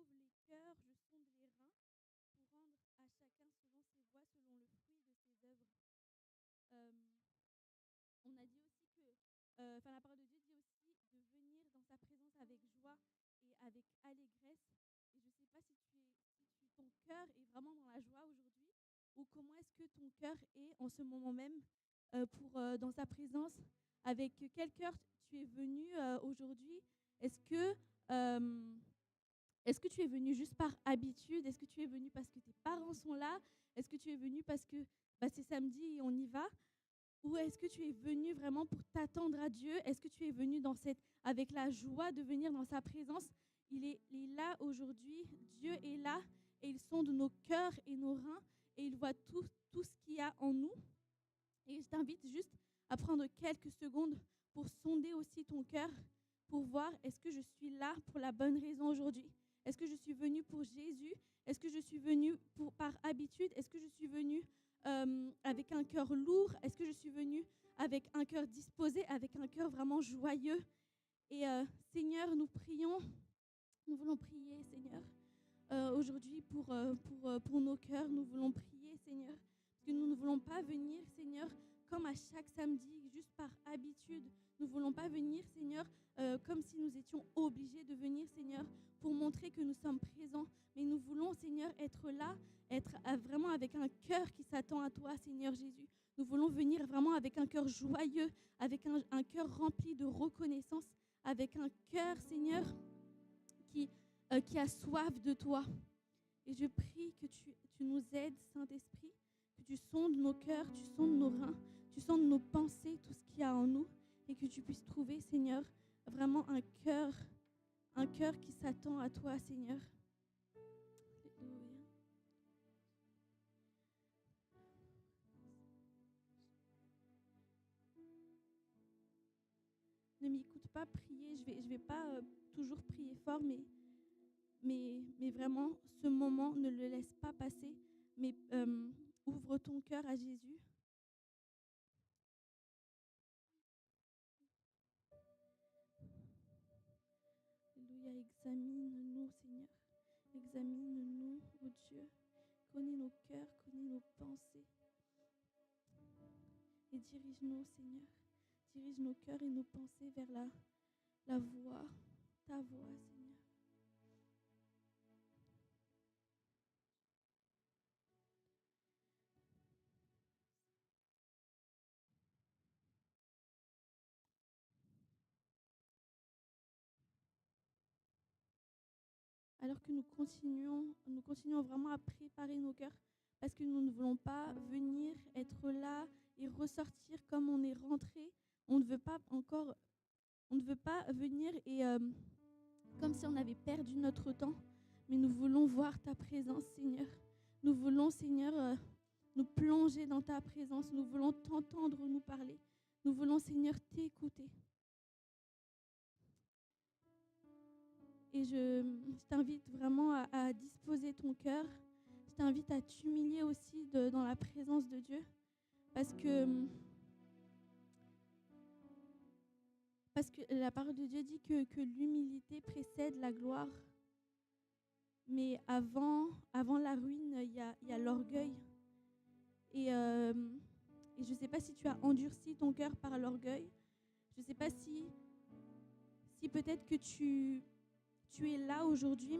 j'éprouve les cœurs, je sonde les reins pour rendre à chacun selon ses voies, selon le fruit de ses œuvres. Euh, on a dit aussi que, la parole de Dieu dit aussi de venir dans sa présence avec joie et avec allégresse. Et je ne sais pas si ton cœur est vraiment dans la joie aujourd'hui, ou comment est-ce que ton cœur est en ce moment même dans sa présence. Avec quel cœur tu es venu aujourd'hui? Est-ce que, euh, est-ce que tu es venu juste par habitude? Est-ce que tu es venu parce que tes parents sont là? Est-ce que tu es venu parce que c'est samedi et on y va? Ou est-ce que tu es venu vraiment pour t'attendre à Dieu? Est-ce que tu es venu avec la joie de venir dans sa présence? Il est là aujourd'hui, Dieu est là et il sonde nos cœurs et nos reins et il voit tout ce qu'il y a en nous. Et je t'invite juste à prendre quelques secondes pour sonder aussi ton cœur, pour voir est-ce que je suis là pour la bonne raison aujourd'hui? Est-ce que je suis venue pour Jésus? Est-ce que je suis venue par habitude? Est-ce que je suis venue avec un cœur lourd? Est-ce que je suis venue avec un cœur disposé, avec un cœur vraiment joyeux? Et Seigneur, nous prions, nous voulons prier, Seigneur, aujourd'hui pour nos cœurs. Nous voulons prier, Seigneur, parce que nous ne voulons pas venir, Seigneur, comme à chaque samedi, juste par habitude. Nous ne voulons pas venir, Seigneur, comme si nous étions obligés de venir, Seigneur, pour montrer que nous sommes présents. Mais nous voulons, Seigneur, être là, être vraiment avec un cœur qui s'attend à toi, Seigneur Jésus. Nous voulons venir vraiment avec un cœur joyeux, avec un cœur rempli de reconnaissance, avec un cœur, Seigneur, qui a soif de toi. Et je prie que tu nous aides, Saint-Esprit, que tu sondes nos cœurs, tu sondes nos reins, tu sondes nos pensées, tout ce qu'il y a en nous, et que tu puisses trouver, Seigneur, vraiment un cœur qui s'attend à toi, Seigneur. Alléluia. Ne m'écoute pas prier, je vais pas toujours prier fort, mais vraiment, ce moment, ne le laisse pas passer, mais ouvre ton cœur à Jésus. Alléluia, examine-nous, Seigneur. Examine-nous, ô Dieu. Connais nos cœurs, connais nos pensées. Et dirige-nous, Seigneur. Dirige nos cœurs et nos pensées vers la voie, ta voie, Seigneur. Alors que nous continuons vraiment à préparer nos cœurs, parce que nous ne voulons pas venir être là et ressortir comme on est rentré. On ne veut pas venir et comme si on avait perdu notre temps, mais nous voulons voir ta présence, Seigneur. Nous voulons, Seigneur, nous plonger dans ta présence. Nous voulons t'entendre nous parler. Nous voulons, Seigneur, t'écouter. Et je t'invite vraiment à disposer ton cœur. Je t'invite à t'humilier aussi dans la présence de Dieu. Parce que la parole de Dieu dit que l'humilité précède la gloire. Mais avant la ruine, il y a l'orgueil. Et je ne sais pas si tu as endurci ton cœur par l'orgueil. Je ne sais pas si peut-être que tu es là aujourd'hui,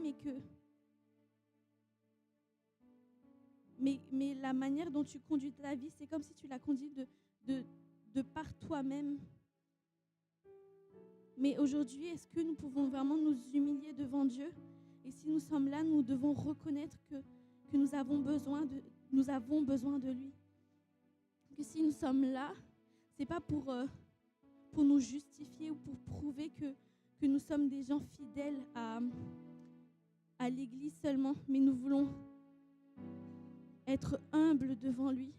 mais la manière dont tu conduis ta vie, c'est comme si tu la conduis de par toi-même. Mais aujourd'hui, est-ce que nous pouvons vraiment nous humilier devant Dieu? Et si nous sommes là, nous devons reconnaître que nous avons besoin de lui. Que si nous sommes là, ce n'est pas pour nous justifier ou pour prouver que nous sommes des gens fidèles à l'Église seulement, mais nous voulons être humbles devant lui.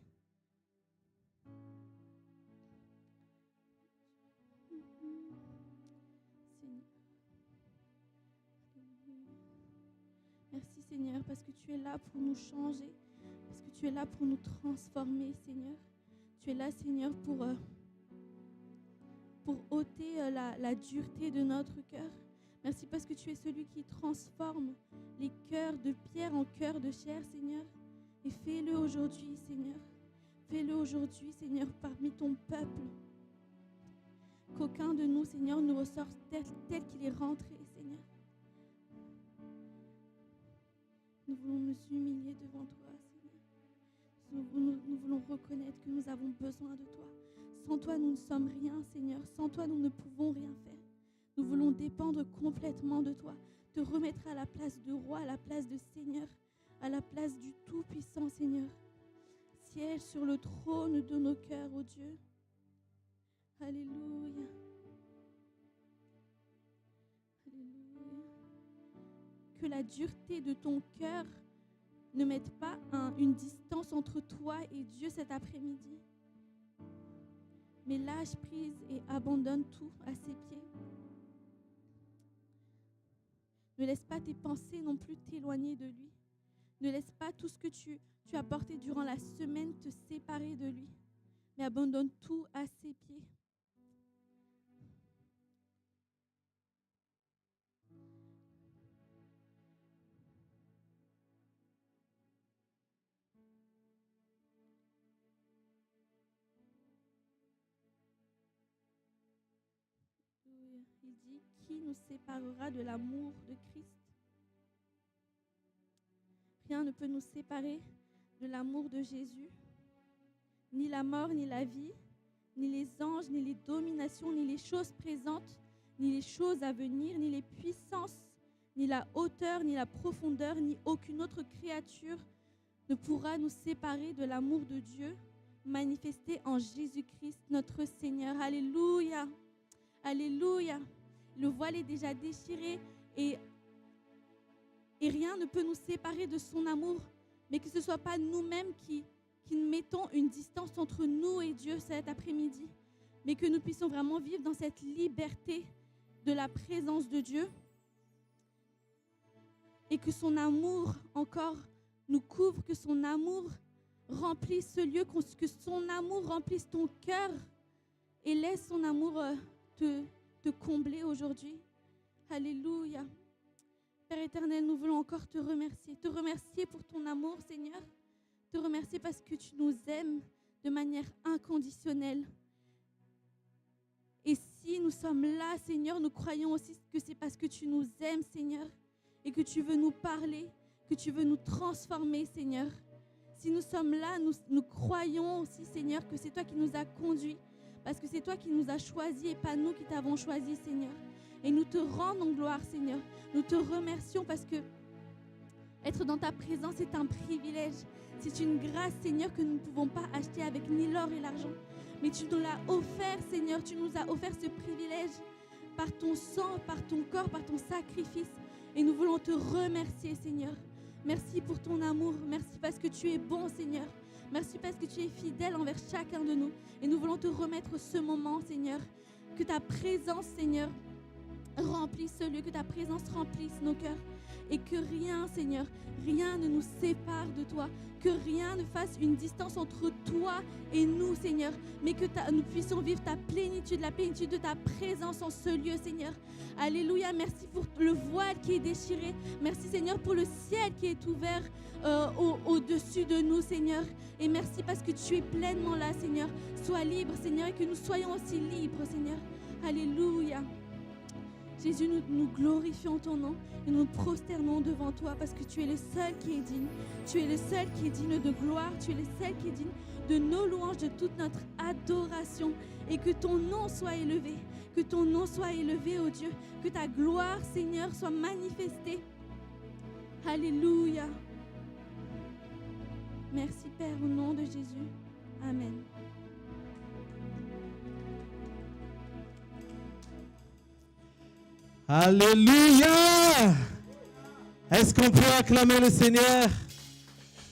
Merci Seigneur, parce que tu es là pour nous changer, parce que tu es là pour nous transformer, Seigneur. Tu es là, Seigneur, pour ôter la dureté de notre cœur, Merci parce que tu es celui qui transforme les cœurs de pierre en cœurs de chair, Seigneur. Et fais-le aujourd'hui, Seigneur. Fais-le aujourd'hui, Seigneur, parmi ton peuple. Qu'aucun de nous, Seigneur, ne ressorte tel qu'il est rentré, Seigneur. Nous voulons nous humilier devant toi, Seigneur. Nous voulons reconnaître que nous avons besoin de toi. Sans toi, nous ne sommes rien, Seigneur. Sans toi, nous ne pouvons rien faire. Nous voulons dépendre complètement de toi, te remettre à la place de roi, à la place de Seigneur, à la place du Tout-Puissant, Seigneur. Siège sur le trône de nos cœurs, ô Dieu. Alléluia. Alléluia. Que la dureté de ton cœur ne mette pas une distance entre toi et Dieu cet après-midi. Mais lâche prise et abandonne tout à ses pieds. Ne laisse pas tes pensées non plus t'éloigner de lui. Ne laisse pas tout ce que tu as porté durant la semaine te séparer de lui. Mais abandonne tout à ses pieds. Il dit, qui nous séparera de l'amour de Christ? Rien ne peut nous séparer de l'amour de Jésus. Ni la mort, ni la vie, ni les anges, ni les dominations, ni les choses présentes, ni les choses à venir, ni les puissances, ni la hauteur, ni la profondeur, ni aucune autre créature ne pourra nous séparer de l'amour de Dieu manifesté en Jésus-Christ, notre Seigneur. Alléluia. Alléluia. Le voile est déjà déchiré et rien ne peut nous séparer de son amour, mais que ce ne soit pas nous-mêmes qui mettons une distance entre nous et Dieu cet après-midi, mais que nous puissions vraiment vivre dans cette liberté de la présence de Dieu et que son amour encore nous couvre, que son amour remplisse ce lieu, que son amour remplisse ton cœur et laisse son amour te combler aujourd'hui. Alléluia. Père éternel, nous voulons encore te remercier pour ton amour, Seigneur, te remercier parce que tu nous aimes de manière inconditionnelle. Et si nous sommes là, Seigneur, nous croyons aussi que c'est parce que tu nous aimes, Seigneur, et que tu veux nous parler, que tu veux nous transformer, Seigneur. Si nous sommes là, nous croyons aussi, Seigneur, que c'est toi qui nous as conduits, parce que c'est toi qui nous as choisis et pas nous qui t'avons choisis, Seigneur. Et nous te rendons gloire, Seigneur. Nous te remercions parce que être dans ta présence est un privilège. C'est une grâce, Seigneur, que nous ne pouvons pas acheter avec ni l'or et l'argent. Mais tu nous l'as offert, Seigneur. Tu nous as offert ce privilège par ton sang, par ton corps, par ton sacrifice. Et nous voulons te remercier, Seigneur. Merci pour ton amour. Merci parce que tu es bon, Seigneur. Merci parce que tu es fidèle envers chacun de nous. Et nous voulons te remettre ce moment, Seigneur. Que ta présence, Seigneur, remplisse ce lieu, que ta présence remplisse nos cœurs. Et que rien, Seigneur, rien ne nous sépare de toi. Que rien ne fasse une distance entre toi et nous, Seigneur. Mais que nous puissions vivre ta plénitude, la plénitude de ta présence en ce lieu, Seigneur. Alléluia, merci pour le voile qui est déchiré. Merci, Seigneur, pour le ciel qui est ouvert au-dessus de nous, Seigneur. Et merci parce que tu es pleinement là, Seigneur. Sois libre, Seigneur, et que nous soyons aussi libres, Seigneur. Alléluia. Jésus, nous glorifions ton nom et nous nous prosternons devant toi parce que tu es le seul qui est digne. Tu es le seul qui est digne de gloire. Tu es le seul qui est digne de nos louanges, de toute notre adoration. Et que ton nom soit élevé. Que ton nom soit élevé, ô Dieu. Que ta gloire, Seigneur, soit manifestée. Alléluia. Merci, Père, au nom de Jésus. Amen. Alléluia! Est-ce qu'on peut acclamer le Seigneur?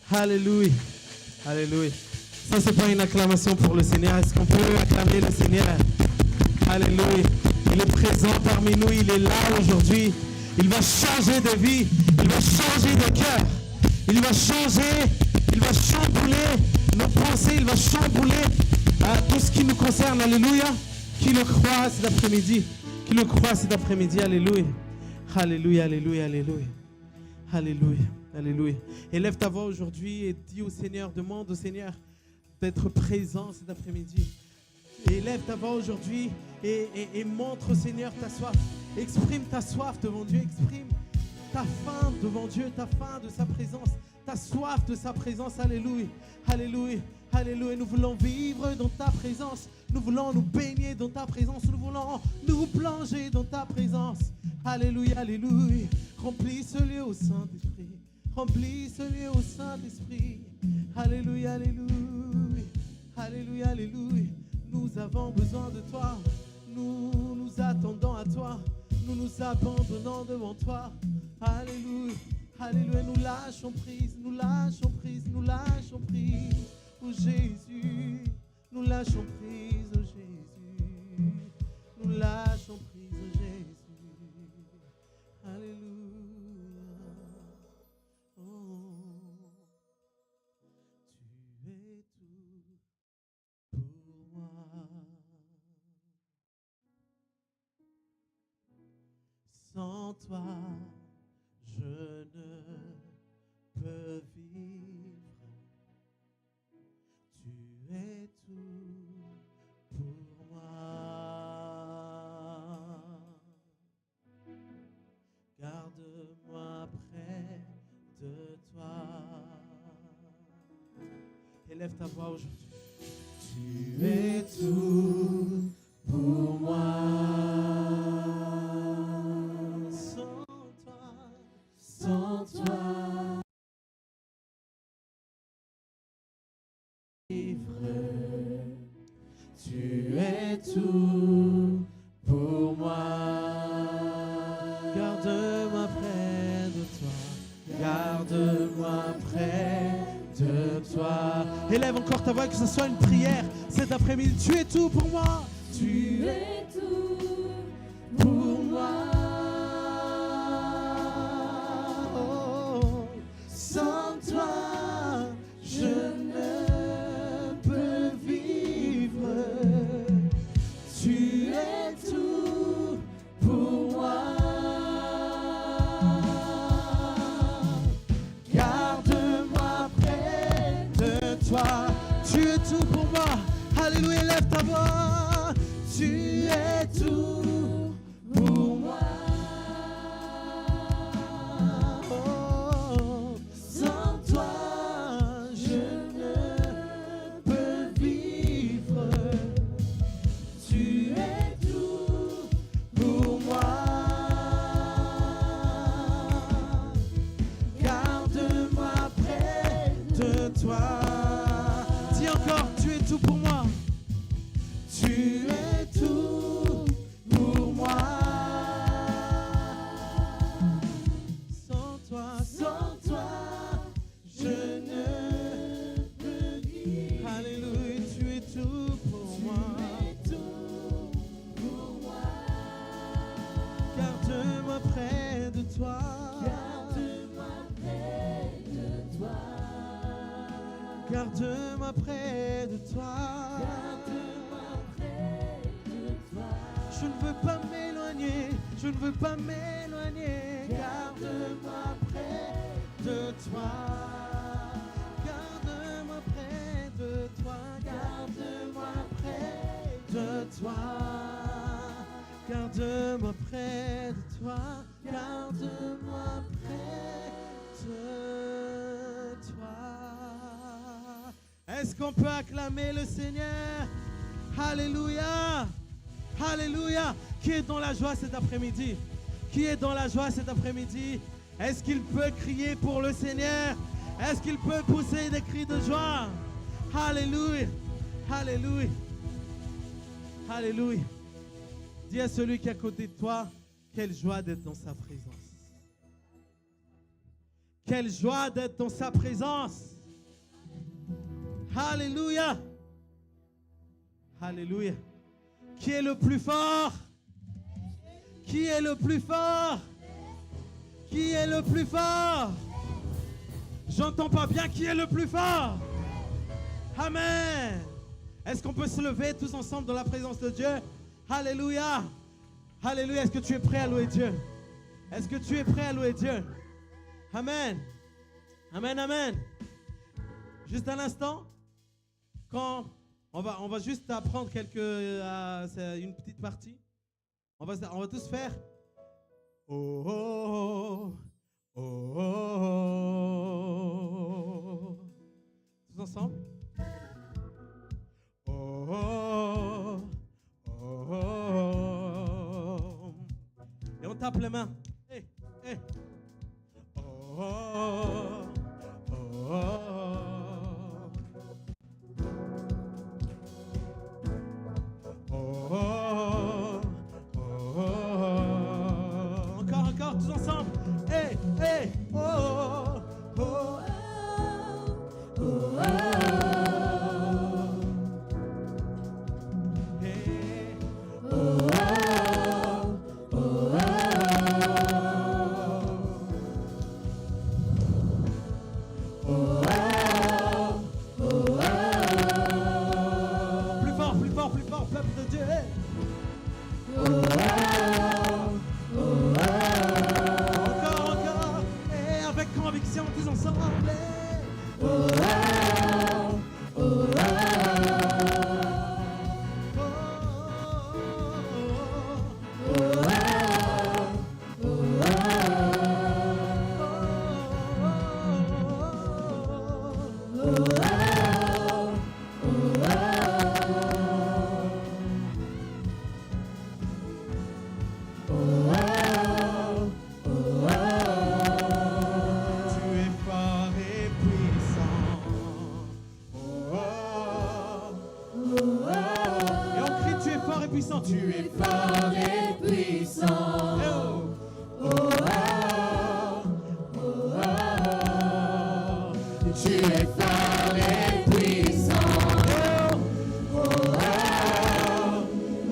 Alléluia! Alléluia! Ça, c'est pas une acclamation pour le Seigneur. Est-ce qu'on peut acclamer le Seigneur? Alléluia! Il est présent parmi nous. Il est là aujourd'hui. Il va changer de vie. Il va changer de cœur. Il va changer. Il va chambouler nos pensées. Il va chambouler tout ce qui nous concerne. Alléluia! Qui le croit cet après-midi? Qui le croit cet après-midi? Alléluia. Alléluia, alléluia, alléluia. Alléluia, alléluia. Élève ta voix aujourd'hui et dis au Seigneur, demande au Seigneur d'être présent cet après-midi. Élève ta voix aujourd'hui et montre au Seigneur ta soif. Exprime ta soif devant Dieu, exprime ta faim devant Dieu, ta faim de sa présence, ta soif de sa présence. Alléluia, alléluia, alléluia. Nous voulons vivre dans ta présence. Nous voulons nous baigner dans ta présence. Nous voulons nous plonger dans ta présence. Alléluia, alléluia. Remplis ce lieu au Saint-Esprit. Remplis ce lieu au Saint-Esprit. Alléluia, alléluia. Alléluia, alléluia. Nous avons besoin de toi. Nous nous attendons à toi. Nous nous abandonnons devant toi. Alléluia, alléluia. Nous lâchons prise, nous lâchons prise, nous lâchons prise. Oh Jésus, nous lâchons prise, oh Jésus. Nous lâchons prise, oh Jésus. Alléluia. Oh, tu es tout pour moi. Sans toi, je ne peux vivre. Tu es tout pour moi. Garde-moi près de toi. Élève ta voix aujourd'hui. Tu es tout pour moi. Sans toi, tu es tout pour moi. Garde-moi près de toi, garde-moi près de toi. Élève encore ta voix, que ce soit une prière cet après-midi. Tu es tout pour moi. Tu es tout pour moi. Sans toi, je ne peux vivre. Tu es tout pour moi. Garde-moi près de toi. Tu es tout pour moi. Alléluia, lève ta voix. Tu es tout pour moi. Dis encore, tu es tout pour moi. Tu es tout pour moi. Sans toi, je ne peux vivre. Alléluia, tu es tout pour moi. Tu es tout pour moi. Garde-moi près de toi. Garde-moi près de toi. Garde-moi près de toi. Je ne veux pas m'éloigner. Je ne veux pas m'éloigner. Garde-moi près de toi. Garde-moi près de toi. Garde-moi près de toi. Garde-moi près de toi. Garde-moi près de toi. Est-ce qu'on peut acclamer le Seigneur? Alléluia! Alléluia! Qui est dans la joie cet après-midi? Qui est dans la joie cet après-midi? Est-ce qu'il peut crier pour le Seigneur? Est-ce qu'il peut pousser des cris de joie? Alléluia! Alléluia! Alléluia! Dis à celui qui est à côté de toi, quelle joie d'être dans sa présence. Quelle joie d'être dans sa présence. Alléluia. Alléluia. Qui est le plus fort? Qui est le plus fort? Qui est le plus fort? J'entends pas bien. Qui est le plus fort? Amen. Est-ce qu'on peut se lever tous ensemble dans la présence de Dieu? Alléluia. Alléluia. Est-ce que tu es prêt à louer Dieu? Est-ce que tu es prêt à louer Dieu? Amen. Amen, amen. Juste un instant, quand on va juste apprendre une petite partie. On va tous faire. Oh, oh, oh, oh, oh. Tous ensemble. Oh, oh, oh, oh. Et on tape les mains. Hey, hey. Oh, oh, oh, oh. Encore, tous ensemble. Hey, hey, oh, oh, oh, oh, oh. Hey, oh, oh, oh, oh. Oh, oh, oh. Plus fort, peuple de Dieu. Hey. Oh, oh, oh, oh. Encore, et avec conviction, tous ensemble. Oh, oh, oh, oh. Tu es fort et puissant. Oh, oh, oh, oh, oh. Tu es fort et puissant. Oh, oh, oh,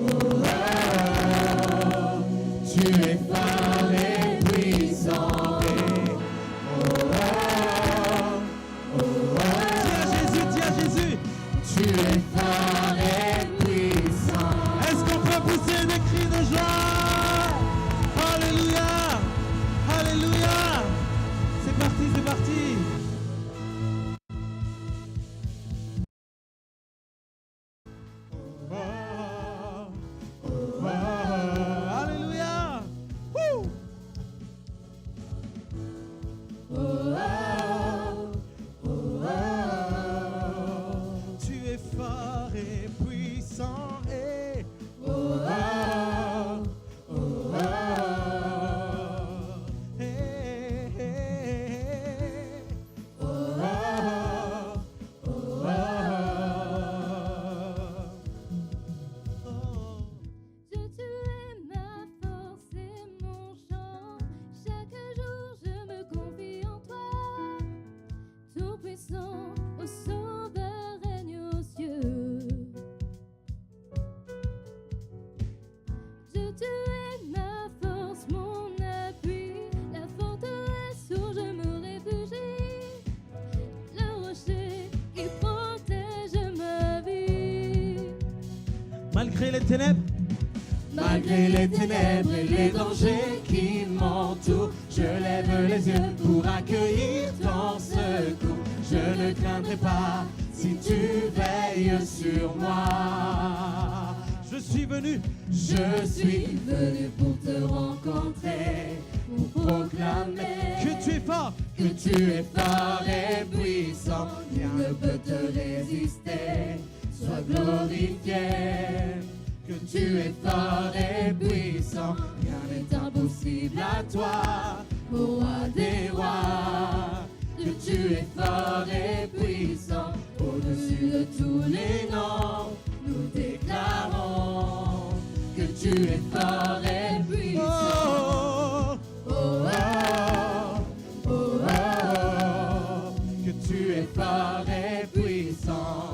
oh, oh. Tu es fort et puissant. Oh, oh, oh, oh. Dis à Jésus. Tu es fort et puissant. Pousser des cris de joie. Alléluia. Alléluia. C'est parti, c'est parti. Oh, oh, oh, oh. Alléluia. Woo. Oh, oh, oh, oh. Tu es fort et puissant et oh, oh, oh, oh, hey, hey, oh, oh, oh, oh, oh. Dieu, tu es ma force et mon chant. Chaque jour, je me confie en toi. Tout-puissant, ô Sauveur, règne aux cieux. Dieu, tu es ma force, mon appui, la forteresse où je me réfugie, le rocher qui protège ma vie. Malgré les ténèbres, malgré les ténèbres et les dangers qui m'entourent, je lève les yeux pour accueillir ton secours. Je ne craindrai pas si tu veilles sur moi. Je suis venu pour te rencontrer, pour proclamer que tu es fort et puissant. Rien ne peut te résister, sois glorifié. Que tu es fort et puissant, Rien n'est impossible à toi, ô roi des rois. que tu es fort et puissant, au-dessus de tous les noms, nous déclarons que tu es fort et puissant. Oh, Oh, oh, oh, oh, oh, que tu es fort et puissant.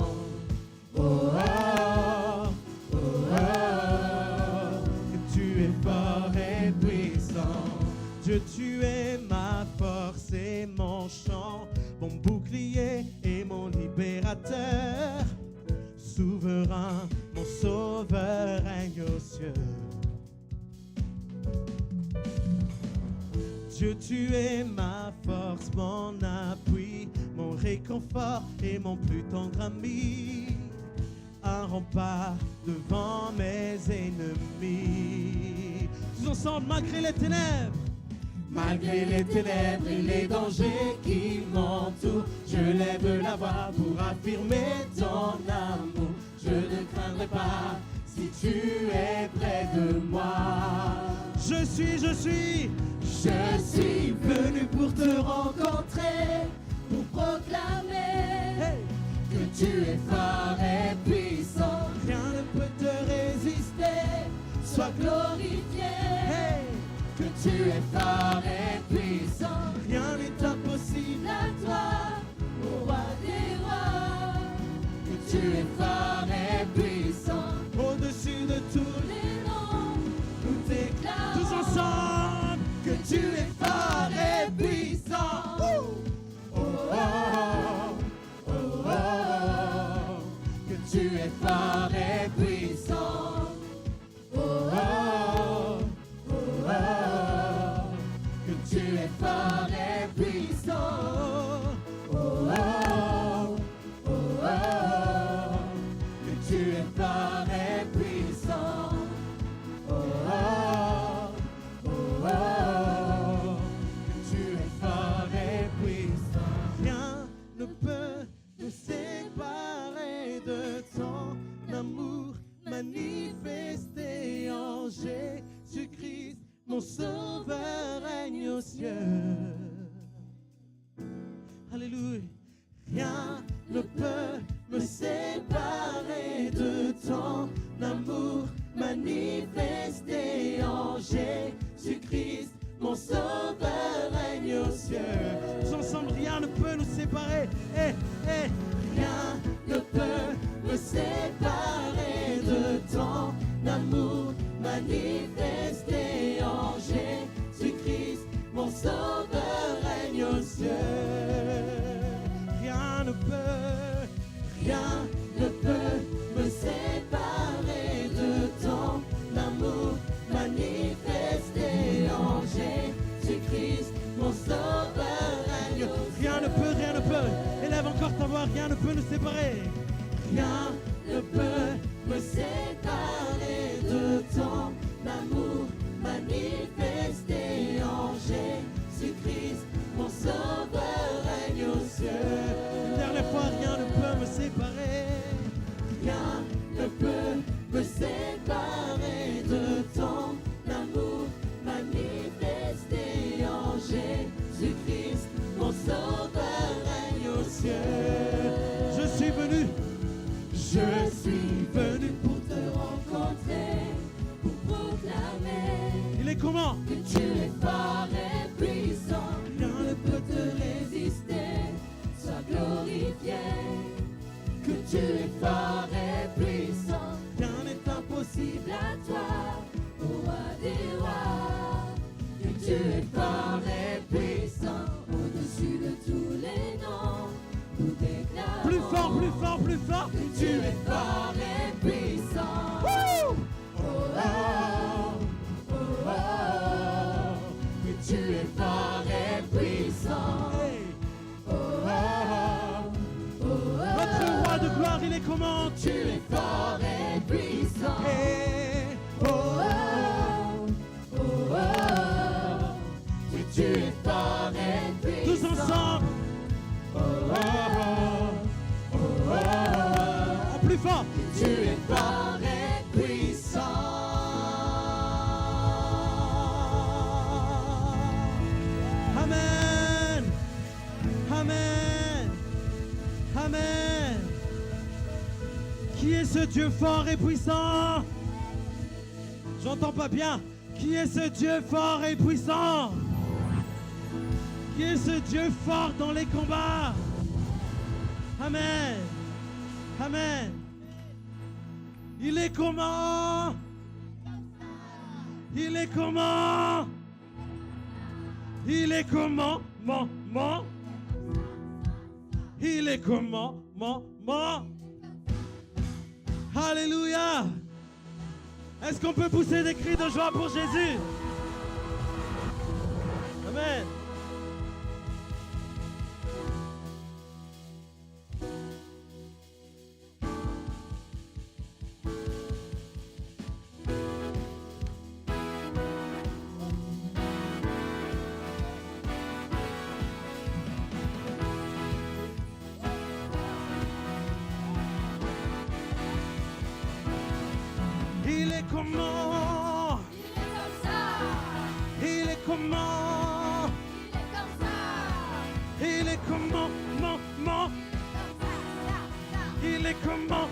Oh, oh, oh, oh, que tu es fort et puissant. Dieu, tu es ma force et mon chant, mon bouclier et mon libérateur. Souverain, mon sauveur règne aux cieux. Dieu, tu es ma force, mon appui, mon réconfort et mon plus tendre ami. Un rempart devant mes ennemis. Tous ensemble, malgré les ténèbres. Malgré les ténèbres et les dangers qui m'entourent, je lève la voix pour affirmer ton amour. Je ne craindrai pas si tu es près de moi. Je suis venu pour te rencontrer, pour proclamer que tu es fort et puissant. Rien ne peut te résister, sois glorifié. Que tu es fort et puissant, rien n'est impossible à toi, ô roi des rois. Que tu es fort et puissant, au-dessus de tous les noms, nous déclarons tous ensemble que tu es fort et puissant. Oh, oh, oh, oh, oh. Que tu es fort et puissant. Oh, oh, oh, oh. Que tu es fort et puissant. Oh, oh, oh, oh. Que tu es fort et puissant. Oh, oh, oh, oh. Que tu es fort et puissant. Rien ne peut nous séparer de ton amour manifesté en Jésus-Christ. Mon sauveur règne aux cieux. Alléluia. Rien ne peut me séparer de ton amour manifesté en Jésus-Christ. Mon sauveur règne aux cieux. Tous ensemble, rien ne peut nous séparer. Rien ne peut me séparer de ton amour manifesté en Jésus-Christ. Mon sauveur règne aux cieux. Rien ne peut me séparer de ton amour manifesté en Jésus-Christ. Mon sauveur règne aux cieux. Rien ne peut. Élève encore ta voix. Rien ne peut nous séparer. Rien ne peut me séparer de ton amour manifesté en Jésus-Christ. Mon sauveur règne aux cieux. Une dernière fois, rien ne peut me séparer. Rien ne peut me séparer de ton amour manifesté en Jésus-Christ. Mon sauveur règne aux cieux. Je suis venu pour te rencontrer, pour proclamer. Il est comment? Que tu es fort et puissant, rien ne peut te résister. Sois glorifié. Que tu es fort et puissant, rien n'est impossible à toi, ô roi des rois. Que tu es fort et puissant, au-dessus de tous les noms, nous déclarons. Plus fort, plus fort, plus fort. Que tu es fort et puissant. Woo! Oh, oh, oh, oh. Que tu es fort et puissant. Hey. Oh, oh, oh, oh. Notre roi de gloire, il est comment? Tu es fort et puissant. Hey. Oh, oh, oh, oh. Que tu es fort et puissant. Tous ensemble. Oh, oh, oh, oh. En plus fort. Tu es fort et puissant. Amen. Amen. Amen. Qui est ce Dieu fort et puissant? J'entends pas bien. Qui est ce Dieu fort et puissant? Qui est ce Dieu fort dans les combats? Amen. Amen. Il est comment? Il est comment? Il est comment? Il est comment? Alléluia. Est-ce qu'on peut pousser des cris de joie pour Jésus? Amen. comment? Il est comment? Il est comment? Il est comment?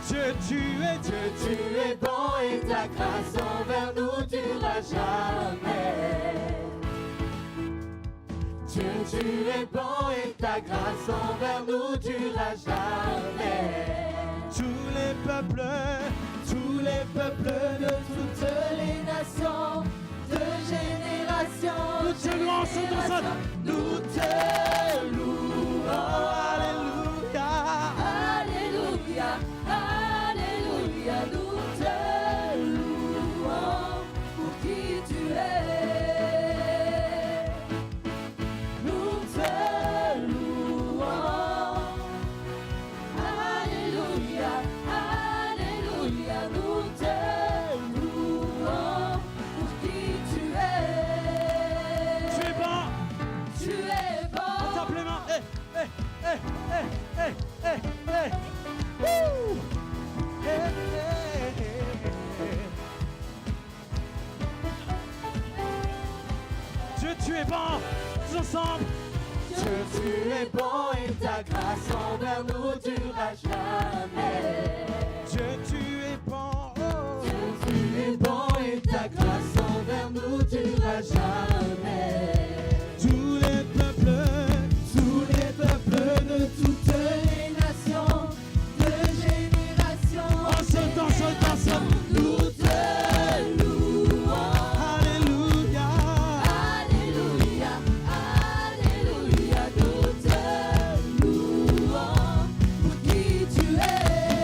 Dieu, tu es bon et ta grâce envers nous durera jamais. Dieu, tu es bon et ta grâce envers nous durera jamais. Tous les peuples de toutes les nations, de génération, nous te louons, nous te louons. Alléluia, alléluia, alléluia, nous te louons pour qui tu es. Nous te louons. Alléluia, alléluia, nous te louons pour qui tu es. Tu es bon. Tu es bon. On tape les mains. Wouh. Dieu, tu es bon. Tous ensemble. Dieu, tu es bon et ta grâce envers nous durera jamais. Dieu, tu es bon. Dieu, tu es bon et ta grâce envers nous durera jamais. Tous les peuples de toutes les nations, de génération, en ce temps, nous te louons. Alléluia, alléluia, alléluia, nous te louons pour qui tu es.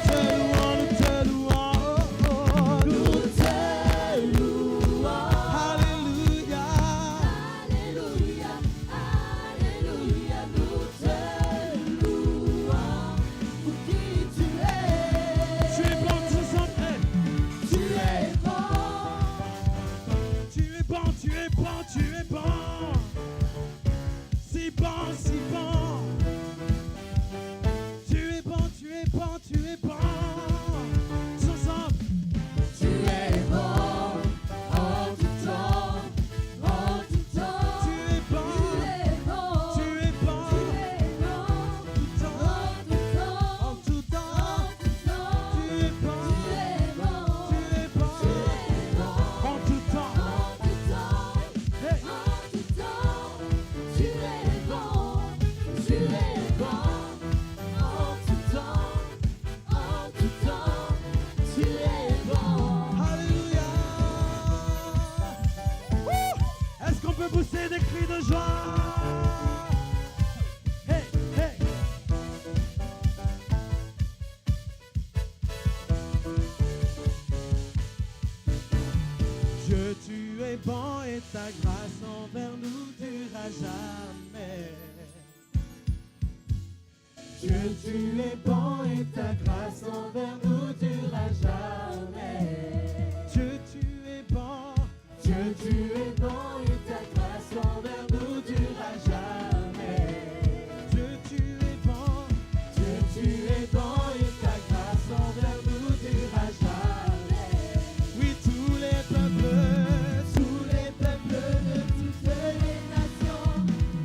Nous te louons, nous te louons. Alléluia, alléluia, alléluia, nous te louons pour qui tu es. Tu es bon, tu es bon. Tu es bon, tu es bon, tu es bon. Si bon, si bon. Tu es bon, tu es bon, tu es bon. Tous ensemble. Tu es bon en tout temps, en tout temps. Tu es bon, tu es bon, tu es bon, en tout temps, tu es bon, tu es bon, en tout temps. Hey. Tu es bon, tu es bon, en tout temps, tu es bon. Alléluia. Est-ce qu'on peut pousser des cris de joie? Hey, hey. Dieu, tu es bon et ta grâce envers nous durera jamais. Dieu, tu es bon et ta grâce envers nous durera jamais. Dieu, tu es bon. Dieu, tu es bon et ta grâce envers nous durera jamais. Dieu, tu es bon. Dieu, tu es bon et ta grâce envers nous durera jamais. Oui, tous les peuples de toutes les nations,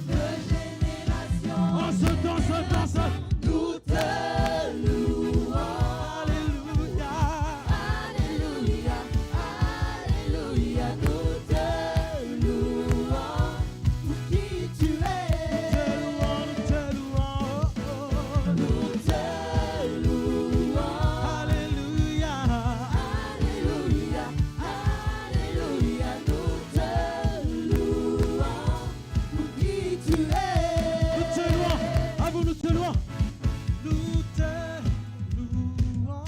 de génération, en ce temps, nous te louons. Alléluia, alléluia, alléluia, nous te louons pour qui tu es. Nous te louons, nous te louons. Alléluia, alléluia, alléluia, nous te louons pour qui tu es. Nous te louons, à vous nous te louons. Nous te louons.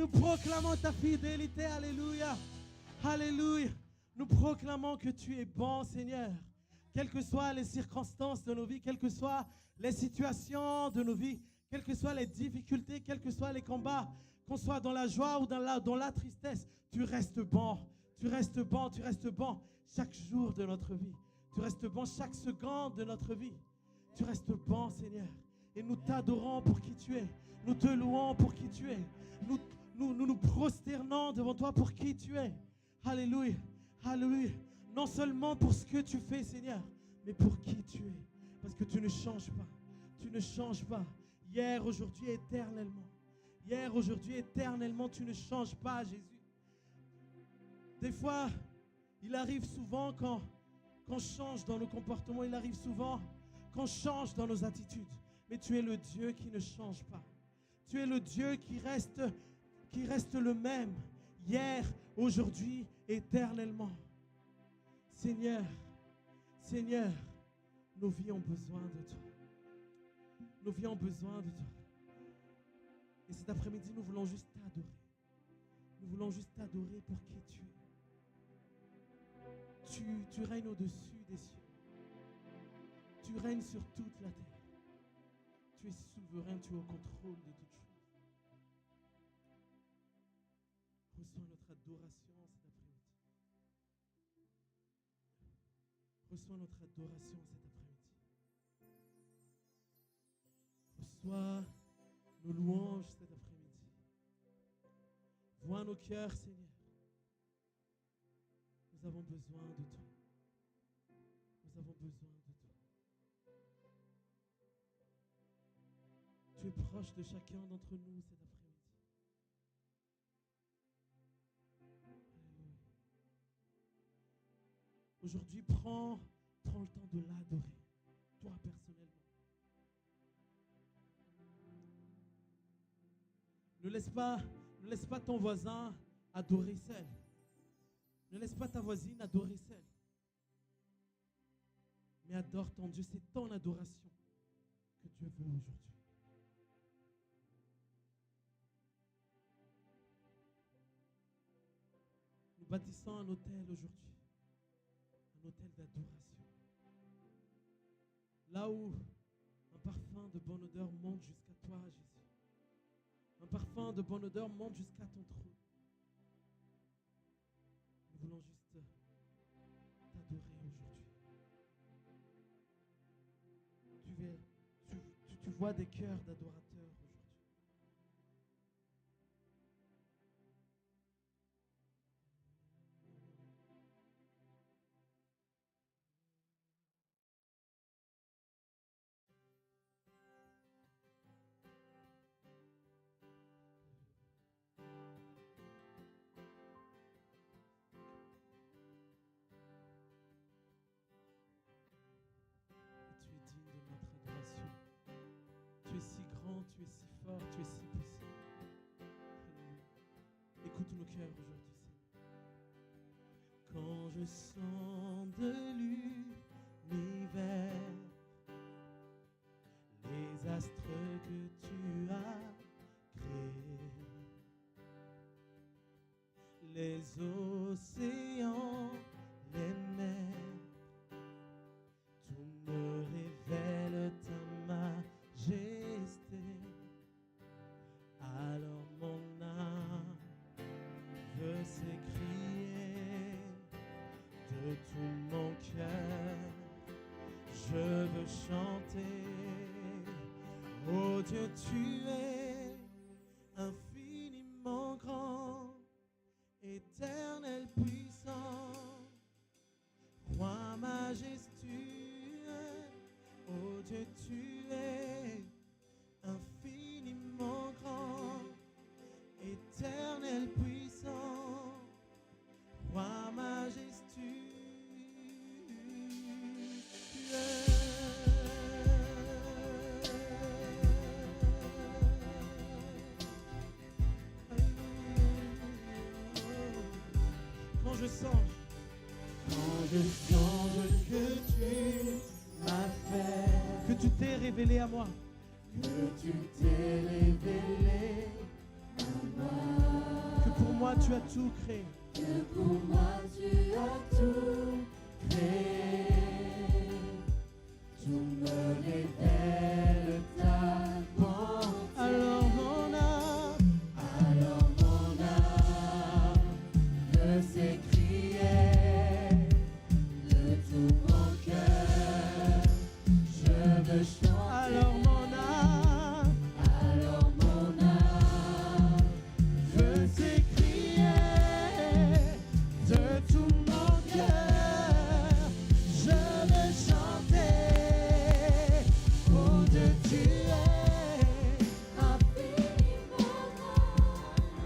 proclamons ta fidélité. Alléluia. Alléluia. Nous proclamons que tu es bon, Seigneur. Quelles que soient les circonstances de nos vies, quelles que soient les situations de nos vies, quelles que soient les difficultés, quels que soient les combats, qu'on soit dans la joie ou dans la tristesse, tu restes bon. Tu restes bon, tu restes bon chaque jour de notre vie. Tu restes bon chaque seconde de notre vie. Tu restes bon, Seigneur. Et nous t'adorons pour qui tu es. Nous te louons pour qui tu es. Nous prosternons devant toi pour qui tu es. Alléluia. Alléluia. Non seulement pour ce que tu fais, Seigneur, mais pour qui tu es. Parce que tu ne changes pas. Tu ne changes pas. Hier, aujourd'hui, éternellement. Hier, aujourd'hui, éternellement, tu ne changes pas, Jésus. Des fois, il arrive souvent qu'on change dans nos comportements. Il arrive souvent qu'on change dans nos attitudes. Mais tu es le Dieu qui ne change pas. Tu es le Dieu qui reste le même. Hier, aujourd'hui, éternellement. Seigneur, Seigneur, nos vies ont besoin de toi. Nos vies ont besoin de toi. Et cet après-midi, nous voulons juste t'adorer. Nous voulons juste t'adorer pour qui tu es. Tu règnes au-dessus des cieux. Tu règnes sur toute la terre. Tu es souverain, tu es au contrôle de toutes choses. Reçois notre adoration cet après-midi. Reçois notre adoration cet après-midi. Reçois nos louanges cet après-midi. Vois nos cœurs, Seigneur. Nous avons besoin de toi. Nous avons besoin de toi. Tu es proche de chacun d'entre nous cet après-midi. Alléluia. Aujourd'hui, prends le temps de l'adorer, toi personnellement. Ne laisse pas ton voisin adorer seul. Ne laisse pas ta voisine adorer seule. Mais adore ton Dieu. C'est ton adoration que Dieu veut aujourd'hui. Nous bâtissons un autel aujourd'hui. Un autel d'adoration. Là où un parfum de bonne odeur monte jusqu'à toi, Jésus. Un parfum de bonne odeur monte jusqu'à ton trône. Nous voulons juste t'adorer aujourd'hui. Tu vois des cœurs d'adorateurs aujourd'hui. Tu es si grand, tu es si fort, tu es si puissant. Écoute nos cœurs aujourd'hui, Seigneur. Quand je sens de l'univers les astres que tu as créés, les océans, les mers, tout me révèle ta majesté. Alors mon âme veut s'écrier de tout mon cœur. Je veux chanter, oh Dieu, tu es infiniment grand, éternel puissant, roi majestueux. Oh Dieu, tu es infiniment grand, éternel puissant, roi majestueux. Quand je songe que tu m'as fait, que tu t'es révélé à moi, que tu t'es révélé à moi. moi tu as tout créé. Que pour moi tu as tout créé. Tout me révèle ta bonté. Alors mon âme veut s'écrier de tout mon cœur. Je veux chanter. Alors mon âme veut s'écrier de tout mon cœur. Je veux chanter. Oh Dieu, tu es infiniment grand,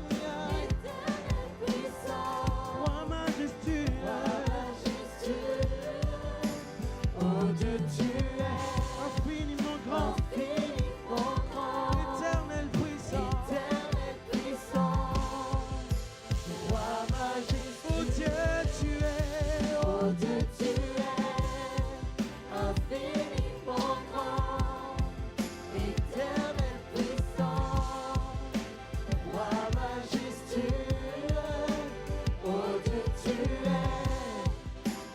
éternel puissant, roi majestueux. majestueux. Oh Dieu, tu es Infiniment grand, infiniment grand, éternel puissant. éternel puissant, roi majestueux. Oh Dieu, tu es, Oh Dieu, tu es infiniment grand, éternel puissant, roi majestueux. Oh Dieu, tu es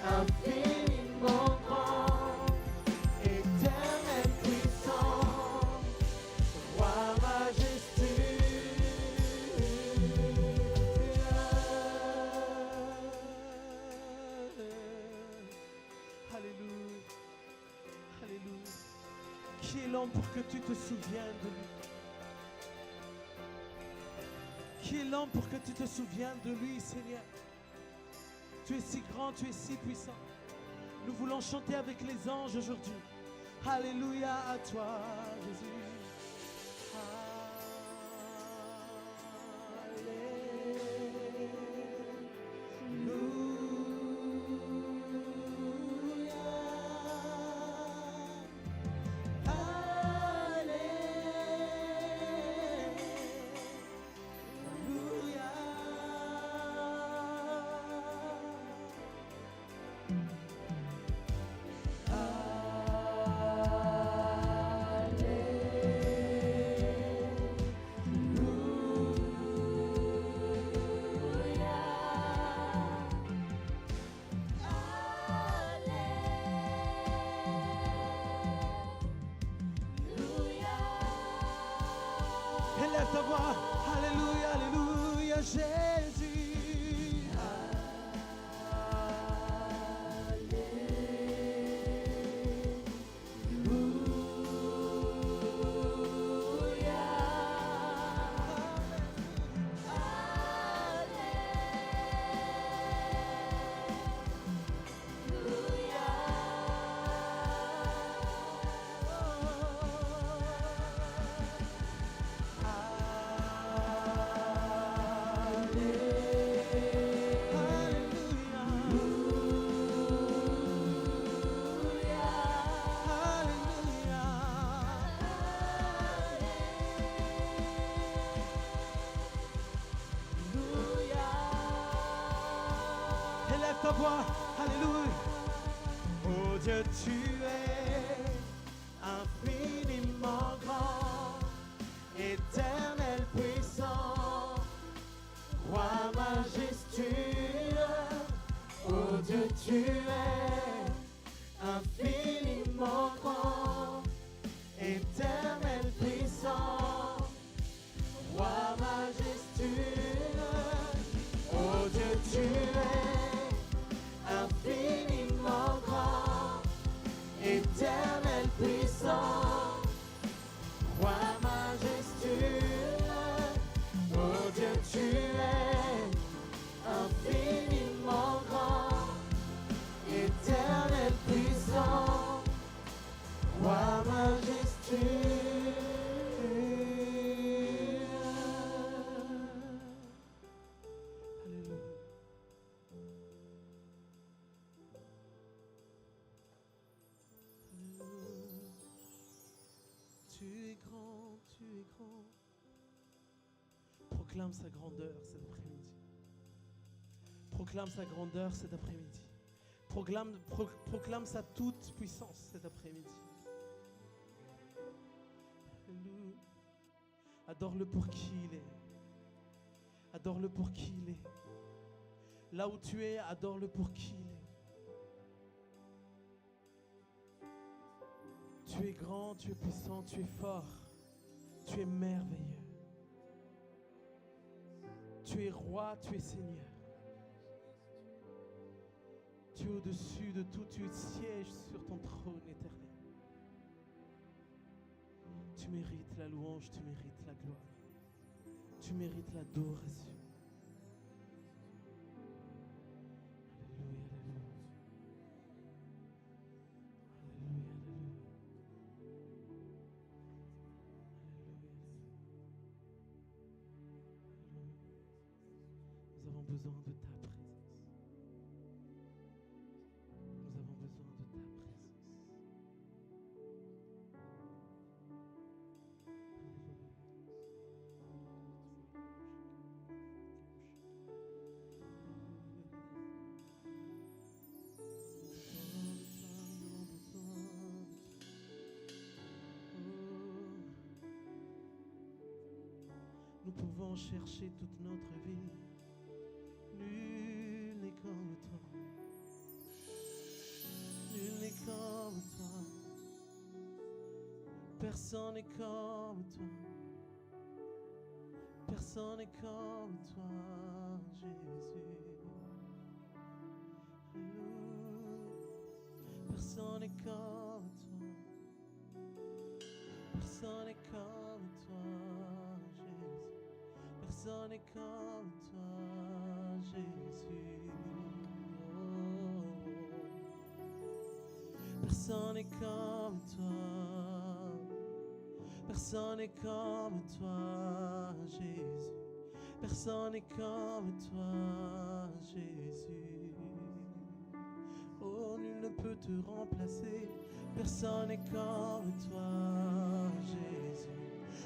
infiniment grand, éternel puissant, roi Alléluia. Alléluia. Qui est l'homme pour que tu te souviennes de lui? Qui est l'homme pour que tu te souviennes de lui, Seigneur? Tu es si grand, tu es si puissant. Nous voulons chanter avec les anges aujourd'hui. Alléluia à toi, Jésus. Élève ta voix. Alléluia, alléluia, Jésus. Élève ta voix, alléluia. Oh Dieu, tu es infiniment grand, éternel puissant, roi majestueux. Oh Dieu, tu es infiniment grand, éternel puissant, roi majestueux. Oh Dieu, tu es infiniment grand, éternel puissant, roi majestueux. Oh Dieu, tu es infiniment grand, éternel puissant, roi majestueux. Tu es grand, tu es grand. Proclame sa grandeur cet après-midi. Proclame sa grandeur cet après-midi. Proclame sa toute puissance cet après-midi. Alléluia. Adore-le pour qui il est. Adore-le pour qui il est. Là où tu es, adore-le pour qui il est. Tu es grand, tu es puissant, tu es fort. Tu es merveilleux. Tu es roi, tu es Seigneur. Tu es au-dessus de tout, tu sièges sur ton trône éternel. Tu mérites la louange, tu mérites la gloire. Tu mérites l'adoration. Alléluia, alléluia. Alléluia, alléluia. Nous avons besoin de ta présence. Nous avons besoin de ta présence. Nous pouvons chercher toute notre vie. Nul n'est comme toi. Nul n'est comme toi. Personne n'est comme toi. Personne n'est comme toi, Jésus. Alléluia. Personne n'est comme toi. Personne n'est comme toi, Jésus. Personne n'est comme toi, Jésus. Oh. Personne n'est comme toi. Personne n'est comme toi, Jésus. Personne n'est comme toi, Jésus. Oh, nul ne peut te remplacer. Personne n'est comme toi, Jésus.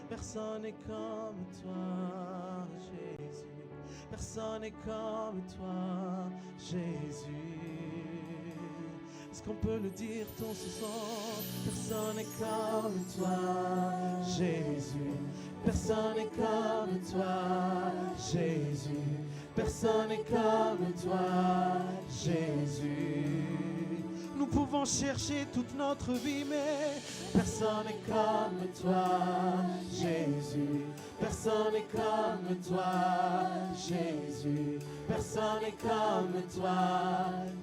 Personne n'est comme toi, Jésus. Personne n'est comme toi, Jésus. Est-ce qu'on peut le dire ton ce soir? Personne n'est comme toi, Jésus. Personne n'est comme toi, Jésus. Personne n'est comme toi, Jésus. Nous pouvons chercher toute notre vie, mais personne n'est comme toi, Jésus. Personne n'est comme toi, Jésus. Personne n'est comme toi,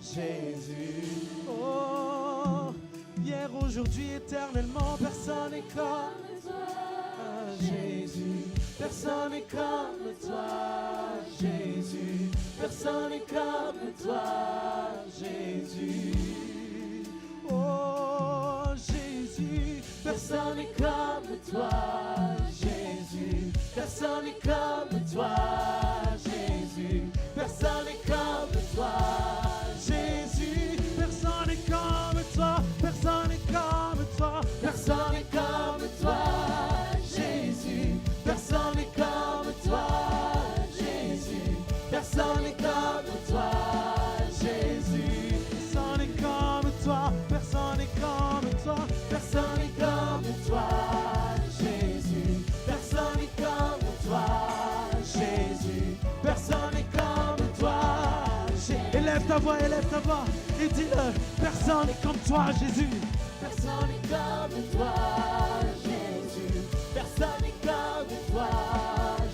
Jésus. Oh, hier, aujourd'hui, éternellement, personne n'est comme toi, Jésus. Personne n'est comme toi, Jésus. Personne n'est comme toi, Jésus. Oh Jésus, personne n'est comme toi, Jésus. Personne n'est comme toi, Jésus. Personne n'est comme toi, Jésus. Personne n'est comme toi, personne n'est comme toi. Personne n'est comme toi, Jésus. Personne n'est comme toi, Jésus. Personne n'est comme toi, Jésus. Personne n'est comme toi, personne n'est comme toi. Personne n'est comme toi, Jésus. Personne n'est comme toi, Jésus. Personne n'est comme toi. Élève ta voix et dis-le. Personne n'est comme toi, Jésus. Personne n'est comme toi, Jésus. Personne n'est comme toi,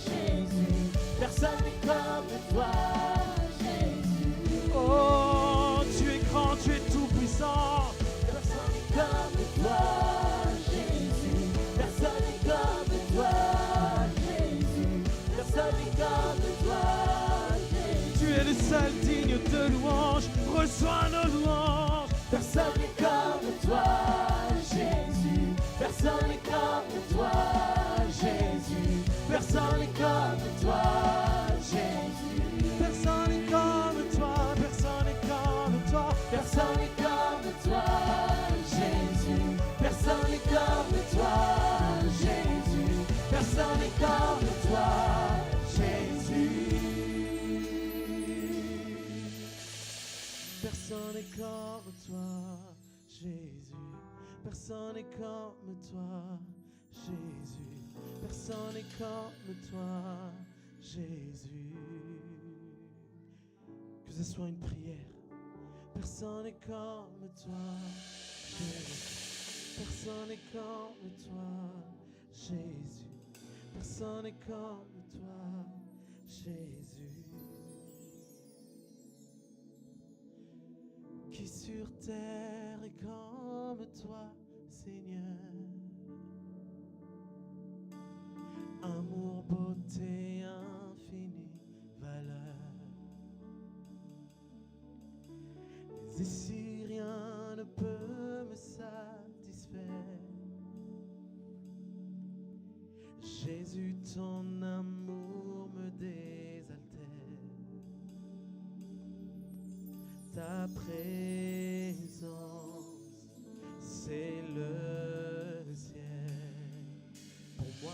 Jésus. Personne n'est comme toi, Jésus. Oh, tu es grand, tu es tout puissant. Personne n'est comme toi, Jésus. Personne n'est comme toi, Jésus. Personne n'est comme toi, Jésus. Tu es le seul digne de louange. Reçois nos louanges. Personne n'est comme toi, Jésus. Personne n'est comme toi, Jésus. Personne n'est comme toi, Jésus. Personne n'est comme toi, personne n'est comme toi. Personne n'est comme toi, Jésus. Personne n'est comme toi, Jésus. Personne n'est comme toi, Jésus. Personne n'est comme toi, Jésus. Personne n'est comme toi, Jésus. Personne n'est comme toi, Jésus. Que ce soit une prière, personne n'est comme toi, Jésus. Personne n'est comme toi, Jésus. Personne n'est comme toi, Jésus. Qui sur terre est comme toi, Seigneur? Amour, beauté, infinie valeur. Mais ici rien ne peut me satisfaire. Jésus, ton amour me désaltère. Ta présence, c'est le ciel pour moi.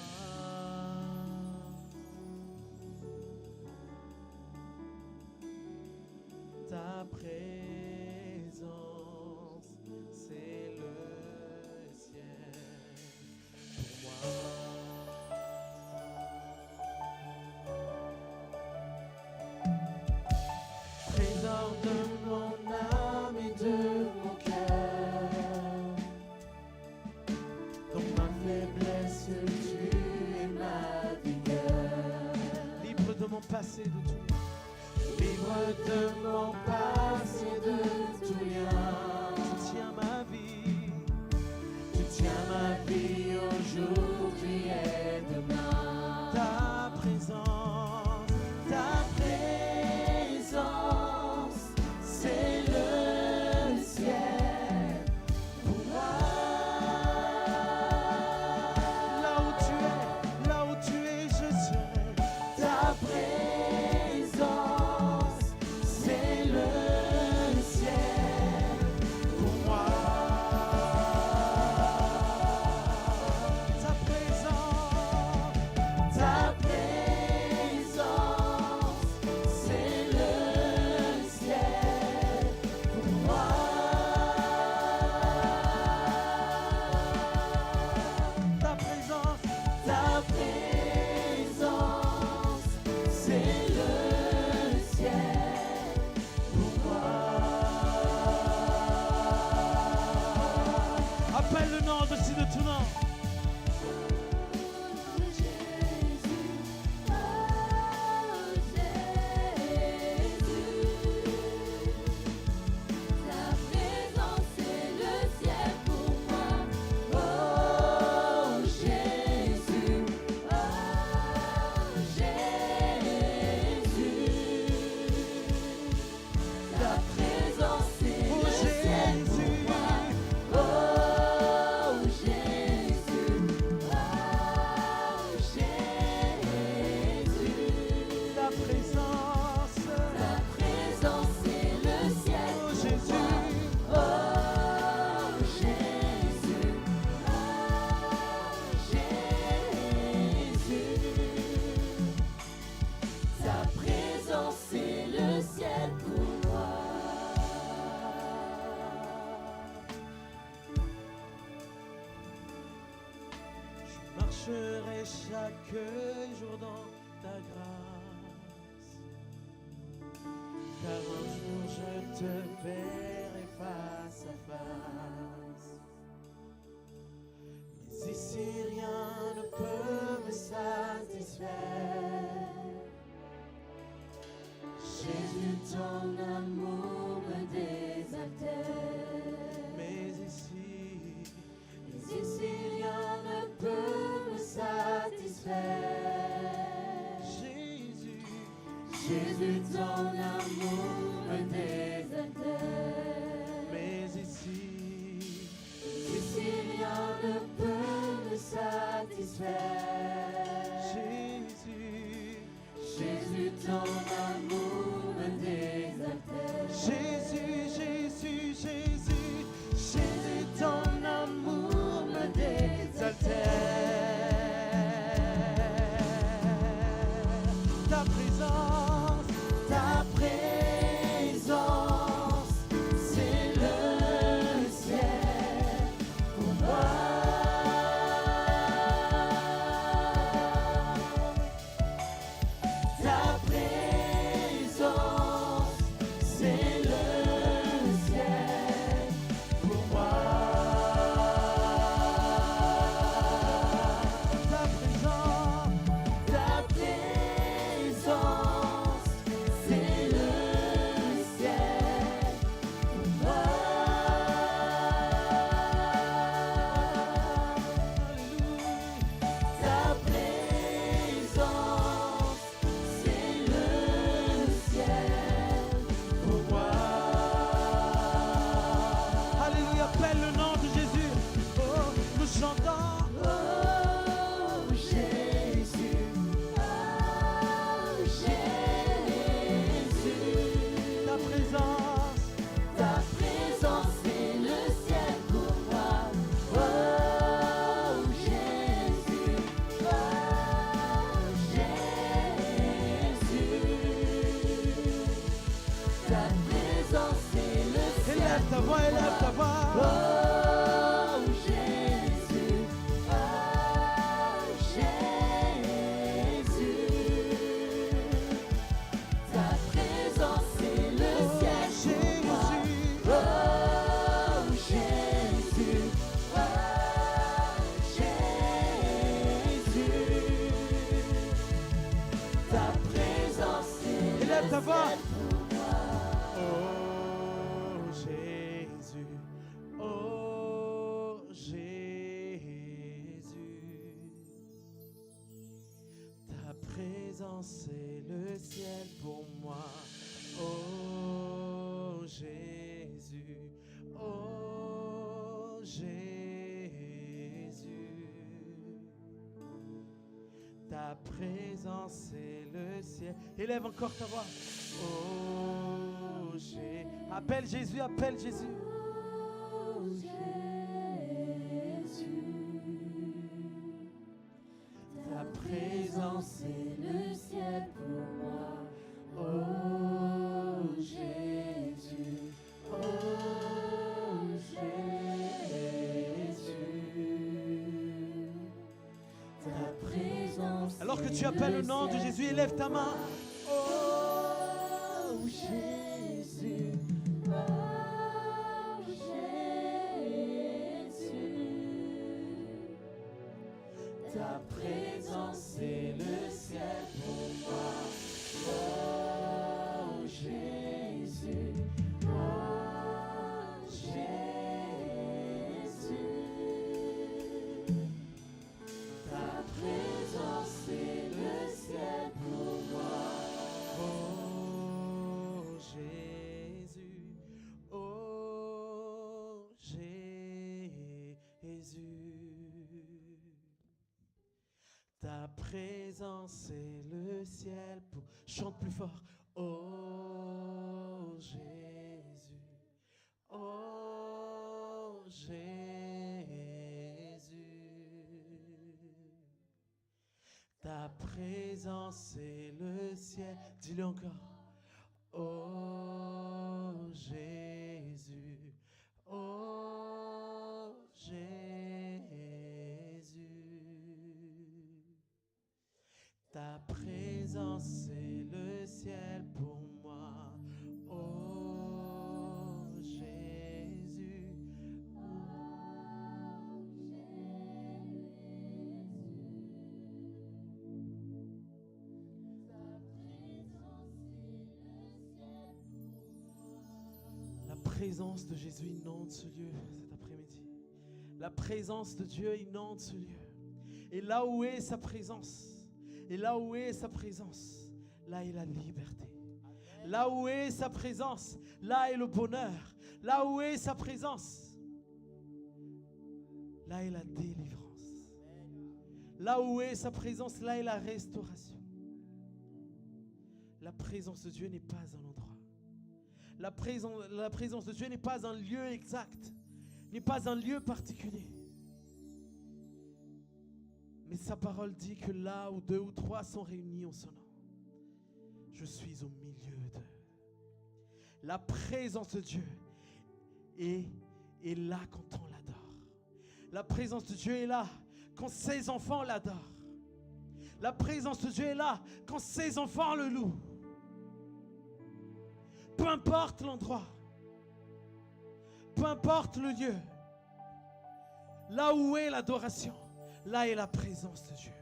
Ta présence, c'est le ciel pour moi. Trésor de mon âme et de mon cœur, dans ma faiblesse, tu es ma vigueur. Libre de mon passé, de tout. Libre de mon passé, de tout lien. Tu tiens ma vie. Tu tiens ma vie aujourd'hui et demain. Ta présence, c'est le ciel pour moi. Là où tu es, je serai. Ta présence, c'est le ciel pour moi. Ta présence, c'est le ciel pour moi. Ta présence, c'est le ciel pour moi. Appelle le nom au-dessus de tout nom. Marcherai chaque jour dans ta grâce, car un jour je te verrai face à face. Mais ici rien ne peut me satisfaire. Jésus, ton amour me désaltère. Mais ici rien ne peut me satisfaire. Jésus, ton amour me désaltère. Mais ici rien ne peut me satisfaire. Jésus, ton amour me désaltère. Jésus, ton amour me désaltère. Ta présence, c'est le ciel pour moi. voix, élève ta voix. Oh Jésus, oh Jésus, ta présence est le ciel pour moi. Oh Jésus, oh Jésus, ta présence est le Élève ta voix. ciel pour moi. Oh Jésus, oh Jésus, ta présence est le ciel pour moi. Oh Jésus, oh Jésus, ta présence est le ciel. Élève encore ta voix. Oh Jésus, appelle Jésus, appelle Jésus. Oh Jésus, ta présence est le ciel pour moi. Oh Jésus, oh Jésus, ta présence. Alors que est tu appelles le nom de ciel Jésus, pour élève ta main. Oh Jésus, oh Jésus, ta présence est le ciel pour moi. Oh Jésus, oh Jésus, ta présence est le ciel pour moi. Oh Jésus, oh Jésus, ta présence est le ciel pour... Chante plus fort. Oh Jésus, oh Jésus, ta présence est le ciel. Dis-le encore. Oh Jésus, oh Jésus, ta présence est le ciel pour moi. Oh Jésus, la présence de Jésus inonde ce lieu cet après-midi. La présence de Dieu inonde ce lieu. Et là où est sa présence, et là où est sa présence, là est la liberté. Là où est sa présence, là est le bonheur. Là où est sa présence, là est la délivrance. Là où est sa présence, là est la restauration. La présence de Dieu n'est pas un endroit. La présence de Dieu n'est pas un lieu exact, n'est pas un lieu particulier. Mais sa parole dit que là où 2 ou 3 sont réunis en son nom, je suis au milieu d'eux. La présence de Dieu est là quand on l'adore. La présence de Dieu est là quand ses enfants l'adorent. La présence de Dieu est là quand ses enfants le louent. Peu importe l'endroit, peu importe le lieu, là où est l'adoration, là est la présence de Dieu.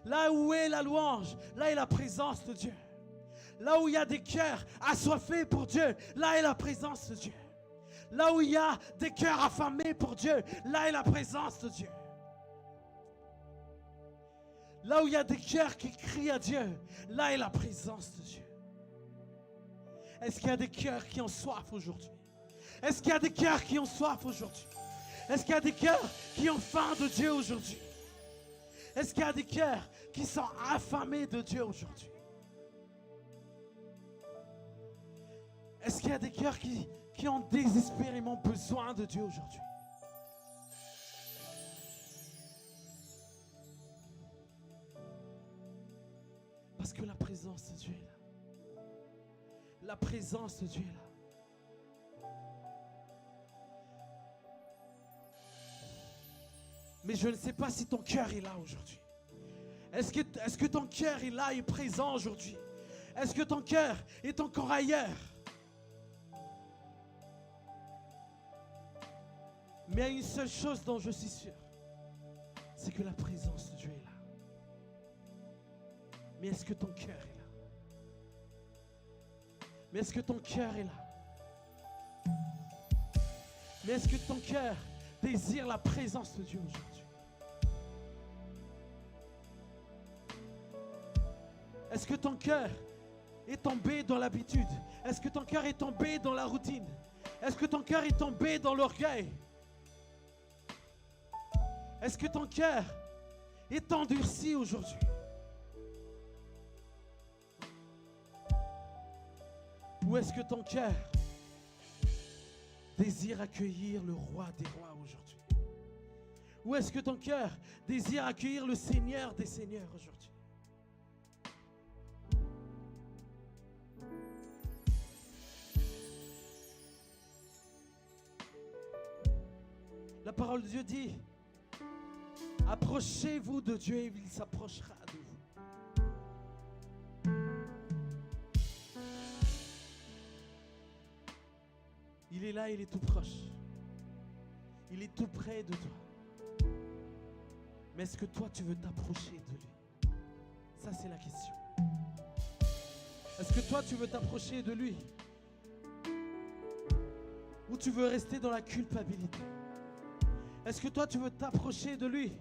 Là où est la louange, là est la présence de Dieu. Là où il y a des cœurs assoiffés pour Dieu, là est la présence de Dieu. Là où il y a des cœurs affamés pour Dieu, là est la présence de Dieu. Là où il y a des cœurs qui crient à Dieu, là est la présence de Dieu. Est-ce qu'il y a des cœurs qui ont soif aujourd'hui? Est-ce qu'il y a des cœurs qui ont soif aujourd'hui? Est-ce qu'il y a des cœurs qui ont faim de Dieu aujourd'hui? Est-ce qu'il y a des cœurs qui sont affamés de Dieu aujourd'hui? Est-ce qu'il y a des cœurs qui ont désespérément besoin de Dieu aujourd'hui? Parce que la présence de Dieu est là. La présence de Dieu est là. Mais je ne sais pas si ton cœur est là aujourd'hui. Est-ce que ton cœur est là et présent aujourd'hui? Est-ce que ton cœur est encore ailleurs? Mais il y a une seule chose dont je suis sûr, c'est que la présence de Dieu est là. Mais est-ce que ton cœur est là? Mais est-ce que ton cœur est là? Mais est-ce que ton cœur désire la présence de Dieu aujourd'hui? Est-ce que ton cœur est tombé dans l'habitude? Est-ce que ton cœur est tombé dans la routine? Est-ce que ton cœur est tombé dans l'orgueil? Est-ce que ton cœur est endurci aujourd'hui? Ou est-ce que ton cœur désire accueillir le roi des rois aujourd'hui? Ou est-ce que ton cœur désire accueillir le Seigneur des seigneurs aujourd'hui? La parole de Dieu dit, approchez-vous de Dieu et il s'approchera de vous. Il est là, il est tout proche. Il est tout près de toi. Mais est-ce que toi, tu veux t'approcher de lui? Ça, c'est la question. Est-ce que toi, tu veux t'approcher de lui? Ou tu veux rester dans la culpabilité? Est-ce que toi, tu veux t'approcher de lui?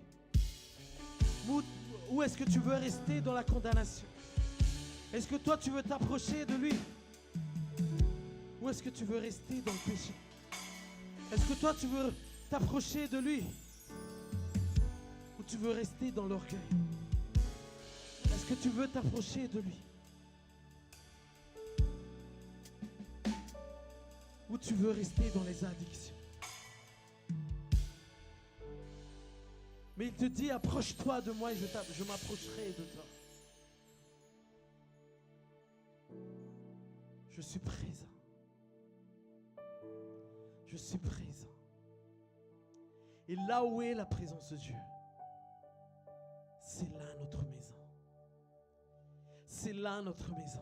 Ou est-ce que tu veux rester dans la condamnation? Est-ce que toi, tu veux t'approcher de lui? Ou est-ce que tu veux rester dans le péché? Est-ce que toi, tu veux t'approcher de lui? Ou tu veux rester dans l'orgueil? Est-ce que tu veux t'approcher de lui? Ou tu veux rester dans les addictions? Mais il te dit, approche-toi de moi et je m'approcherai de toi. Je suis présent. Je suis présent. Et là où est la présence de Dieu, c'est là notre maison. C'est là notre maison.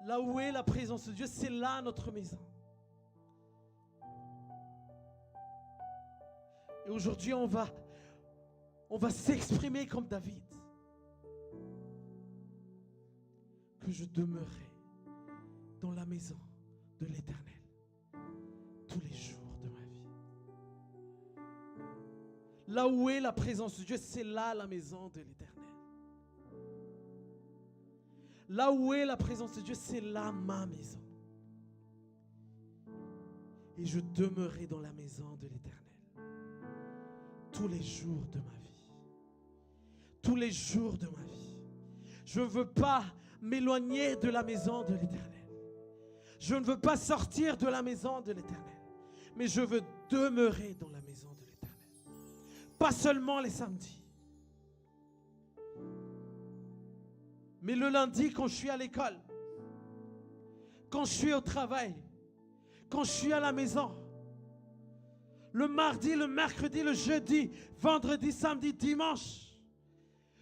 Là où est la présence de Dieu, c'est là notre maison. Et aujourd'hui, on va s'exprimer comme David. Que je demeurerai dans la maison de l'Éternel tous les jours de ma vie. Là où est la présence de Dieu, c'est là la maison de l'Éternel. Là où est la présence de Dieu, c'est là ma maison. Et je demeurerai dans la maison de l'Éternel tous les jours de ma vie. Tous les jours de ma vie. Je ne veux pas m'éloigner de la maison de l'Éternel. Je ne veux pas sortir de la maison de l'Éternel. Mais je veux demeurer dans la maison de l'Éternel. Pas seulement les samedis. Mais le lundi quand je suis à l'école. Quand je suis au travail. Quand je suis à la maison. Le mardi, le mercredi, le jeudi, vendredi, samedi, dimanche.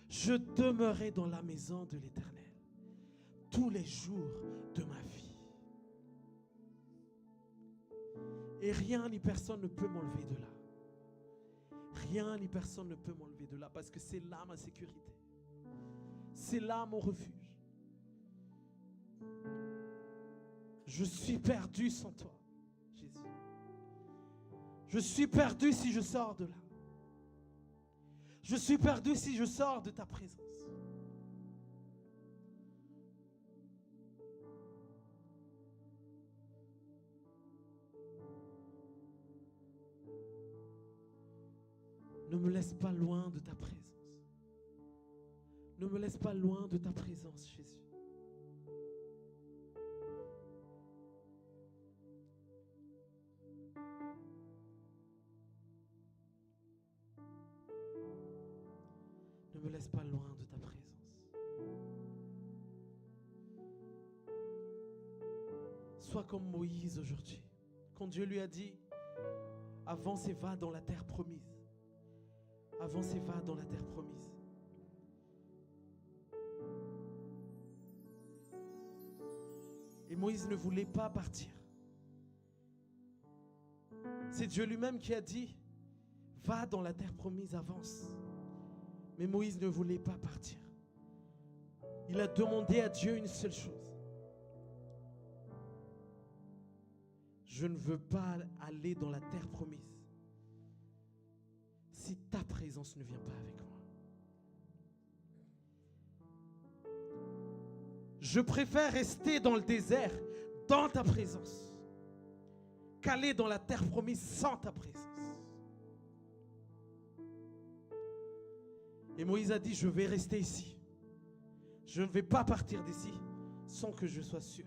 Je demeurerai dans la maison de l'Éternel tous les jours de ma vie. Et rien ni personne ne peut m'enlever de là. Rien ni personne ne peut m'enlever de là parce que c'est là ma sécurité. C'est là mon refuge. Je suis perdu sans toi, Jésus. Je suis perdu si je sors de là. Je suis perdu si je sors de ta présence. Ne me laisse pas loin de ta présence. Ne me laisse pas loin de ta présence, Jésus. Ne me laisse pas loin de ta présence. Sois comme Moïse aujourd'hui. Quand Dieu lui a dit, avance et va dans la terre promise. Avance et va dans la terre promise. Et Moïse ne voulait pas partir. C'est Dieu lui-même qui a dit, va dans la terre promise, avance. Mais Moïse ne voulait pas partir. Il a demandé à Dieu une seule chose. Je ne veux pas aller dans la terre promise si ta présence ne vient pas avec moi. Je préfère rester dans le désert, dans ta présence, qu'aller dans la terre promise sans ta présence. Et Moïse a dit, je vais rester ici. Je ne vais pas partir d'ici sans que je sois sûr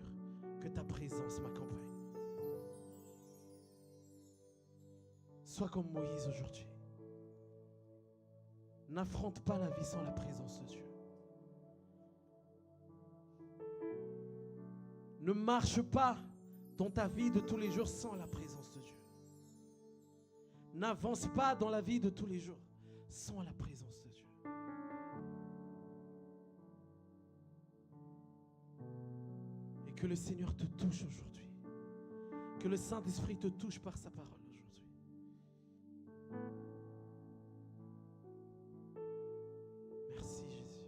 que ta présence m'accompagne. Sois comme Moïse aujourd'hui. N'affronte pas la vie sans la présence de Dieu. Ne marche pas dans ta vie de tous les jours sans la présence de Dieu. N'avance pas dans la vie de tous les jours sans la présence de Dieu. Et que le Seigneur te touche aujourd'hui. Que le Saint-Esprit te touche par sa parole aujourd'hui. Merci Jésus.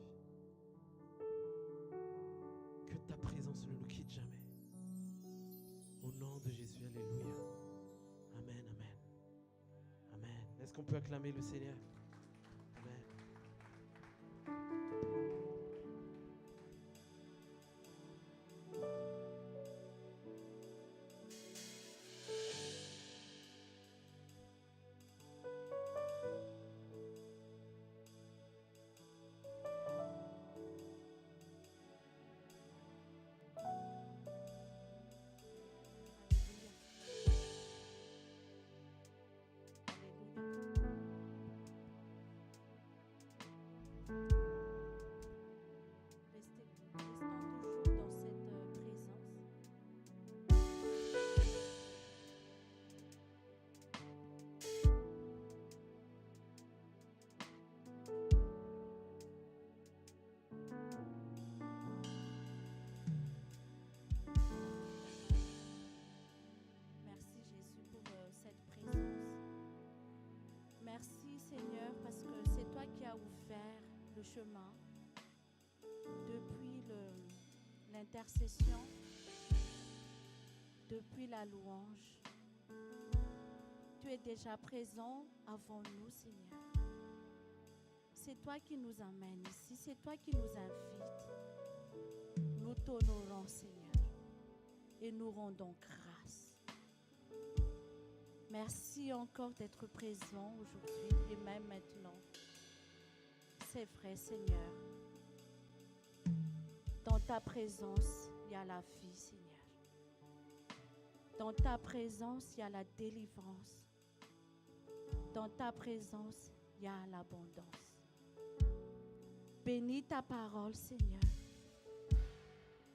Que ta présence ne nous quitte jamais. Au nom de Jésus, alléluia. Amen, amen. Amen. Est-ce qu'on peut acclamer le Seigneur? Amen. Restons toujours dans cette présence. Merci Jésus pour cette présence. Merci Seigneur parce que c'est toi qui as ouvert le chemin depuis l'intercession, depuis la louange. Tu es déjà présent avant nous, Seigneur. C'est toi qui nous amènes ici, c'est toi qui nous invites. Nous t'honorons, Seigneur, et nous rendons grâce. Merci encore d'être présent aujourd'hui et même maintenant. C'est vrai, Seigneur. Dans ta présence, il y a la vie, Seigneur. Dans ta présence, il y a la délivrance. Dans ta présence, il y a l'abondance. Bénis ta parole, Seigneur.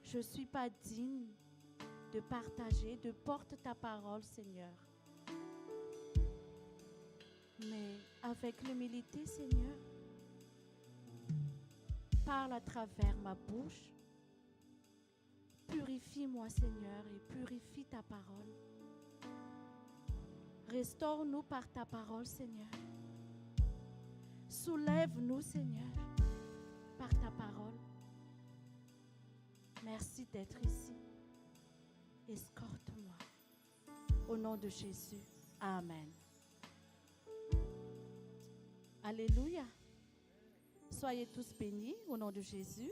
Je ne suis pas digne de partager, de porter ta parole, Seigneur. Mais avec l'humilité, Seigneur, parle à travers ma bouche. Purifie-moi, Seigneur, et purifie ta parole. Restaure-nous par ta parole, Seigneur. Soulève-nous, Seigneur, par ta parole. Merci d'être ici. Escorte-moi. Au nom de Jésus. Amen. Alléluia. Soyez tous bénis au nom de Jésus.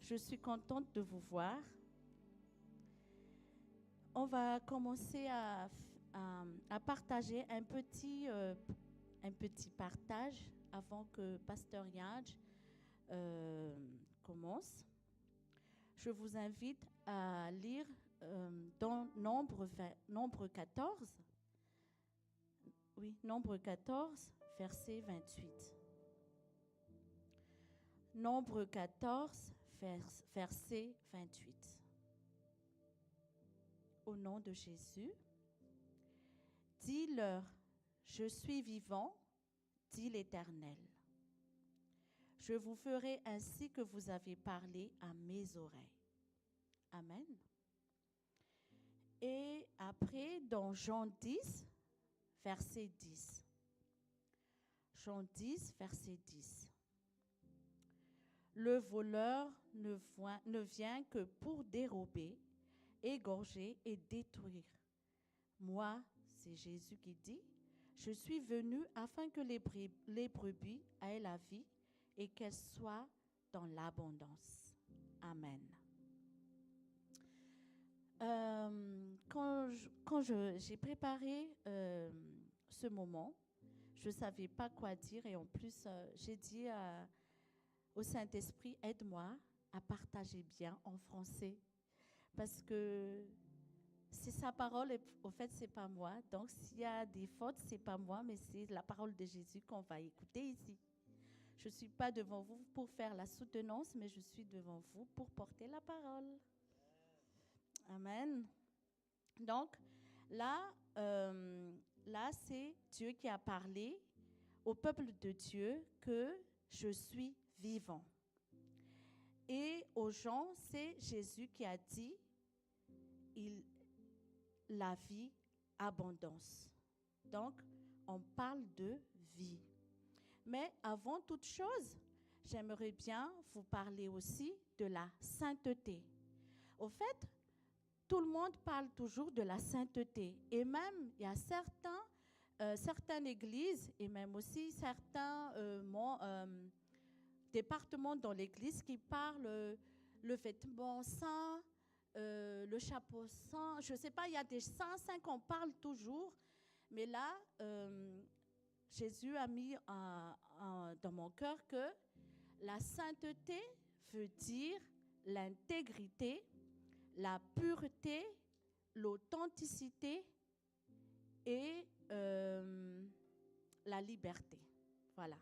Je suis contente de vous voir. On va commencer à partager un petit partage avant que Pasteur Yadj commence. Je vous invite à lire dans Nombre 14. Oui, Nombre 14, verset 28. Nombre 14, verset 28. Au nom de Jésus. Dis-leur, je suis vivant, dit l'Éternel. Je vous ferai ainsi que vous avez parlé à mes oreilles. Amen. Et après, dans Jean 10, verset 10. Jean 10, verset 10. Le voleur ne vient que pour dérober, égorger et détruire. Moi, c'est Jésus qui dit, je suis venu afin que les brebis aient la vie et qu'elles soient dans l'abondance. Amen. Quand j'ai préparé ce moment, je ne savais pas quoi dire et en plus, j'ai dit au Saint-Esprit, aide-moi à partager bien en français parce que c'est sa parole et au fait, ce n'est pas moi. Donc, s'il y a des fautes, ce n'est pas moi, mais c'est la parole de Jésus qu'on va écouter ici. Je ne suis pas devant vous pour faire la soutenance, mais je suis devant vous pour porter la parole. Amen. Donc, là, c'est Dieu qui a parlé au peuple de Dieu que je suis vivant. Et aux gens, c'est Jésus qui a dit la vie, abondance. Donc, on parle de vie. Mais avant toute chose, j'aimerais bien vous parler aussi de la sainteté. Au fait, tout le monde parle toujours de la sainteté. Et même, il y a certaines églises et même aussi certains départements dans l'église qui parlent le vêtement saint, le chapeau saint. Je ne sais pas, il y a des saints qu'on parle toujours. Mais là, Jésus a mis dans mon cœur que la sainteté veut dire l'intégrité, la pureté, l'authenticité et la liberté. Voilà.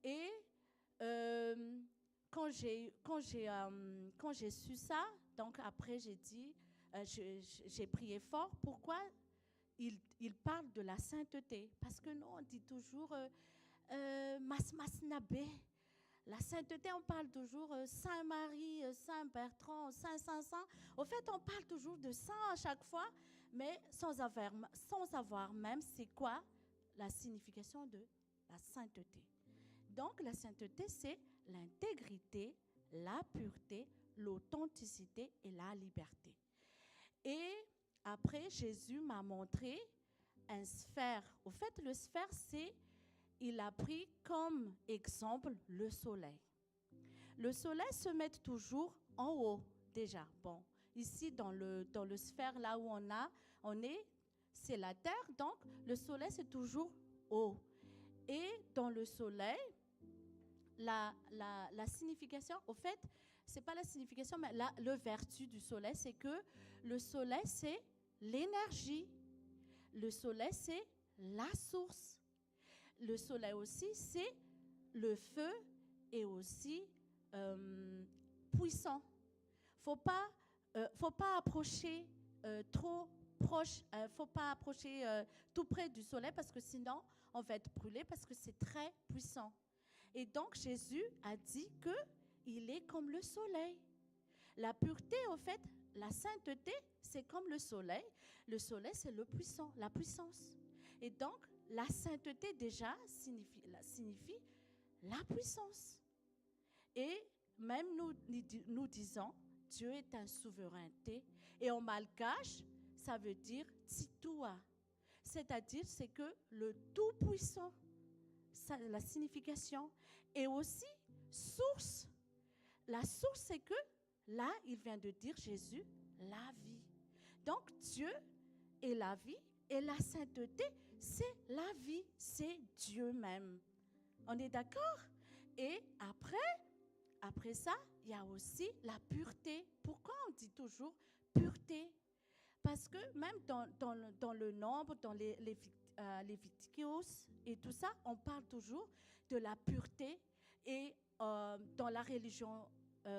Et quand j'ai su ça, donc après j'ai dit, j'ai prié fort. Pourquoi il parle de la sainteté? Parce que nous, on dit toujours mas nabé. La sainteté, on parle toujours Saint Marie, Saint Bertrand, Saint. Au fait, on parle toujours de saint à chaque fois, mais sans savoir même c'est quoi la signification de la sainteté. Donc, la sainteté, c'est l'intégrité, la pureté, l'authenticité et la liberté. Et après, Jésus m'a montré un sphère. Au fait, le sphère, il a pris comme exemple le soleil. Le soleil se met toujours en haut, déjà. Bon, ici, dans le sphère, là où c'est la terre, donc le soleil, c'est toujours haut. Et dans le soleil, la signification, au fait, c'est pas la signification, mais le vertu du soleil, c'est que le soleil, c'est l'énergie. Le soleil, c'est la source. Le soleil aussi, c'est le feu et aussi puissant. Faut pas approcher trop proche. Faut pas approcher tout près du soleil parce que sinon on va être brûlé parce que c'est très puissant. Et donc Jésus a dit que il est comme le soleil. La pureté, en fait, la sainteté, c'est comme le soleil. Le soleil, c'est le puissant, la puissance. Et donc la sainteté déjà signifie la puissance. Et même nous disons, Dieu est un souveraineté. Et en malgache, ça veut dire Titoua. C'est-à-dire, c'est que le tout-puissant, la signification. Et aussi, source. La source, c'est que là, il vient de dire Jésus, la vie. Donc, Dieu est la vie et la sainteté, c'est la vie, c'est Dieu même. On est d'accord? Et après ça, il y a aussi la pureté. Pourquoi on dit toujours pureté? Parce que même dans le Nombre, dans les Léviticus et tout ça, on parle toujours de la pureté. Et dans la religion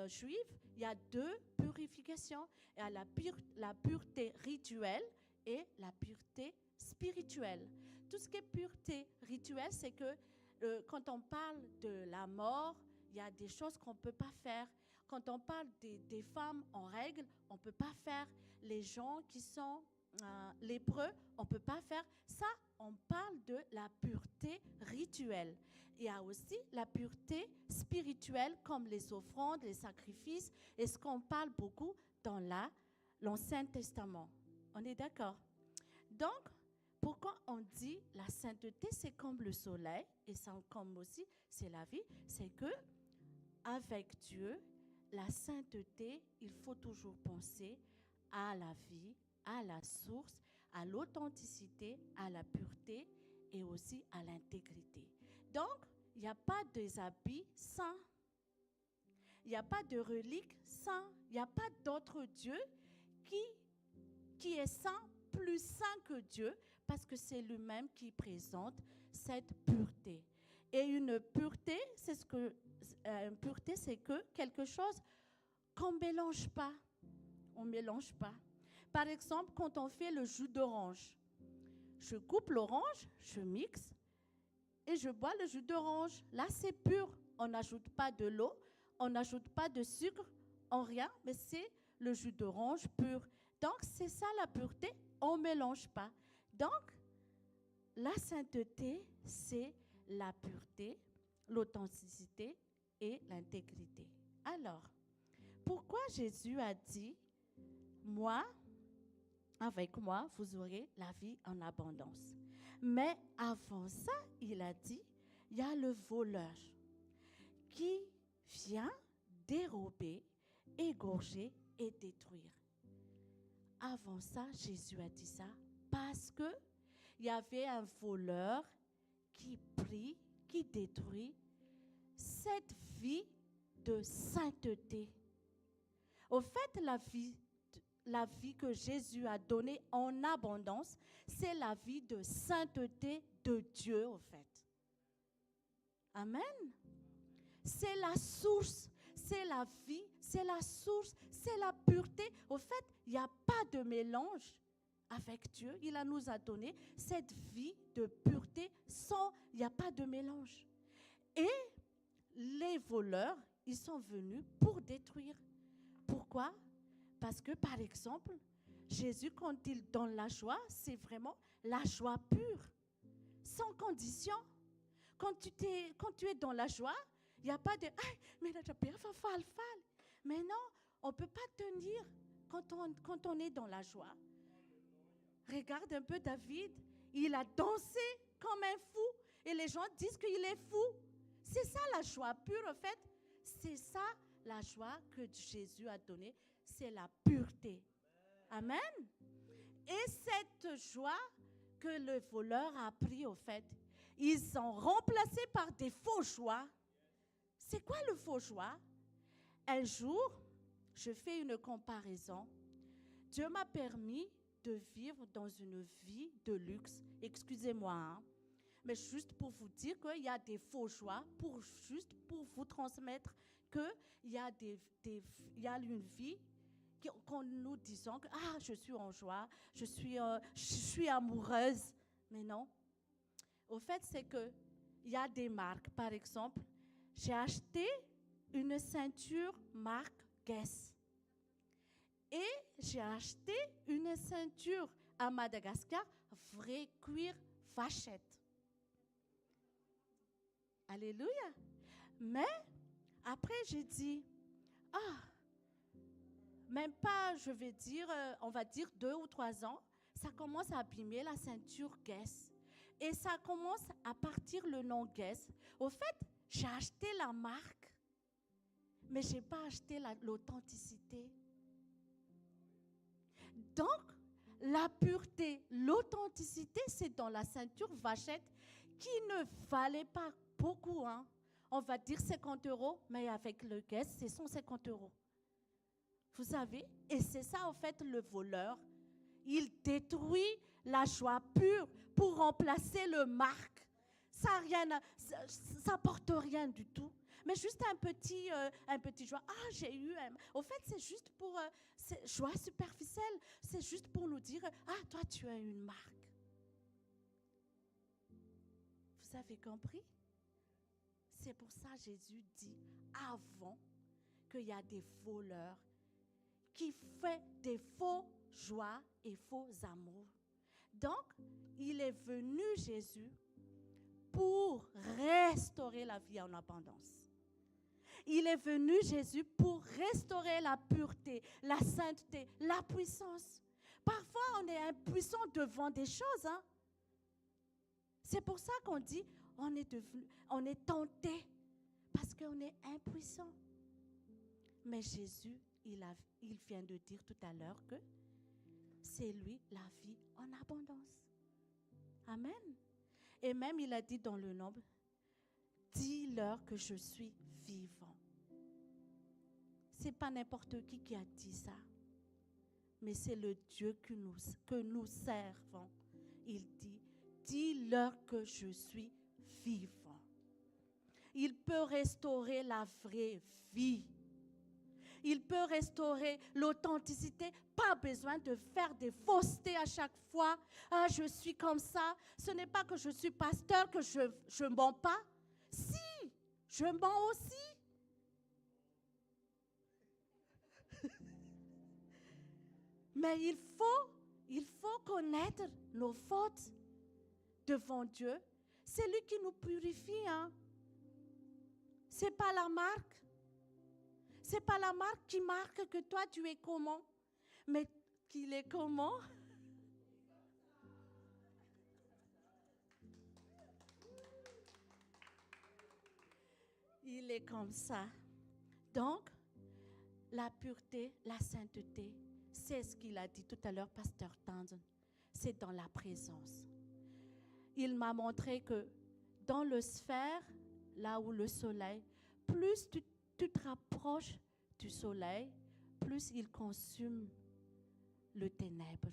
juive, il y a deux purifications. Il y a la pureté rituelle et la pureté spirituelle. Tout ce qui est pureté rituelle, c'est que quand on parle de la mort, il y a des choses qu'on ne peut pas faire. Quand on parle des femmes en règle, on ne peut pas faire. Les gens qui sont lépreux, on ne peut pas faire. Ça, on parle de la pureté rituelle. Il y a aussi la pureté spirituelle, comme les offrandes, les sacrifices, et ce qu'on parle beaucoup dans l'Ancien Testament. On est d'accord? Donc, pourquoi on dit la sainteté, c'est comme le soleil, et ça, comme aussi c'est la vie, c'est que avec Dieu, la sainteté, il faut toujours penser à la vie, à la source, à l'authenticité, à la pureté et aussi à l'intégrité. Donc, il n'y a pas des habits saints, il n'y a pas de reliques saints, il n'y a pas d'autre Dieu qui est saint, plus saint que Dieu, parce que c'est lui-même qui présente cette pureté. Et une pureté, c'est que quelque chose qu'on ne mélange pas. On ne mélange pas. Par exemple, quand on fait le jus d'orange, je coupe l'orange, je mixe et je bois le jus d'orange. Là, c'est pur. On n'ajoute pas de l'eau, on n'ajoute pas de sucre, en rien, mais c'est le jus d'orange pur. Donc, c'est ça la pureté, on ne mélange pas. Donc, la sainteté, c'est la pureté, l'authenticité et l'intégrité. Alors, pourquoi Jésus a dit, avec moi, vous aurez la vie en abondance. Mais avant ça, il a dit, il y a le voleur qui vient dérober, égorger et détruire. Avant ça, Jésus a dit ça parce que il y avait un voleur qui prie, qui détruit cette vie de sainteté. Au fait, la vie que Jésus a donnée en abondance, c'est la vie de sainteté de Dieu, au fait. Amen. C'est la source, c'est la vie, c'est la source, c'est la pureté. Au fait, il n'y a pas de mélange avec Dieu. Il nous a donné cette vie de pureté il n'y a pas de mélange. Et les voleurs, ils sont venus pour détruire. Pourquoi? Parce que, par exemple, Jésus, quand il donne la joie, c'est vraiment la joie pure, sans condition. Quand tu es dans la joie, il n'y a pas de « mais là, tu as mais non, on ne peut pas tenir quand on est dans la joie. Regarde un peu David, il a dansé comme un fou et les gens disent qu'il est fou. C'est ça la joie pure, en fait. C'est ça la joie que Jésus a donnée, c'est la pureté. Amen. Et cette joie que le voleur a pris, au fait, ils sont remplacés par des faux joies. C'est quoi le faux joie? Un jour, je fais une comparaison. Dieu m'a permis de vivre dans une vie de luxe. Excusez-moi, hein, mais juste pour vous dire qu'il y a des faux joies, juste pour vous transmettre qu'il y a une vie qu'on nous disons que je suis en joie, je suis amoureuse. Mais non. Au fait, c'est qu'il y a des marques. Par exemple, j'ai acheté une ceinture marque Guess. Et j'ai acheté une ceinture à Madagascar, vrai cuir vachette. Alléluia. Mais après, j'ai dit, même pas, je vais dire, on va dire 2 ou 3 ans, ça commence à abîmer la ceinture Guess. Et ça commence à partir le nom Guess. Au fait, j'ai acheté la marque, mais je n'ai pas acheté l'authenticité. Donc, la pureté, l'authenticité, c'est dans la ceinture vachette qui ne valait pas beaucoup. Hein. On va dire 50 €, mais avec le Guess, c'est 150 €. Vous savez? Et c'est ça, en fait, le voleur. Il détruit la joie pure pour remplacer le marque. Ça n'apporte rien du tout. Mais juste un petit joie. J'ai eu Au fait, c'est juste pour joie superficielle. C'est juste pour nous dire, toi, tu as une marque. Vous avez compris? C'est pour ça que Jésus dit avant qu'il y a des voleurs qui font des faux joies et faux amours. Donc, il est venu, Jésus, pour restaurer la vie en abondance. Il est venu, Jésus, pour restaurer la pureté, la sainteté, la puissance. Parfois, on est impuissant devant des choses. Hein? C'est pour ça qu'on dit, on est tenté, parce qu'on est impuissant. Mais Jésus, il vient de dire tout à l'heure que c'est lui la vie en abondance. Amen. Et même il a dit dans le nombre, dis-leur que je suis vivant. C'est pas n'importe qui a dit ça, mais c'est le Dieu que nous servons. Il dit, dis-leur que je suis vivant. Il peut restaurer la vraie vie. Il peut restaurer l'authenticité. Pas besoin de faire des faussetés à chaque fois. Ah, je suis comme ça. Ce n'est pas que je suis pasteur, que je ne mens pas. Si, je mens aussi. Mais il faut connaître nos fautes devant Dieu. C'est lui qui nous purifie. Hein? Ce n'est pas la marque. Ce n'est pas la marque qui marque que toi, tu es comment. Mais qu'il est comment? Il est comme ça. Donc, la pureté, la sainteté, c'est ce qu'il a dit tout à l'heure, pasteur Tandon. C'est dans la présence. Il m'a montré que dans le sphère, là où le soleil, plus tu te rapproches du soleil, plus il consume le ténèbre.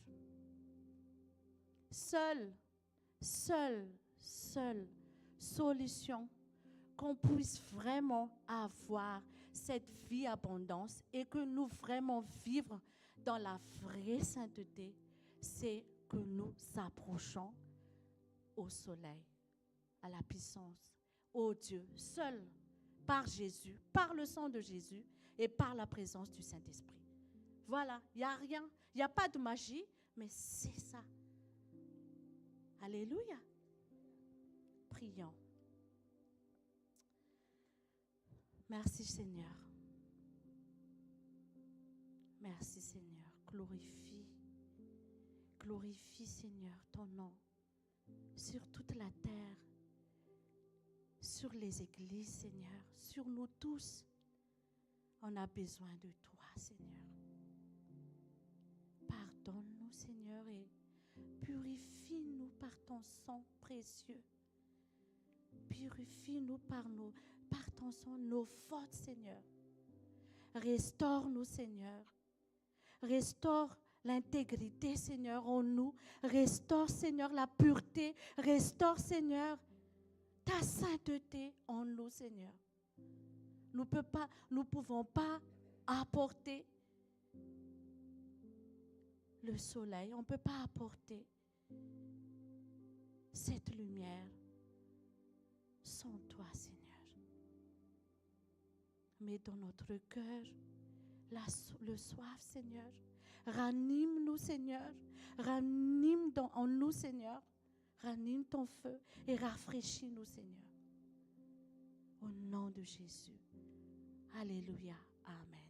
Seule solution qu'on puisse vraiment avoir cette vie abondance et que nous vraiment vivre dans la vraie sainteté, c'est que nous approchons au soleil, à la puissance, au Dieu, seul, par Jésus, par le sang de Jésus et par la présence du Saint-Esprit. Voilà, il n'y a rien, il n'y a pas de magie, mais c'est ça. Alléluia. Prions. Merci Seigneur. Merci Seigneur. Glorifie Seigneur ton nom sur toute la terre, sur les églises Seigneur, sur nous tous. On a besoin de toi Seigneur. Pardonne-nous Seigneur et purifie-nous par ton sang précieux. Purifie-nous par ton sang, nos fautes, Seigneur. Restaure-nous, Seigneur. Restaure l'intégrité, Seigneur, en nous. Restaure, Seigneur, la pureté. Restaure, Seigneur, ta sainteté en nous, Seigneur. Nous ne pouvons pas apporter le soleil. On ne peut pas apporter cette lumière sans toi, Seigneur. Mets dans notre cœur le soif, Seigneur. Ranime-nous, Seigneur. Ranime en nous, Seigneur. Ranime ton feu et rafraîchis-nous, Seigneur. Au nom de Jésus. Alléluia. Amen.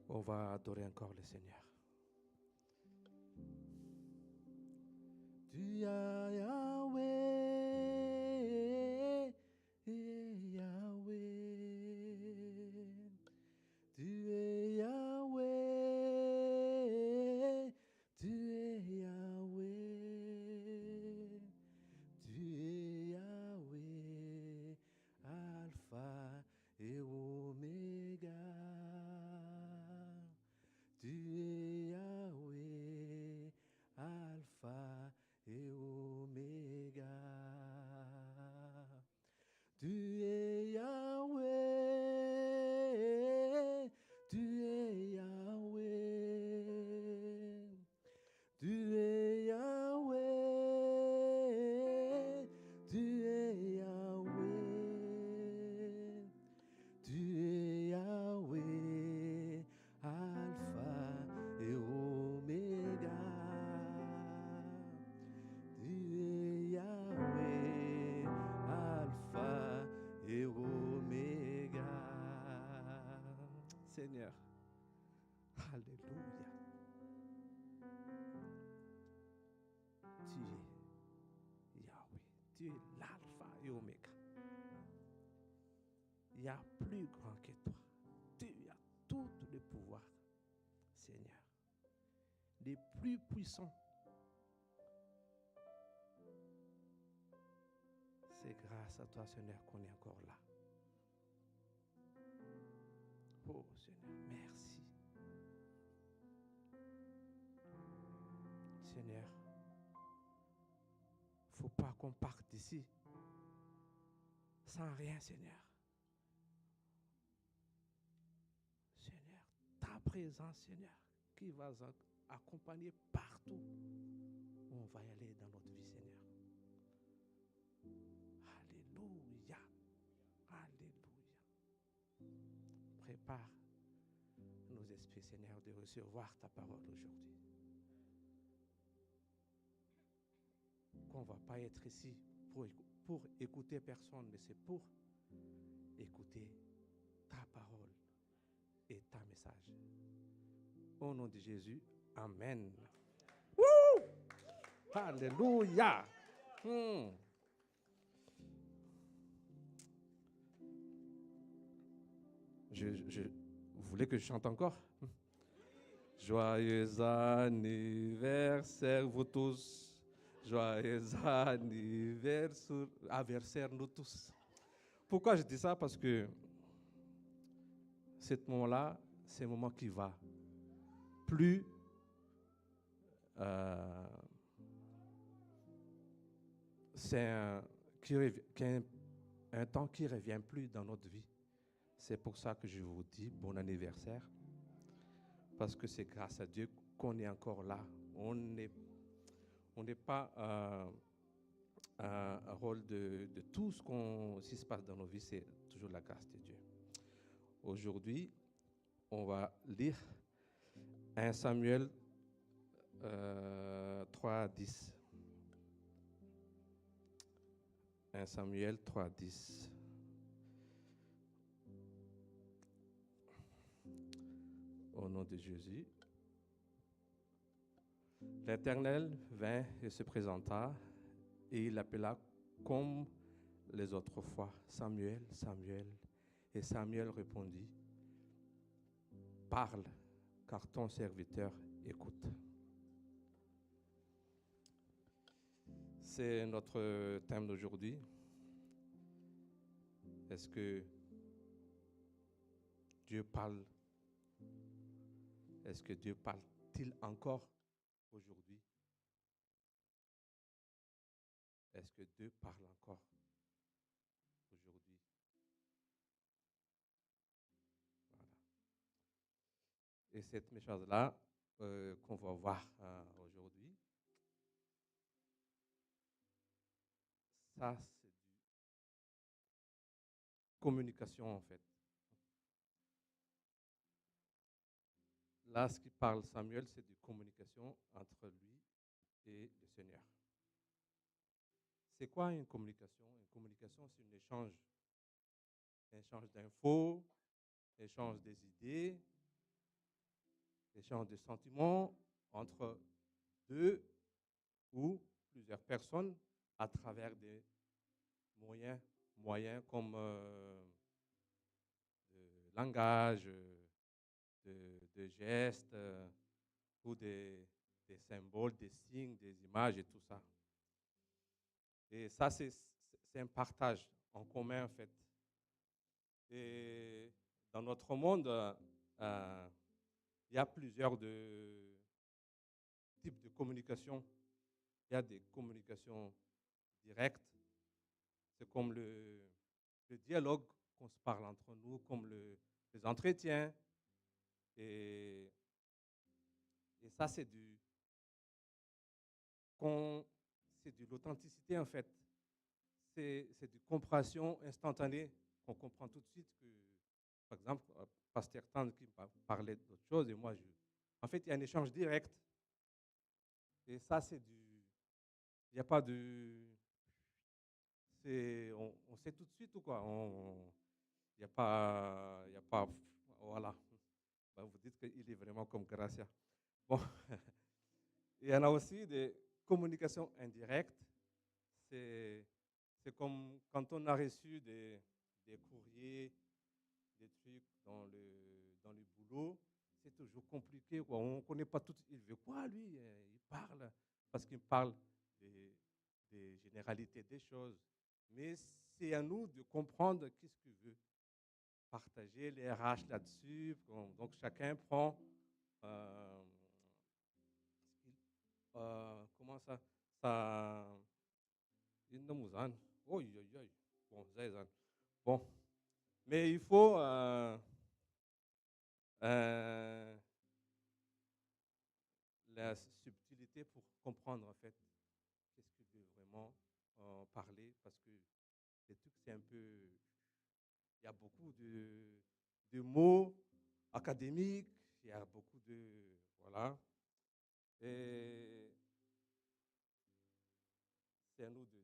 On va adorer encore le Seigneur. Tu es Yahweh, Yahweh. Tu es Yahweh, tu es Yahweh. Tu es Yahweh, Alpha et Oméga. tu es l'alpha et oméga. Il y a plus grand que toi. Tu as tout le pouvoir, Seigneur. Les plus puissants. C'est grâce à toi, Seigneur, qu'on est encore là. Oh, Seigneur, merci. Seigneur, il ne faut pas qu'on parte d'ici sans rien, Seigneur. Seigneur, ta présence, Seigneur, qui va nous accompagner partout où on va y aller dans notre vie, Seigneur. Alléluia. Alléluia. Prépare nos esprits, Seigneur, de recevoir ta parole aujourd'hui. Qu'on ne va pas être ici pour écouter personne, mais c'est pour écouter ta parole et ta message. Au nom de Jésus, amen. Woo! Alléluia. Vous voulez que je chante encore? Joyeux anniversaire, vous tous. Joyeux anniversaire, nous tous. Pourquoi je dis ça? Parce que ce moment-là, c'est un moment qui va plus c'est un temps qui ne revient plus dans notre vie. C'est pour ça que je vous dis bon anniversaire. Parce que c'est grâce à Dieu qu'on est encore là. On n'est pas un rôle de tout ce qui se passe dans nos vies, c'est toujours la grâce de Dieu. Aujourd'hui, on va lire 1 Samuel 3:10. 1 Samuel 3:10. Au nom de Jésus. L'Éternel vint et se présenta, et il l'appela comme les autres fois, Samuel, Samuel. Et Samuel répondit, parle, car ton serviteur écoute. C'est notre thème d'aujourd'hui. Est-ce que Dieu parle? Est-ce que Dieu parle-t-il encore aujourd'hui? Est-ce que Dieu parle encore aujourd'hui? Voilà. Et cette chose-là qu'on va voir aujourd'hui, ça c'est du communication en fait. Là, ce qui parle Samuel, c'est de communication entre lui et le Seigneur. C'est quoi une communication? Une communication, c'est un échange d'infos, échange des idées, échange de sentiments entre deux ou plusieurs personnes à travers des moyens comme de langage, de gestes ou des symboles, des signes, des images et tout ça. Et ça, c'est un partage en commun, en fait. Et dans notre monde, il y a plusieurs types de communication. Il y a des communications directes. C'est comme le dialogue qu'on se parle entre nous, comme les entretiens. Et ça, c'est de l'authenticité, en fait. C'est de compréhension instantanée, qu'on comprend tout de suite que, par exemple, Pasteur Tand qui parlait d'autre chose, et moi, en fait, il y a un échange direct. Et ça, il n'y a pas de... On sait tout de suite ou quoi? Il n'y a pas... Voilà. Ben, vous dites qu'il est vraiment comme Gracia. Bon. Il y en a aussi des communications indirectes. C'est c'est comme quand on a reçu des courriers, des trucs dans le boulot, c'est toujours compliqué, quoi. On ne connaît pas tout. Il veut quoi, lui? Il parle, parce qu'il parle des, des généralités des choses. Mais c'est à nous de comprendre qu'est-ce qu'il veut partager, les RH là-dessus. Donc chacun prend, euh, comment ça, ça, oh, bon, bon, mais il faut la subtilité pour comprendre en fait qu'est-ce qu'il veut vraiment parler, parce que les trucs c'est un peu, il y a beaucoup de mots académiques, il y a beaucoup de, voilà, et c'est à nous de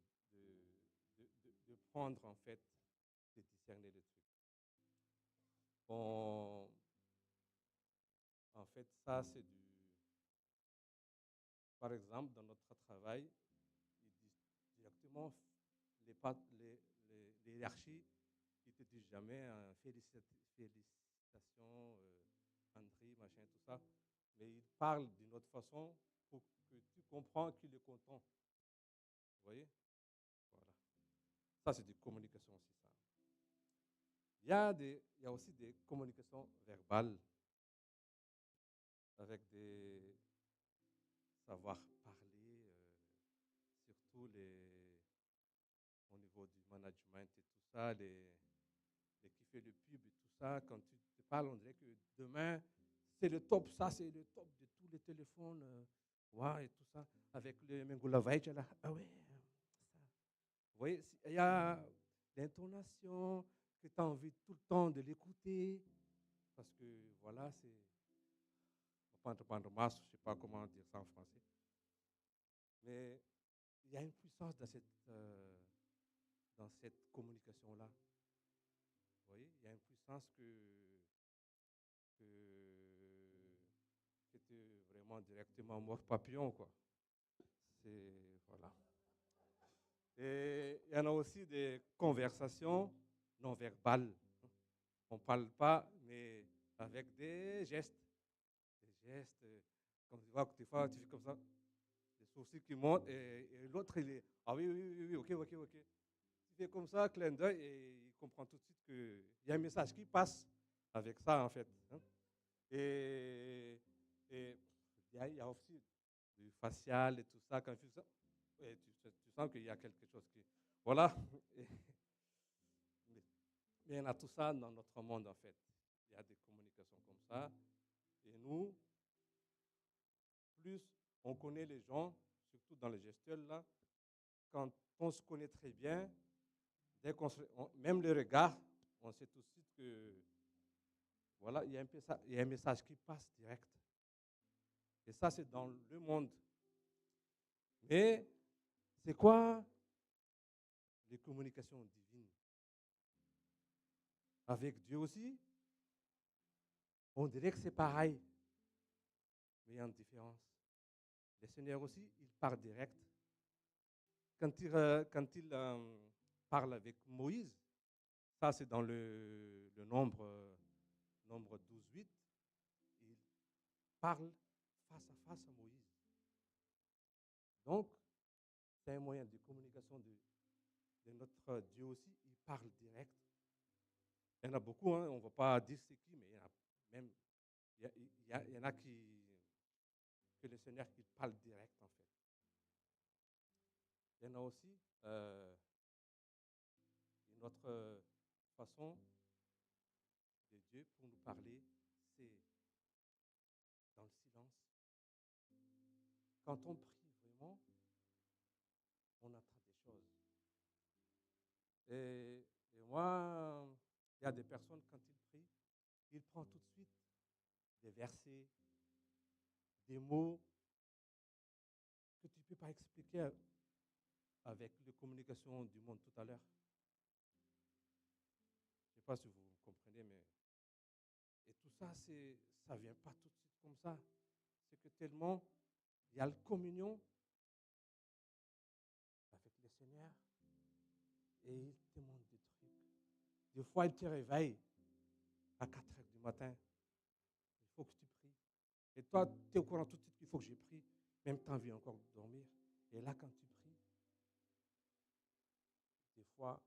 prendre en fait, de discerner les trucs. Bon, en fait, ça c'est du, par exemple, dans notre travail, ils disent directement les, les hiérarchies, ils ne te disent jamais félicitations, André, machin, tout ça, mais ils parlent d'une autre façon pour que tu comprends qu'il est content. Vous voyez? Voilà. Ça, c'est des communications aussi, ça. Il y a aussi des communications verbales avec des savoir parler, surtout au niveau du management et tout ça, qui fait le pub et tout ça, quand tu te parles, on dirait que demain, c'est le top, ça c'est le top de tous les téléphones, ouais, et tout ça, avec le Mengula Vaich, là, ah ouais, ça. Vous voyez, il y a l'intonation, que tu as envie tout le temps de l'écouter, parce que voilà, c'est, je ne sais pas comment dire ça en français, mais il y a une puissance dans cette communication-là. Vous voyez, il y a une puissance que, que tu es vraiment directement mort papillon, quoi. C'est, voilà. Et il y en a aussi des conversations non verbales. On ne parle pas, mais avec des gestes. Des gestes, comme tu vois, des fois, tu fais comme ça, des sourcils qui montent, et l'autre, il est, ah oui, oui, oui, oui, ok, ok, ok. Tu fais comme ça, clin d'œil, et il comprend tout de suite qu'il y a un message qui passe avec ça, en fait. Hein. Et il y a aussi du facial et tout ça, quand tu fais ça, et tu sens qu'il y a quelque chose qui... Voilà. Mais il y en a tout ça dans notre monde, en fait. Il y a des communications comme ça. Et nous, plus on connaît les gens, surtout dans les gestuels, là, quand on se connaît très bien, dès même le regard, on sait tout de suite que, voilà, il y a un message qui passe direct. Et ça, c'est dans le monde. Mais c'est quoi les communications divines? Avec Dieu aussi, on dirait que c'est pareil, mais il y a une différence. Le Seigneur aussi, il parle direct. Quand il parle avec Moïse, ça c'est dans le nombre 12, 8, il parle face à face à Moïse. Donc, c'est un moyen de communication de notre Dieu aussi, il parle direct. Il y en a beaucoup, hein, on ne va pas dire c'est qui, mais il y en a même, il y en a que le Seigneur il parle direct en fait. Il y en a aussi une autre façon de Dieu pour nous parler, c'est dans le silence. Quand on prie vraiment, on entend des choses. Et moi, il y a des personnes, quand ils prient, ils prennent tout de suite des versets, des mots que tu ne peux pas expliquer avec les communications du monde tout à l'heure. Je ne sais pas si vous comprenez, mais... Et tout ça, ça ne vient pas tout de suite comme ça. C'est que tellement, il y a la communion avec le Seigneur. Des fois, il te réveille à 4 heures du matin. Il faut que tu pries. Et toi, tu es au courant tout de suite qu'il faut que je prie. Même tu as envie encore de dormir. Et là, quand tu pries, des fois,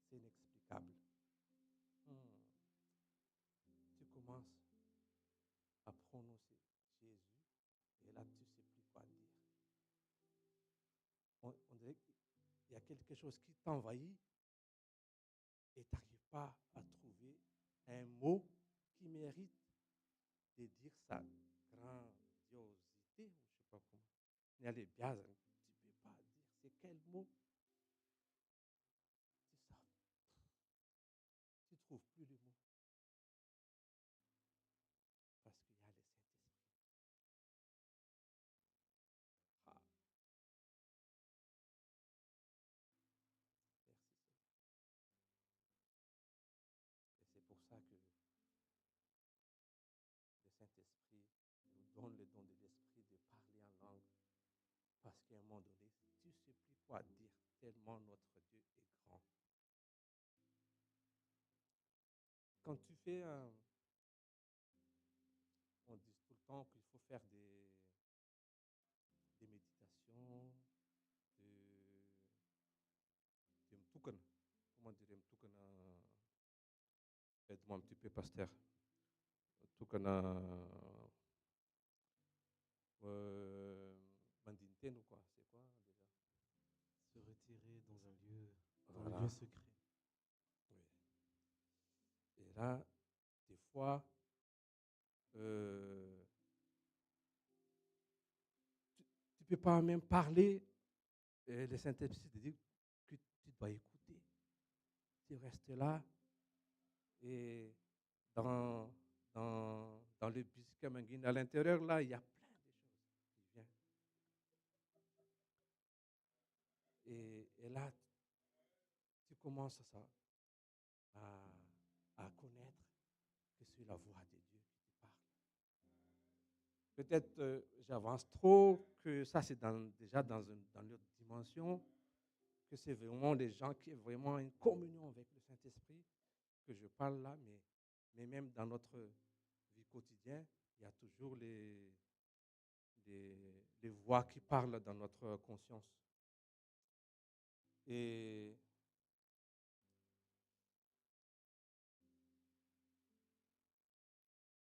c'est inexplicable. Hmm. Tu commences à prononcer Jésus. Et là, tu ne sais plus quoi dire. On dirait qu'il y a quelque chose qui t'envahit et tu n'arrives pas à trouver un mot qui mérite de dire sa grandiosité, je ne sais pas comment. Il y a les biens, tu ne peux pas dire c'est quel mot. C'est ça. Tu ne trouves plus le mot. Parce qu'il y a le Saint-Esprit. Ah, merci Seigneur. Et c'est pour ça que le Saint-Esprit nous donne le don de l'Esprit de parler en langue. Parce qu'à un moment donné, tu ne sais plus quoi dire, tellement notre Dieu est grand. Quand tu fais on dit tout le temps qu'il faut faire des méditations, de mtukan. Comment dire mtukan? Aide-moi un petit peu, pasteur. Mtukan mandinten ou quoi? C'est quoi déjà? Se retirer dans un lieu Voilà. secret. Oui. Et là, des fois, tu ne peux pas même parler. Et le Saint-Esprit te dit que tu dois écouter. Tu restes là et dans le Biscamanguine, à l'intérieur, là, il y a plein de choses qui viennent. Et là, tu commences à connaître que c'est la voix de Dieu qui te parle. Peut-être j'avance trop, que ça c'est déjà dans l'autre dimension, que c'est vraiment des gens qui ont vraiment une communion avec le Saint-Esprit, que je parle là, mais même dans notre vie quotidienne, il y a toujours les voix qui parlent dans notre conscience. Et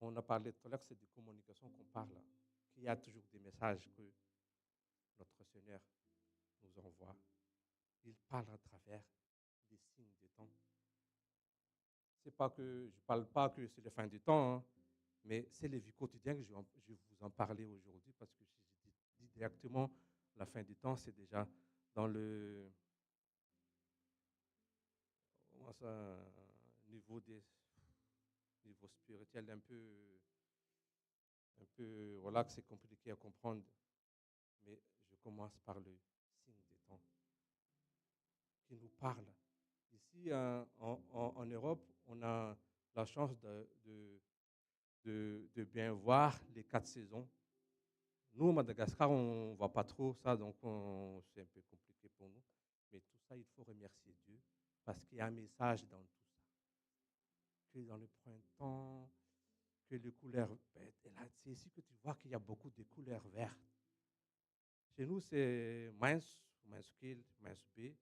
on a parlé tout à l'heure, c'est de communication qu'on parle, qu'il y a toujours des messages que notre Seigneur nous envoie. Il parle à travers des signes des temps. C'est pas que je ne parle pas que c'est la fin du temps, hein, mais c'est les vies quotidiennes que je vais vous en parler aujourd'hui parce que si je dis directement la fin du temps, c'est déjà dans le niveau spirituel un peu voilà que c'est compliqué à comprendre, mais je commence par le signe des temps qui nous parle. Ici en Europe, on a la chance de bien voir les 4 saisons. Nous, au Madagascar, on ne voit pas trop ça, donc c'est un peu compliqué pour nous. Mais tout ça, il faut remercier Dieu parce qu'il y a un message dans tout ça. Que dans le printemps, que les couleurs... C'est ici que tu vois qu'il y a beaucoup de couleurs vertes. Chez nous, c'est mince, minuscule, mince B,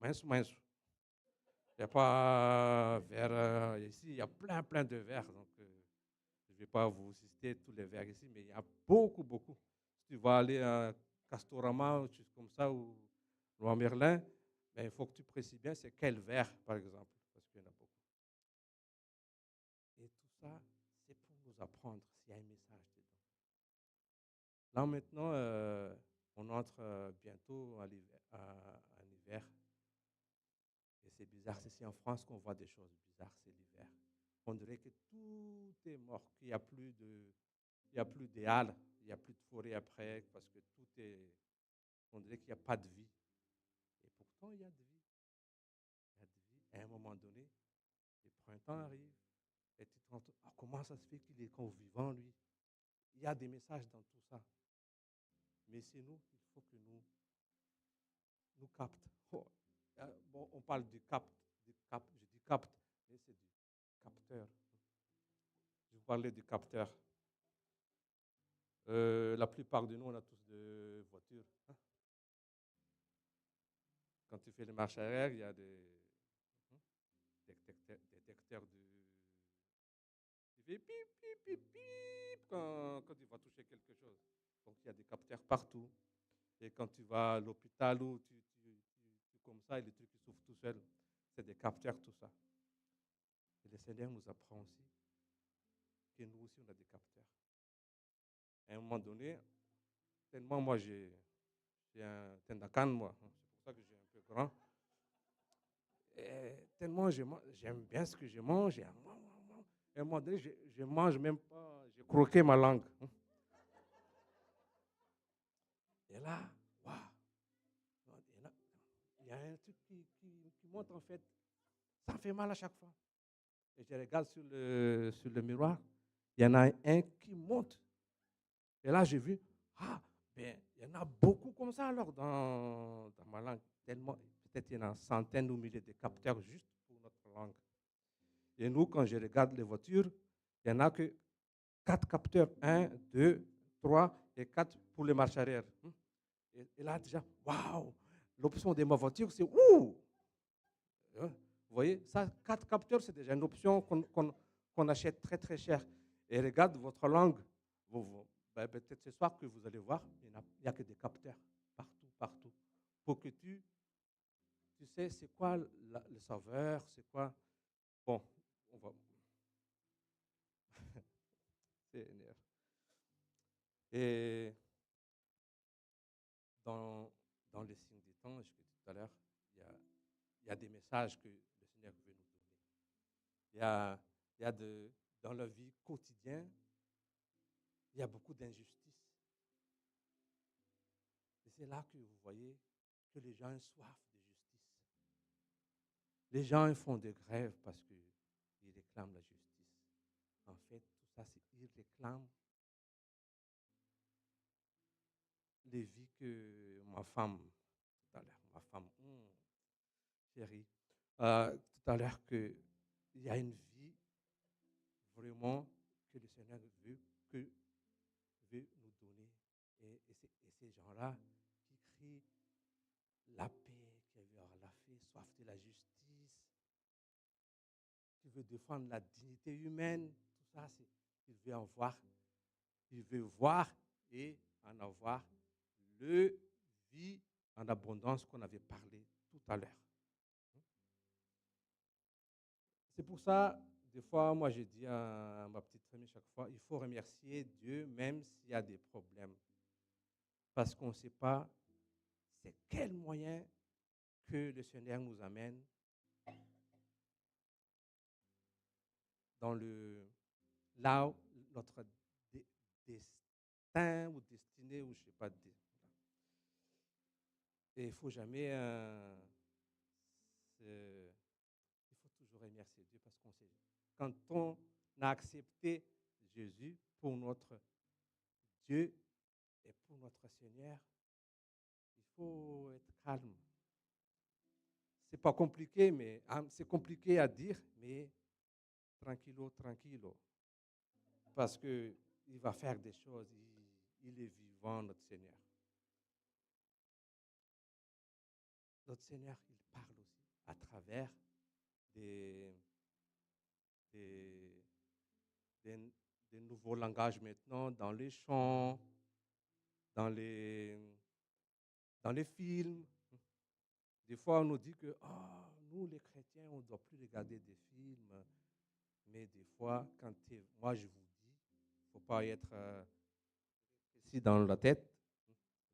mince, mince. Il n'y a pas vert. Ici, il y a plein de verts. Donc, je ne vais pas vous citer tous les verts ici, mais il y a beaucoup, beaucoup. Si tu vas aller à Castorama, ou choses comme ça, ou Roi Merlin, ben, il faut que tu précises bien c'est quel vert, par exemple, parce qu'il y en a beaucoup. Et tout ça, c'est pour nous apprendre s'il y a un message dedans. Là, maintenant, on entre bientôt en hiver. Et c'est bizarre, c'est ici en France qu'on voit des choses bizarres, c'est l'hiver. On dirait que tout est mort, qu'il n'y a plus des halles, il n'y a plus de forêt après, parce que on dirait qu'il n'y a pas de vie. Et pourtant, il y a de vie. Il y a de vie. À un moment donné, le printemps arrive, et tu te rends compte, comment ça se fait qu'il est encore vivant, lui? Il y a des messages dans tout ça. Mais c'est nous, il faut que nous captons. Oh, bon, on parle du capte je dis capte, mais c'est du capteur. Je vous parlais du capteur. La plupart de nous, on a tous des voitures. Hein. Quand tu fais les marches arrière, il y a des détecteurs de... Il fait pip, pip, pip, pip quand tu vas toucher quelque chose. Donc, il y a des capteurs partout. Et quand tu vas à l'hôpital ou tu comme ça, et les trucs qui s'ouvrent tout seuls, c'est des capteurs, tout ça. Et le Seigneur nous apprend aussi que nous aussi, on a des capteurs. À un moment donné, tellement moi, j'ai un tendacan, moi. C'est pour ça que j'ai un peu grand. Et tellement j'aime bien ce que je mange. Et à un moment donné, je mange même pas, j'ai croqué ma langue. Et là, waouh, il y a un truc qui monte en fait. Ça fait mal à chaque fois. Et je regarde sur le miroir, il y en a un qui monte. Et là, j'ai vu, ben, il y en a beaucoup comme ça alors dans ma langue. Tellement, peut-être il y en a centaines ou milliers de capteurs juste pour notre langue. Et nous, quand je regarde les voitures, il n'y en a que 4 capteurs. 1, 2, 3 et 4 pour les marches arrière. Et là, déjà, waouh, l'option de ma voiture, c'est ouh. Vous voyez, ça, 4 capteurs, c'est déjà une option qu'on achète très, très cher. Et regarde votre langue. Ben, peut-être ce soir que vous allez voir, il n'y a que des capteurs partout, partout. Pour que tu sais, c'est quoi le saveur, c'est quoi. Bon, on va. C'est énerve. Et dans les signes des temps, je l'ai dit tout à l'heure, il y a des messages que le Seigneur veut nous donner. Il y a dans la vie quotidienne, il y a beaucoup d'injustices. Et c'est là que vous voyez que les gens ont soif de justice. Les gens ils font des grèves parce qu'ils réclament la justice. En fait, tout ça, c'est qu'ils réclament les vies que ma femme, tout à l'heure, chérie, tout à l'heure, qu'il y a une vie vraiment que le Seigneur veut nous donner. Et ces gens-là qui crient la paix, qui veut avoir la paix, soif de la justice, qui veut défendre la dignité humaine, tout ça, il veut en voir, il veut voir et en avoir le vie en abondance qu'on avait parlé tout à l'heure. C'est pour ça, des fois, moi, je dis à ma petite famille chaque fois, il faut remercier Dieu même s'il y a des problèmes. Parce qu'on ne sait pas c'est quel moyen que le Seigneur nous amène dans là où notre destin ou destinée, ou je ne sais pas. Et il ne faut jamais... il faut toujours remercier Dieu parce qu'on sait. Quand on a accepté Jésus pour notre Dieu et pour notre Seigneur, il faut être calme. C'est pas compliqué, mais c'est compliqué à dire, mais tranquillo, tranquillo. Parce qu'il va faire des choses, il est vivant, notre Seigneur. Notre Seigneur, il parle aussi à travers des nouveaux langages maintenant, dans les chants, dans les films. Des fois, on nous dit que nous, les chrétiens, on ne doit plus regarder des films. Mais des fois, moi, je vous dis, il ne faut pas être ici dans la tête.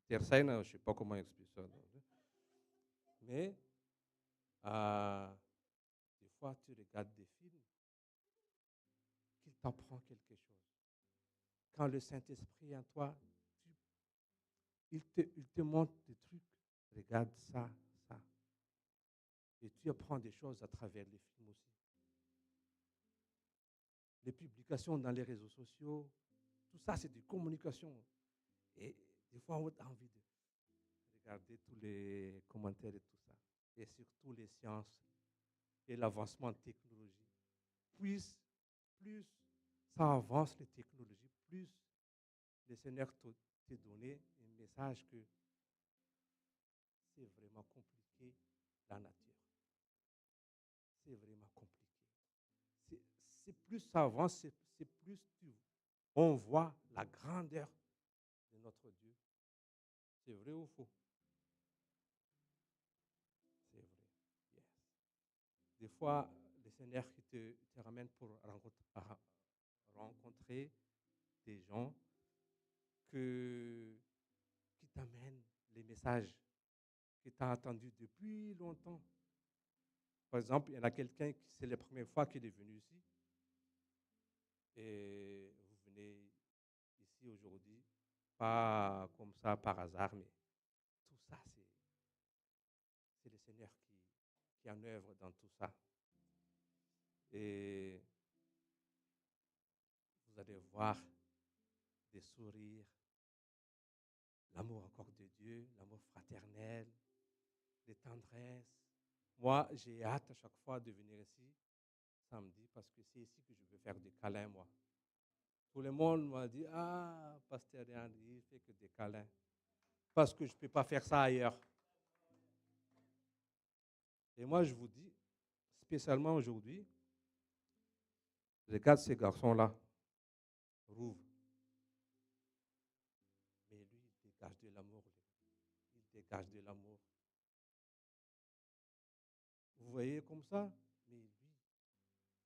Tersaine, je ne sais pas comment expliquer ça. Mais des fois, tu regardes des films qui t'apprend quelque chose. Quand le Saint-Esprit est en toi, il te montre des trucs. Regarde ça, ça. Et tu apprends des choses à travers les films aussi. Les publications dans les réseaux sociaux, tout ça, c'est des communications. Et des fois, on a envie de regarder tous les commentaires et tout ça. Et surtout les sciences. et l'avancement de technologie. Plus ça avance les technologies, plus le Seigneur t'a donné un message que c'est vraiment compliqué la nature. C'est vraiment compliqué. C'est plus ça avance, c'est plus on voit la grandeur de notre Dieu. C'est vrai ou faux? C'est vrai. Yes. Des fois, le Seigneur qui te ramène pour rencontrer des gens qui t'amènent les messages que tu as entendus depuis longtemps. Par exemple, il y en a quelqu'un qui, c'est la première fois qu'il est venu ici. Et vous venez ici aujourd'hui, pas comme ça par hasard, mais tout ça, c'est le Seigneur qui en œuvre dans tout ça. Et vous allez voir des sourires, l'amour encore de Dieu, l'amour fraternel, des tendresses. Moi, j'ai hâte à chaque fois de venir ici samedi parce que c'est ici que je veux faire des câlins, moi. Tout le monde m'a dit, ah, Pasteur André, il fait que des câlins. Parce que je ne peux pas faire ça ailleurs. Et moi, je vous dis, spécialement aujourd'hui, regarde ces garçons-là, Rouve. Mais lui, il dégage de l'amour. Il dégage de l'amour. Vous voyez comme ça? Mais lui,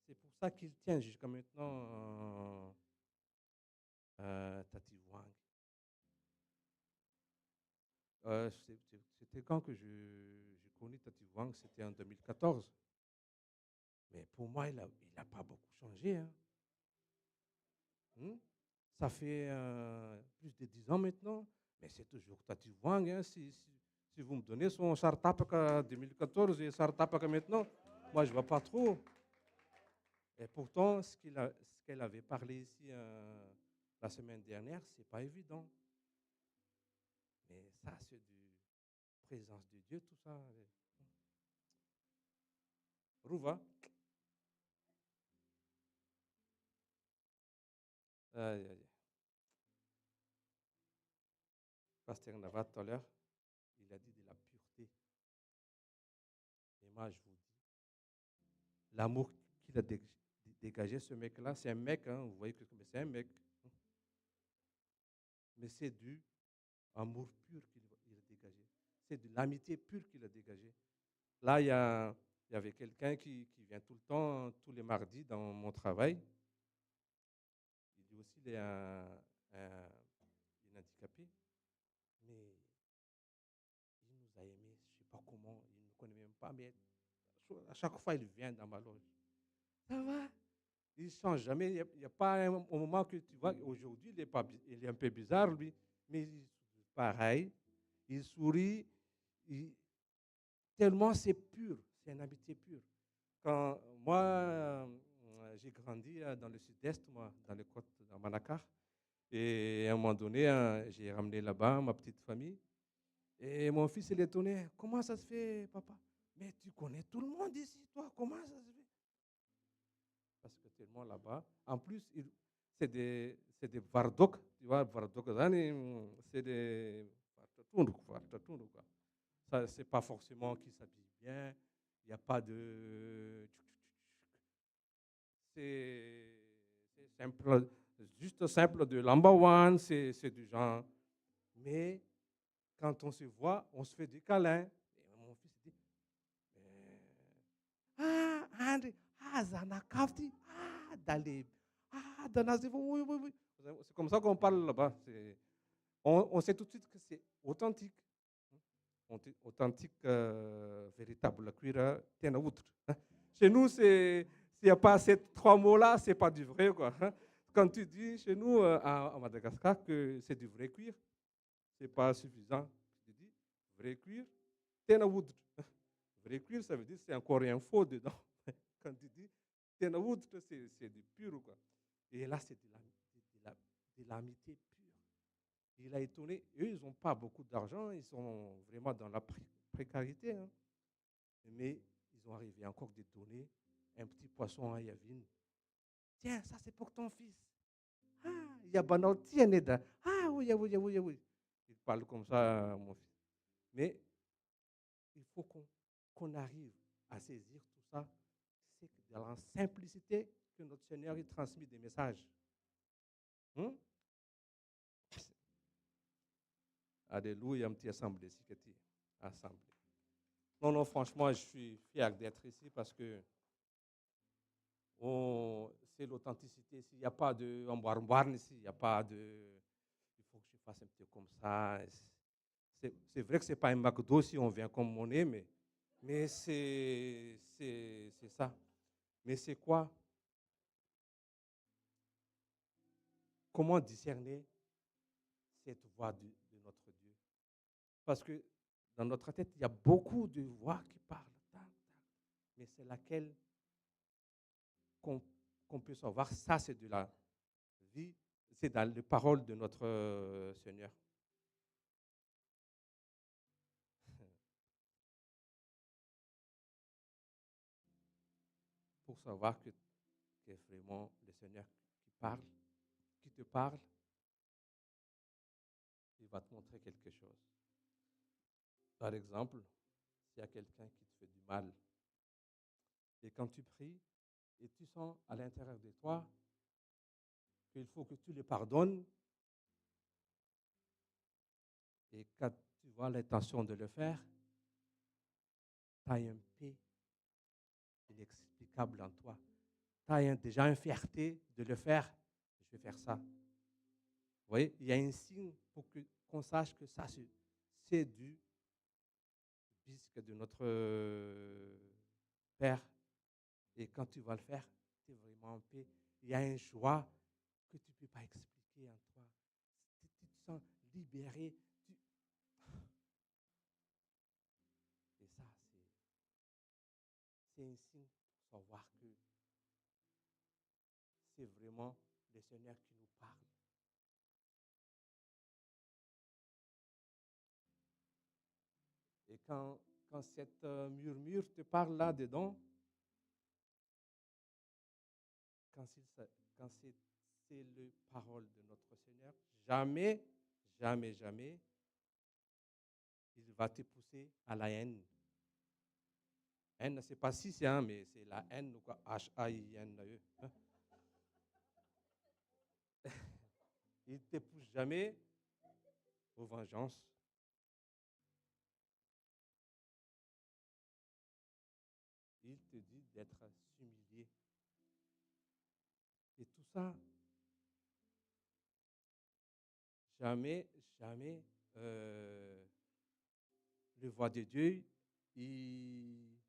c'est pour ça qu'il tient jusqu'à maintenant Tati Wang. C'était quand que j'ai connu Tati Wang? C'était en 2014. Mais pour moi, il n'a pas beaucoup changé. Hein. Ça fait plus de 10 ans maintenant, mais c'est toujours Tati Wang. Hein. Si vous me donnez son Sartapaka 2014 et Sartapaka maintenant, moi je ne vois pas trop. Et pourtant, ce qu'elle avait parlé ici la semaine dernière, ce n'est pas évident. Mais ça, c'est de présence de Dieu, tout ça. Rouva. Aïe, aïe. Pasteur Nava, tout à l'heure, il a dit de la pureté. Et moi, je vous dis, l'amour qu'il a dégagé, ce mec-là, c'est un mec, hein, vous voyez que c'est un mec. Mais c'est du amour pur qu'il a dégagé. C'est de l'amitié pure qu'il a dégagée. Là, il y avait quelqu'un qui vient tout le temps, tous les mardis, dans mon travail. Il aussi, il est un handicapé. Mais il nous a aimés, je ne sais pas comment, il ne me connaît même pas, mais à chaque fois, il vient dans ma loge. Ça va? Il ne change jamais. Il n'y a pas un moment que tu vois, aujourd'hui, il est un peu bizarre, lui, mais pareil, il sourit, tellement c'est pur, c'est une amitié pure. Quand moi, j'ai grandi dans le sud-est, moi, dans les côtes, dans Manakar, et à un moment donné, j'ai ramené là-bas ma petite famille, et mon fils, il est étonné. Comment ça se fait, papa? Mais tu connais tout le monde ici, toi, comment ça se fait? Parce que tellement là-bas, en plus, c'est des Vardok, tu vois, Vardok, c'est des Vartatounou, quoi. Ça, c'est pas forcément qui s'habille bien, il n'y a pas de... C'est simple, juste simple de number one, c'est du genre. Mais quand on se voit, on se fait des câlins. Et mon fils dit, André, Zanakafti, Dalib, Danazif, oui, oui, oui. C'est comme ça qu'on parle là-bas. On sait tout de suite que c'est authentique. Authentique, véritable. La cuira, tiens outre. Chez nous, s'il n'y a pas ces trois mots-là, ce n'est pas du vrai. Quoi. Quand tu dis chez nous, à Madagascar, que c'est du vrai cuir, ce n'est pas suffisant. Tu dis vrai cuir, tiens outre. Vrai cuir, ça veut dire que c'est encore un faux dedans. Quand tu dis tiens outre, c'est du pur. Quoi. Et là, c'est de l'amitié pure. Il a étonné. Eux, ils n'ont pas beaucoup d'argent. Ils sont vraiment dans la précarité. Hein. Mais ils sont arrivés encore des données. Un petit poisson à Yavin. Tiens, ça c'est pour ton fils. Ah, il y a Banauti, Neda. Ah oui, oui, oui, oui. Il parle comme ça, mon fils. Mais il faut qu'on arrive à saisir tout ça. C'est dans la simplicité que notre Seigneur il transmet des messages. Hum? Alléluia, un petit assemblée, si tu assemblée. Non, non, franchement, je suis fier d'être ici parce que c'est l'authenticité ici. Il n'y a pas de emboire ici. Il n'y a pas de. Il faut que je fasse un petit comme ça. C'est vrai que ce n'est pas un McDo si on vient comme on est, mais c'est ça. Mais c'est quoi? Comment discerner cette voix de notre Dieu? Parce que dans notre tête, il y a beaucoup de voix qui parlent. Mais c'est laquelle qu'on peut savoir? Ça, c'est de la vie. C'est dans les paroles de notre Seigneur. Pour savoir que vraiment le Seigneur qui te parle, il va te montrer quelque chose. Par exemple, s'il y a quelqu'un qui te fait du mal, et quand tu pries, et tu sens à l'intérieur de toi qu'il faut que tu le pardonnes, et quand tu vois l'intention de le faire, tu as une paix inexplicable en toi. Tu as déjà une fierté de le faire. Je vais faire ça. Vous voyez, il y a un signe pour qu'on sache que ça, c'est du bisque de notre Père. Et quand tu vas le faire, tu es vraiment en paix. Il y a une joie que tu ne peux pas expliquer en toi. Tu te sens libéré. Et ça, c'est un signe pour savoir que c'est vraiment le Seigneur qui nous parle. Et quand cette murmure te parle là-dedans, quand c'est les paroles de notre Seigneur, jamais, jamais, jamais, il va te pousser à la haine. Haine, c'est pas si c'est un, mais c'est la haine, ou quoi, H-A-I-N-E. Il ne te pousse jamais aux vengeances. Il te dit d'être humilié. Et tout ça, jamais, jamais, le voix de Dieu, il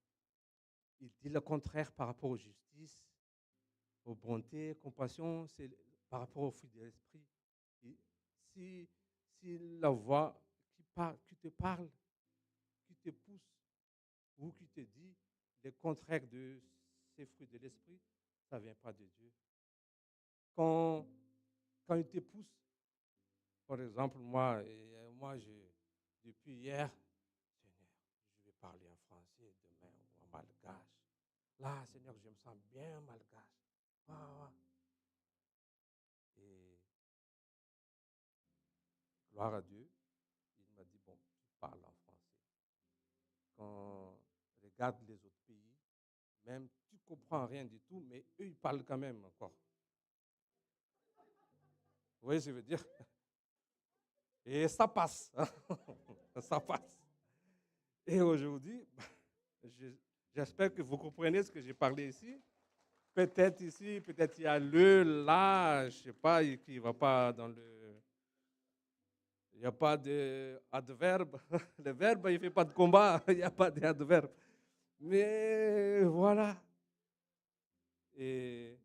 dit le contraire par rapport aux justices, aux bontés, compassion, c'est par rapport au fruit de l'esprit. Si la voix qui te parle, qui te pousse, ou qui te dit le contraire de ces fruits de l'esprit, ça ne vient pas de Dieu. Quand il te pousse, par exemple, moi depuis hier, Seigneur, je vais parler en français, demain en malgache. Là, Seigneur, je me sens bien malgache. Ah. Et gloire à Dieu, il m'a dit, bon, tu parles en français. Quand je regarde les autres pays, même tu ne comprends rien du tout, mais eux, ils parlent quand même encore. Vous voyez ce que je veux dire? Et ça passe. Ça passe. Et aujourd'hui, j'espère que vous comprenez ce que j'ai parlé ici. Peut-être ici, peut-être il y a le, là, je ne sais pas, qui ne va pas dans le... Il n'y a pas d'adverbe. Le verbe, il ne fait pas de combat. Il n'y a pas d'adverbe. Mais voilà. Et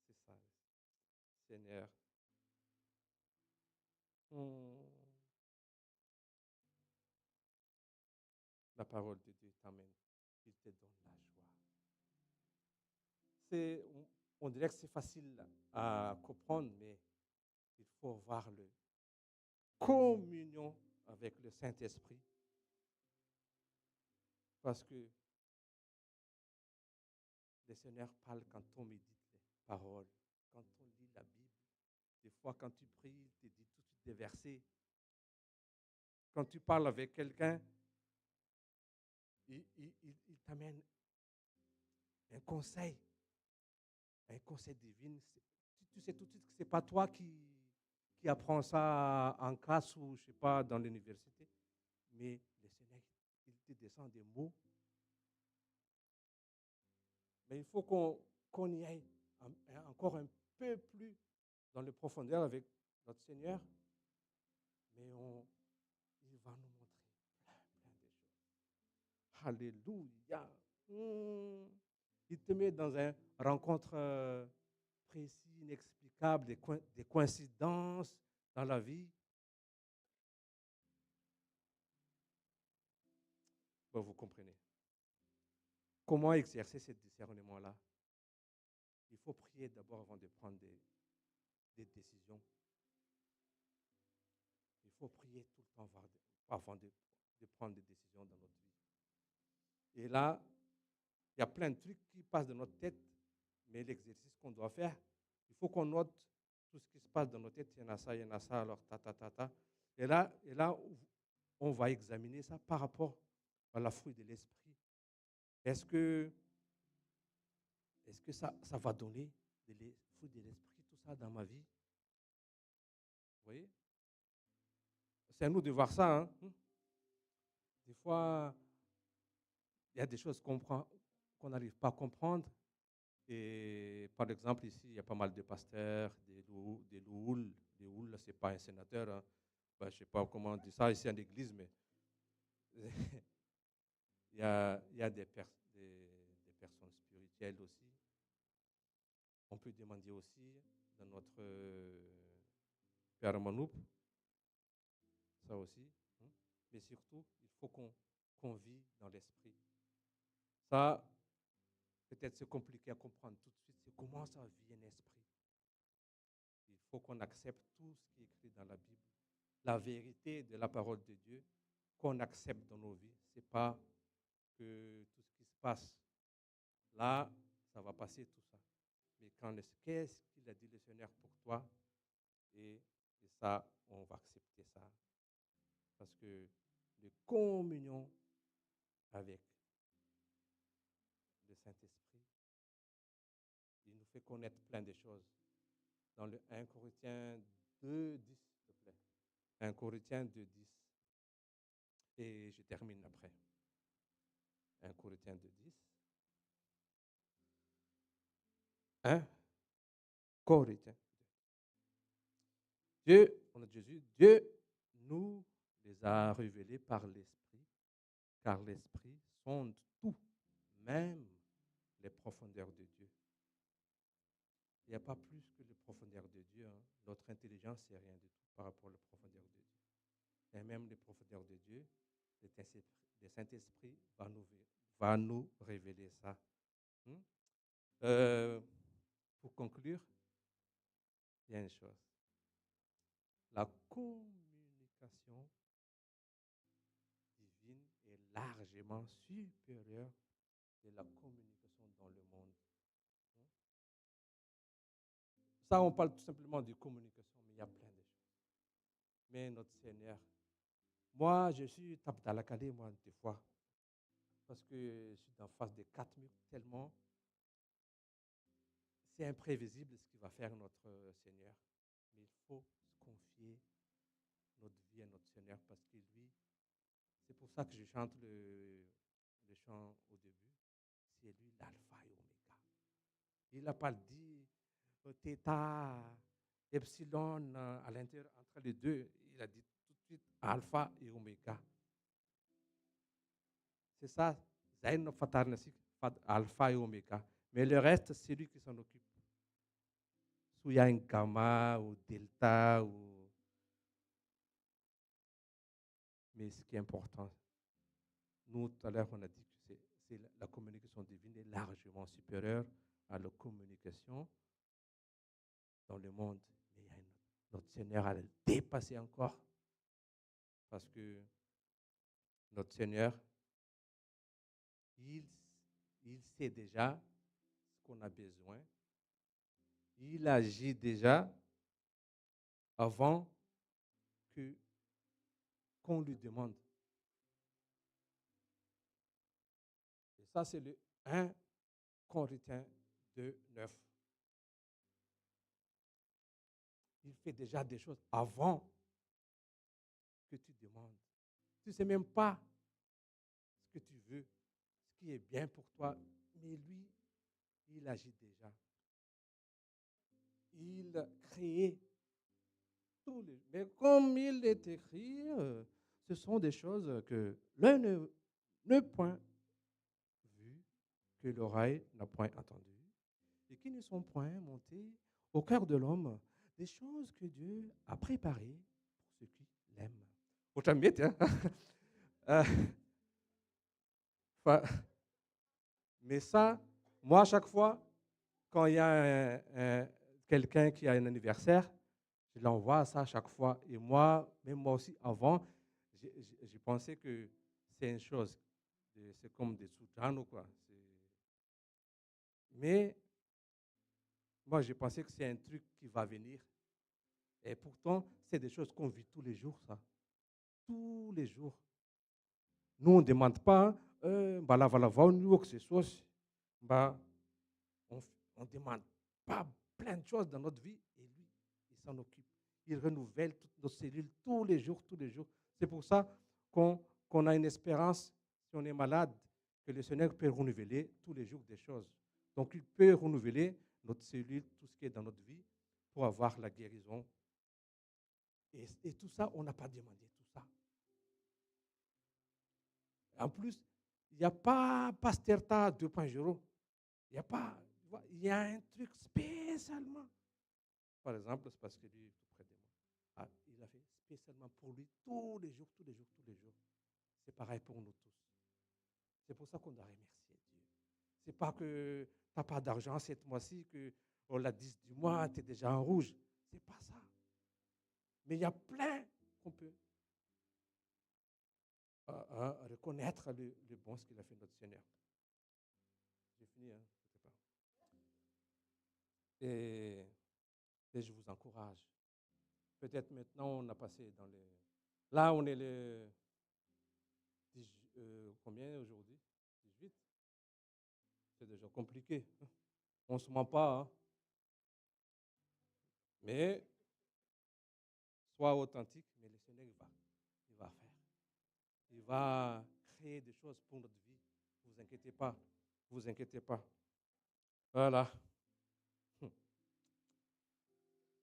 c'est ça, Seigneur. La parole de Dieu t'amène. Il te donne la joie. On dirait que c'est facile à comprendre, mais il faut avoir la communion avec le Saint-Esprit. Parce que le Seigneur parle quand on médite les paroles, quand on lit la Bible. Des fois, quand tu pries, il te dit tout de suite des versets. Quand tu parles avec quelqu'un, il t'amène un conseil divin. Tu sais tout de suite que ce n'est pas toi qui apprends ça en classe ou, je sais pas, dans l'université, mais le Seigneur, il te descend des mots. Mais il faut qu'on y aille encore un peu plus dans les profondeurs avec notre Seigneur, mais il va nous montrer plein de choses. Alléluia. Il te met dans une rencontre précise, inexplicable, des coïncidences dans la vie. Bon, vous comprenez. Comment exercer ce discernement-là? Il faut prier d'abord avant de prendre des décisions. Il faut prier tout le temps avant de prendre des décisions dans notre vie. Et là, il y a plein de trucs qui passent dans notre tête, mais l'exercice qu'on doit faire, il faut qu'on note tout ce qui se passe dans notre tête. Il y en a ça, alors ta. Et là, on va examiner ça par rapport à la fruit de l'esprit. Est-ce que ça va donner des fruits de l'esprit, tout ça dans ma vie? Vous voyez? C'est à nous de voir ça. Hein? Des fois, il y a des choses qu'on n'arrive pas à comprendre. Et par exemple, ici, il y a pas mal de pasteurs, des louls. Des louls, ce n'est pas un sénateur. Hein. Ben, je ne sais pas comment on dit ça ici en église, mais il y a des personnes spirituelles aussi. On peut demander aussi dans notre Père Manoup, ça aussi. Hein. Mais surtout, il faut qu'on vit dans l'esprit. Ça, peut-être c'est compliqué à comprendre tout de suite. C'est comment ça vit un esprit. Il faut qu'on accepte tout ce qui est écrit dans la Bible. La vérité de la parole de Dieu, qu'on accepte dans nos vies. Ce n'est pas que tout ce qui se passe là, ça va passer tout ça. Mais qu'est-ce qu'il a dit le Seigneur pour toi? Et ça, on va accepter ça. Parce que de communion avec le Saint-Esprit, il nous fait connaître plein de choses. Dans le 1 Corinthiens 2, 10, s'il te plaît. 1 Corinthiens 2, 10. Et je termine après. 1 Corinthiens 2, 10. 1 Corinthiens 2. Dieu, on a Jésus, Dieu nous les a révélés par l'Esprit, car l'Esprit sonde tout, même les profondeurs de Dieu. Il n'y a pas plus que les profondeurs de Dieu. Hein. Notre intelligence, c'est rien du tout par rapport aux profondeurs de Dieu. Et même les profondeurs de Dieu, le Saint-Esprit va nous révéler ça. Pour conclure, il y a une chose. La communication divine est largement supérieure de la communication dans le monde. Ça, on parle tout simplement de communication, mais il y a plein de choses. Mais notre Seigneur, moi, je suis tape dans la calée, moi, des fois, parce que je suis en face des 4 murs tellement c'est imprévisible ce qu'il va faire notre Seigneur. Mais il faut se confier notre vie à notre Seigneur parce que lui, c'est pour ça que je chante le chant au début. C'est lui l'alpha et oméga. Il n'a pas dit θ, epsilon à l'intérieur entre les deux. Il a dit tout de suite alpha et oméga. C'est ça, Zayn Fatarnasik, alpha et oméga. Mais le reste, c'est lui qui s'en occupe. S'il y a un gamma ou delta mais ce qui est important, nous tout à l'heure on a dit que c'est la communication divine est largement supérieure à la communication dans le monde. Mais notre Seigneur a dépassé encore parce que notre Seigneur, il sait déjà qu'on a besoin, il agit déjà avant qu'on lui demande. Et ça, c'est le 1 Corinthiens 2, 9. Il fait déjà des choses avant que tu demandes. Tu ne sais même pas ce que tu veux, ce qui est bien pour toi, mais lui, il agit déjà. Il crée tous les... Mais comme il est écrit, ce sont des choses que l'un ne point vu, que l'oreille n'a point entendu, et qui ne sont point montées au cœur de l'homme, des choses que Dieu a préparées pour ceux qui l'aiment. Autant mieux, hein? Enfin, mais ça, moi, à chaque fois, quand il y a quelqu'un qui a un anniversaire, je l'envoie ça à chaque fois. Et moi, même moi aussi, avant, j'ai pensé que c'est une chose. C'est comme des soutanes ou quoi. Mais moi, j'ai pensé que c'est un truc qui va venir. Et pourtant, c'est des choses qu'on vit tous les jours, ça. Tous les jours. Nous, on ne demande pas, voilà, va que ce soit. Bah, on ne demande pas plein de choses dans notre vie. Et lui, il s'en occupe. Il renouvelle toutes nos cellules tous les jours, tous les jours. C'est pour ça qu'on a une espérance, si on est malade, que le Seigneur peut renouveler tous les jours des choses. Donc, il peut renouveler notre cellule, tout ce qui est dans notre vie, pour avoir la guérison. Et tout ça, on n'a pas demandé tout ça. En plus, il n'y a pas Pasterta 2.0. Il n'y a pas, il y a un truc spécialement. Par exemple, c'est parce que lui est tout près de moi. Ah, il a fait spécialement pour lui tous les jours, tous les jours, tous les jours. C'est pareil pour nous tous. C'est pour ça qu'on doit remercier Dieu. C'est pas que tu n'as pas d'argent cette mois-ci, que la 10 du mois, tu es déjà en rouge. C'est pas ça. Mais il y a plein qu'on peut reconnaître le bon ce qu'il a fait notre Seigneur. J'ai fini, hein? Et je vous encourage. Peut-être maintenant, on a passé dans les... Là, on est le... combien aujourd'hui? 18. C'est déjà compliqué. On ne se ment pas. Hein? Mais sois authentique, mais le Seigneur, il va faire. Il va créer des choses pour notre vie. Ne vous inquiétez pas. Ne vous inquiétez pas. Voilà.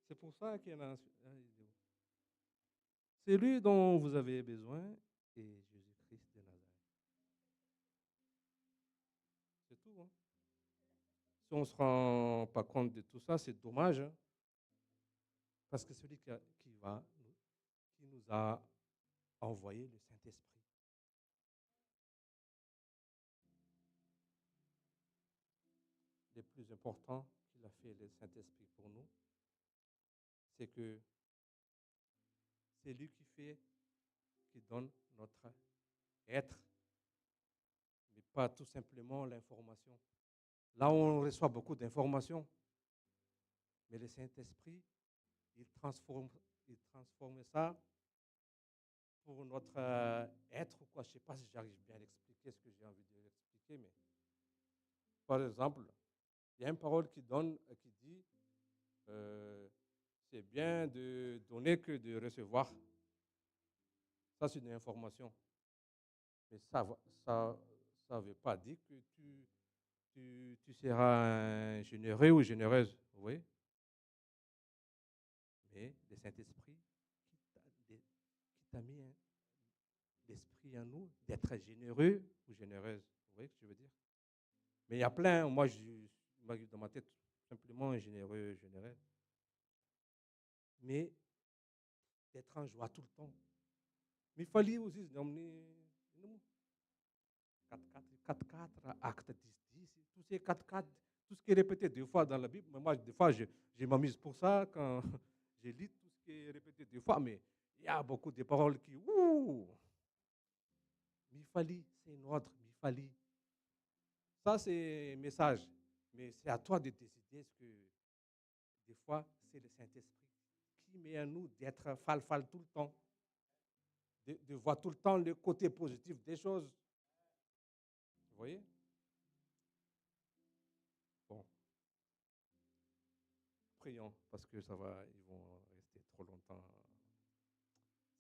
C'est pour ça qu'il y en a... C'est lui dont vous avez besoin et Jésus-Christ de Nazareth. C'est tout. Hein? Si on ne se rend pas compte de tout ça, c'est dommage. Hein? Parce que celui qui nous a envoyé le Saint-Esprit. Le plus important qu'il a fait le Saint-Esprit pour nous, c'est que c'est lui qui donne notre être, mais pas tout simplement l'information. Là, on reçoit beaucoup d'informations, mais le Saint-Esprit, il transforme ça pour notre être. Quoi. Je ne sais pas si j'arrive bien à l'expliquer ce que j'ai envie de l'expliquer, mais par exemple, il y a une parole qui dit c'est bien de donner que de recevoir. Ça, c'est une information. Mais ça ne veut pas dire que tu seras généreux ou généreuse. Oui. Mais le Saint-Esprit qui t'a mis l'esprit en nous d'être généreux ou généreuse. Vous voyez ce que je veux dire? Mais il y a plein, moi, dans ma tête, simplement généreux, généreux. Mais d'être en joie tout le temps. Mais il fallait aussi se nommer 4-4, acte 10, tous ces 4-4, tout ce qui est répété deux fois dans la Bible. Moi, des fois, je m'amuse pour ça quand je lis tout ce qui est répété deux fois, mais il y a beaucoup de paroles qui... Mais il fallait, c'est une ordre, il fallait. Ça, c'est un message. Mais c'est à toi de décider. Est-ce que des fois, c'est le Saint-Esprit qui met en nous d'être fal tout le temps, de voir tout le temps le côté positif des choses. Vous voyez? Bon, prions parce que ça va, ils vont rester trop longtemps.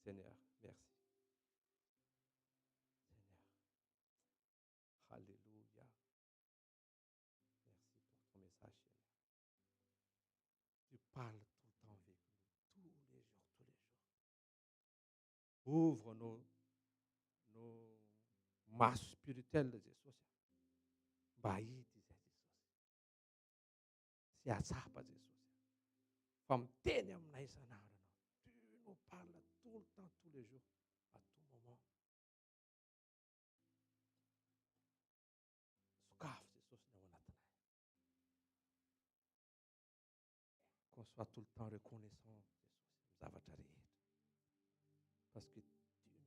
Seigneur, merci. Seigneur, alléluia. Merci pour ton message, Seigneur. Tu parles tout le temps avec nous, tous les jours, tous les jours. Ouvre nos masses spirituelles de Jésus. Bailli, disait Jésus. C'est à ça, pas Jésus. Femme ténèbre, tu nous parles tout le temps, tous les jours, à tout moment. Sukaf, Jésus, qu'on soit tout le temps reconnaissant, Jésus, nous avons tardé. Parce que tu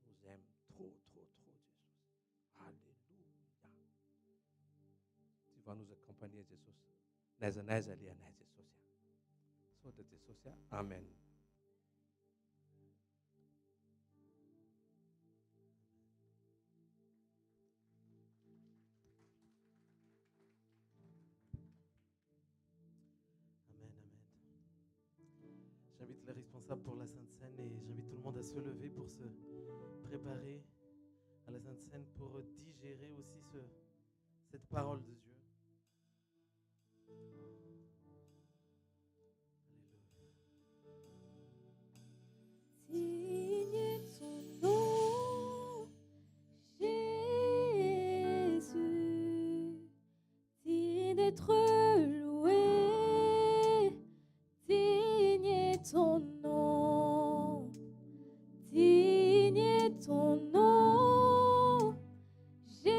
nous aimes trop, trop, trop, Jésus. Alléluia. Tu vas nous accompagner, Jésus. Neza, Jésus. So de Jésus. Amen. Amen, amen. J'invite les responsables pour la Sainte Seine et j'invite tout le monde à se lever pour se préparer à la Sainte Seine pour digérer aussi cette parole de Dieu. Digne ton nom, Jésus, digne d'être loué, digne ton nom, digne ton nom, Jésus.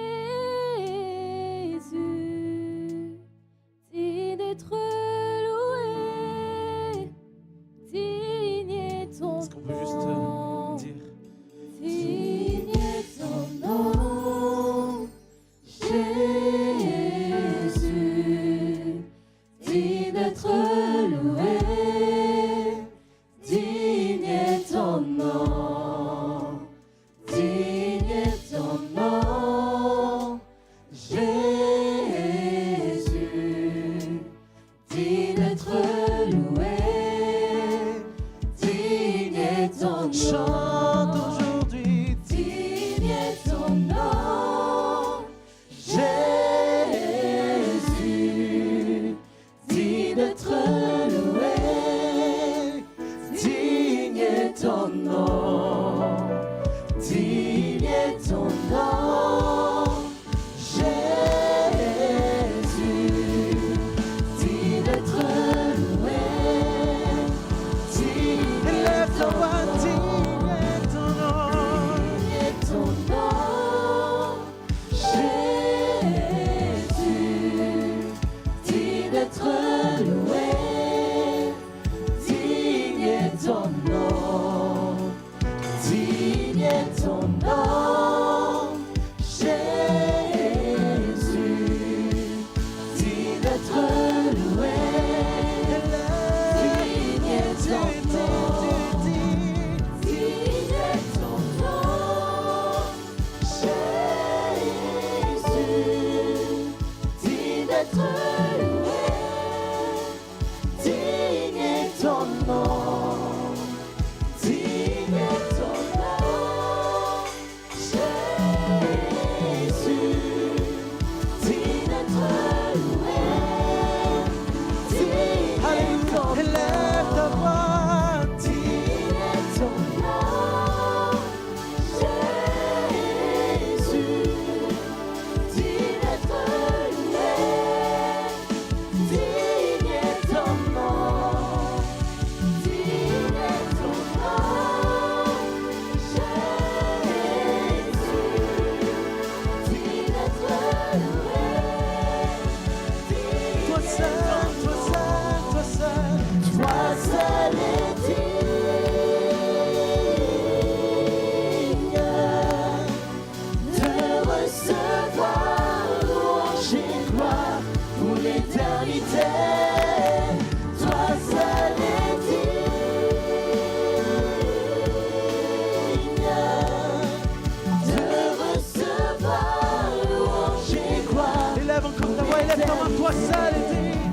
seul est digne,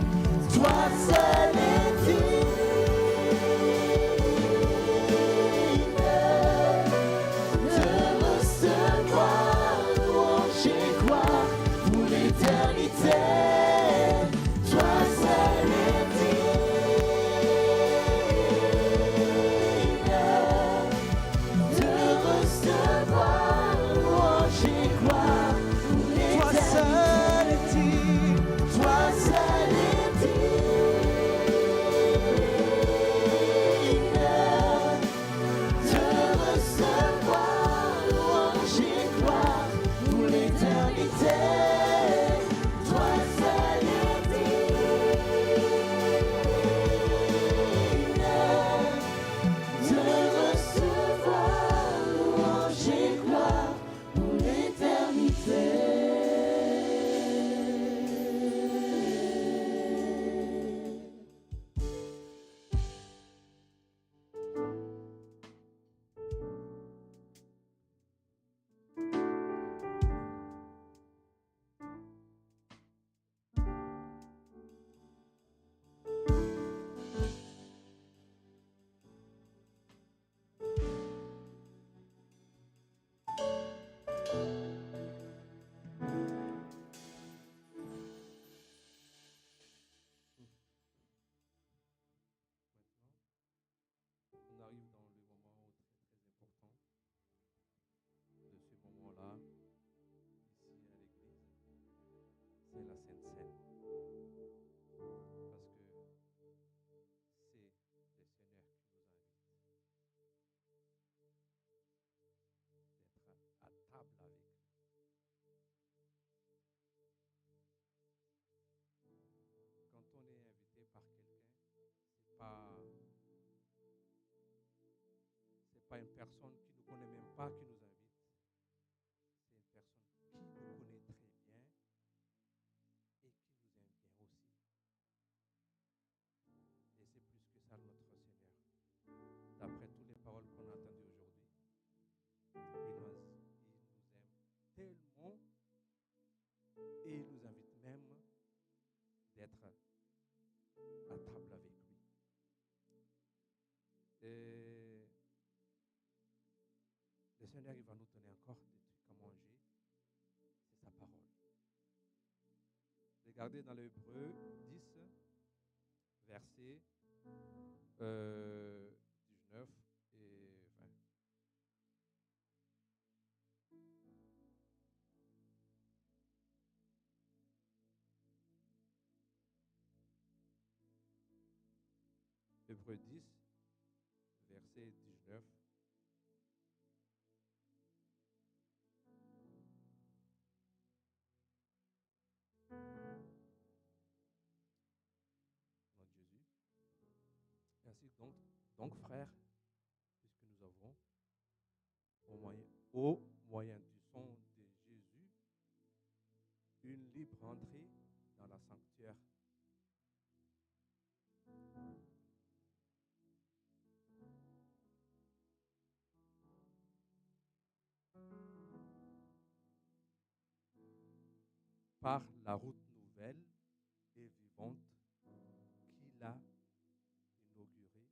toi seul est digne de recevoir louange et gloire pour l'éternité. Toi seul est digne de recevoir louange et gloire pour l'éternité. Toi seul est digne de recevoir louange et gloire pour l'éternité. Toi seul est digne de recevoir louange et gloire pour l'éternité. On arrive dans le moment très important de ce moment-là, ici à l'église, c'est la Sainte Seine. Parce que c'est le Seigneur qui nous invite d'être à table avec lui. Quand on est invité par quelqu'un, c'est pas une personne qui ne connaît même pas qui nous invite. C'est une personne qui nous connaît très bien et qui nous aime bien aussi. Et c'est plus que ça notre Seigneur. D'après toutes les paroles qu'on a entendues aujourd'hui, il nous aime tellement et il nous invite même d'être à table avec lui. Et le Seigneur, il va nous donner encore des trucs à manger. C'est sa parole. Regardez dans l'Hébreu 10, versets 19 et 20. Hébreu 10, verset 19. Nom de Jésus. Ainsi donc frères, puisque nous avons au moyen du sang de Jésus une libre entrée dans la sanctuaire. Par la route nouvelle et vivante qu'il a inaugurée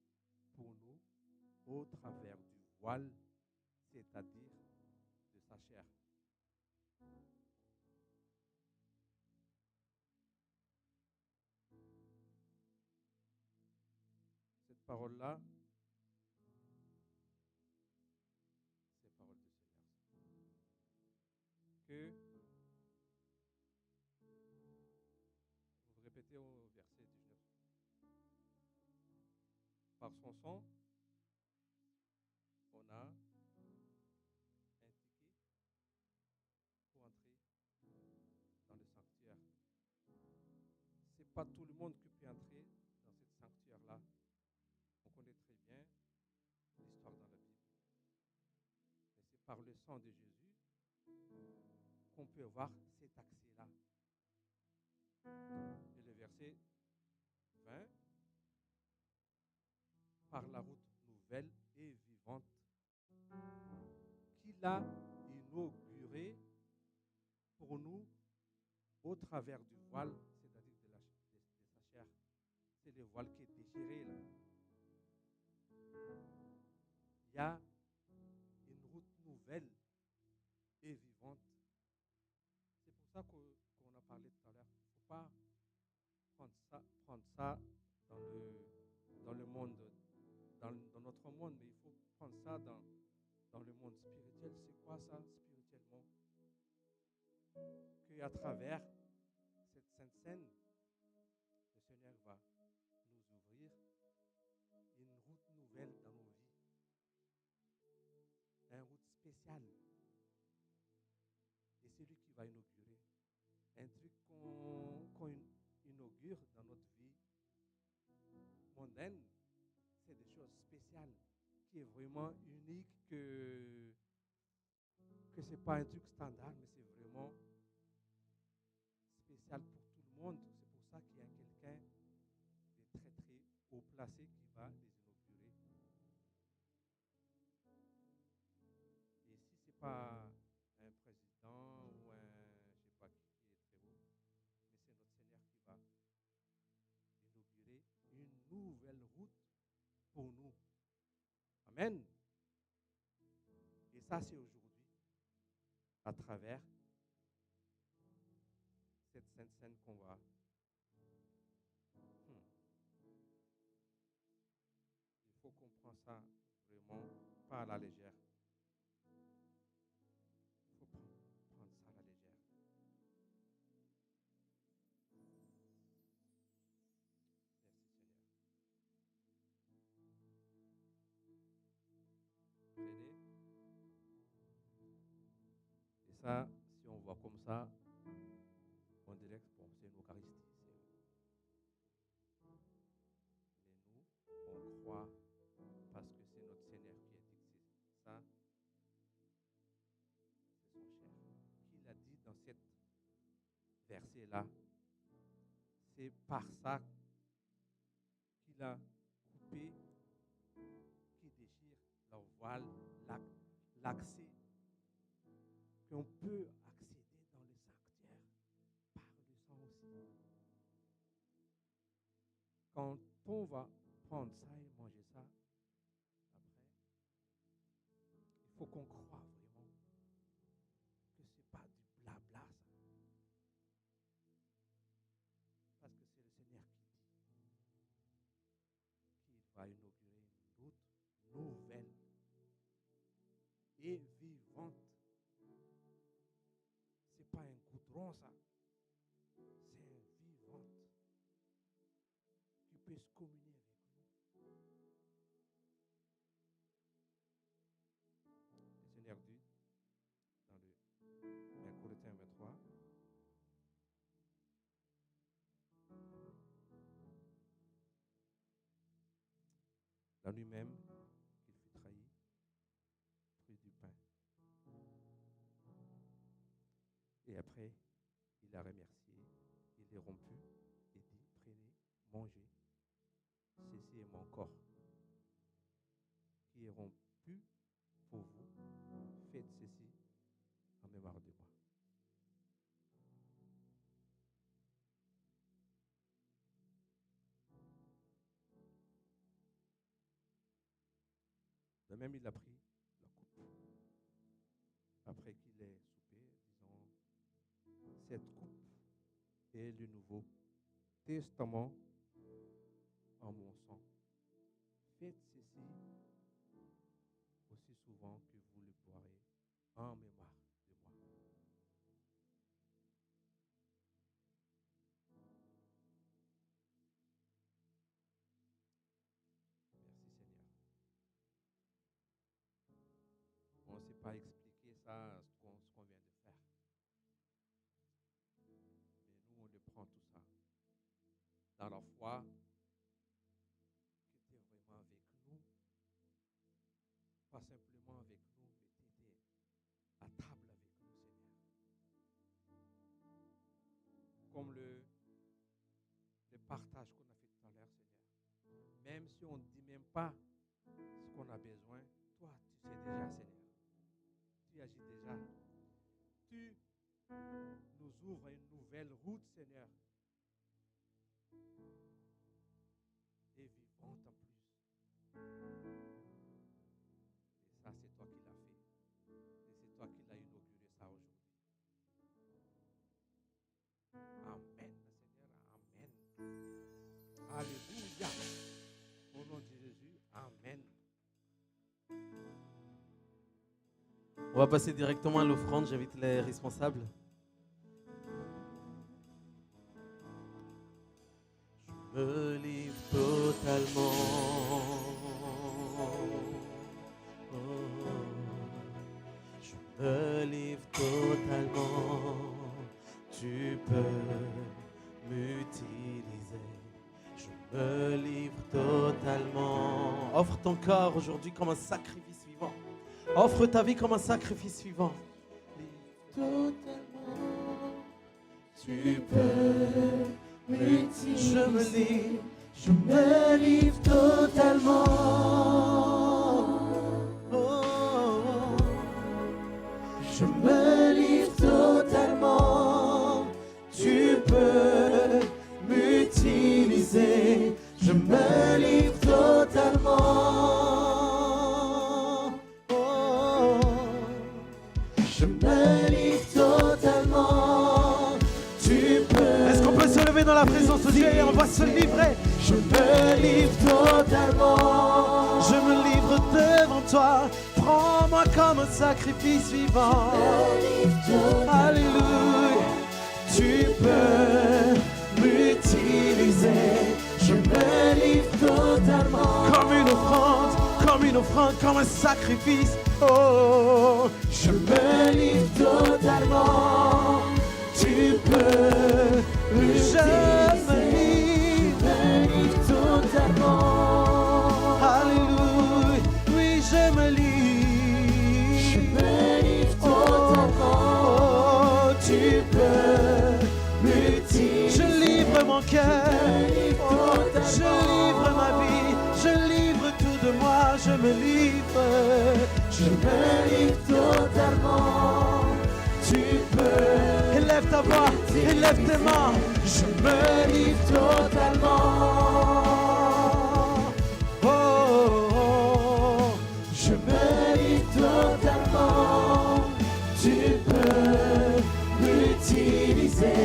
pour nous au travers du voile, c'est-à-dire de sa chair. Cette parole-là, c'est parole du Seigneur. Que vous répétez au verset 19. Par son sang, on a un ticket pour entrer dans le sanctuaire. C'est pas tout le monde qui peut entrer dans cette sanctuaire-là. On connaît très bien l'histoire dans la Bible. Mais c'est par le sang de Jésus qu'on peut avoir cet accès-là. Et le verset 20, par la route nouvelle et vivante qu'il a inaugurée pour nous au travers du voile, c'est-à-dire de le voile qui est déchiré là. Il y a une route nouvelle et vivante. C'est pour ça qu'on a parlé tout à l'heure. Il ne faut pas prendre ça dans le monde, dans notre monde, mais il faut prendre ça dans le monde spirituel. C'est quoi ça spirituellement? Qu'à travers cette sainte scène, le Seigneur va nous ouvrir une route nouvelle dans nos vies, une route spéciale. Et c'est lui qui va inaugurer un truc qu'on inaugure dans notre vie mondaine. C'est des choses spéciales qui est vraiment unique, que c'est pas un truc standard, mais c'est vraiment spécial pour tout le monde. C'est pour ça qu'il y a quelqu'un de très très haut placé qui va les inaugurer. Et si c'est pas un président ou un je sais pas qui est très haut, mais c'est notre Seigneur qui va inaugurer une nouvelle route pour nous. Amen. Et ça, c'est aujourd'hui, à travers cette sainte scène qu'on va. Il faut qu'on prenne ça vraiment pas à la légère. Il faut prendre ça à la légère. Merci Seigneur. Prenez. Et ça, si on voit comme ça, on dirait que bon, c'est une Eucharistie. Mais nous, on croit parce que c'est notre Seigneur qui a dit que ça, c'est son cher. Qui l'a dit dans cet verset-là. C'est par ça qu'il a coupé, qui déchire leur voile, l'accès, qu'on peut accéder dans le sanctuaire par le sang aussi. Quand on va prendre ça et manger ça, après, il faut qu'on croie vraiment que ce n'est pas du blabla ça. Parce que c'est le Seigneur qui dit qu'il va inaugurer une route nouvelle et vivante. Ce n'est pas un goudron ça. C'est un vivante qui peut se communier avec nous. Le Seigneur dit dans le 1 Corinthiens 23, la nuit même qu'il fut trahi, prit du pain. Et après, il a remercié, il est rompu et dit, prenez, mangez, ceci est mon corps qui est rompu pour vous, faites ceci en mémoire de moi. De même, il a pris la coupe. Après qu'il ait soupé, disons, cette coupe est le Nouveau Testament en mon sang. Faites ceci aussi souvent que vous le boirez en mémoire de moi. Merci Seigneur. On ne sait pas expliquer ça, ce qu'on vient de faire. Mais nous, on le prend tout ça dans la foi que tu es vraiment avec nous. Pas simplement avec nous, mais tu étais à table avec nous, Seigneur. Comme le partage qu'on a fait tout à l'heure, Seigneur. Même si on ne dit même pas ce qu'on a besoin, toi, tu sais déjà, Seigneur. Tu agis déjà. Tu nous ouvres une nouvelle route, Seigneur. On va passer directement à l'offrande. J'invite les responsables. Je me livre totalement. Je me livre totalement. Tu peux m'utiliser. Je me livre totalement. Offre ton corps aujourd'hui comme un sacrifice vivant. Offre ta vie comme un sacrifice vivant. Livre totalement. Tu peux m'utiliser. Je me livre totalement. Oh. Je me livre totalement. Tu peux m'utiliser. Je me livre totalement. Oh. Je me livre totalement. Tu peux. Est-ce qu'on peut se lever dans la présence de Dieu et on va se livrer? Je me livre totalement. Je me livre devant toi. Prends-moi comme un sacrifice vivant. Alléluia. Tu peux m'utiliser. Je me livre totalement. Comme une offrande, comme un sacrifice. Oh, je me livre totalement. Tu peux m'utiliser. Je me livre totalement. Alléluia. Oui, je me livre. Je me livre totalement. Oh, tu peux m'utiliser. Je livre mon cœur. Je livre ma vie. Je livre tout de moi. Je me livre. Je me livre totalement. Tu peux. Élève ta voix. Élève tes mains. Je me livre totalement. Oh, oh, oh. Je me livre totalement. Tu peux m'utiliser.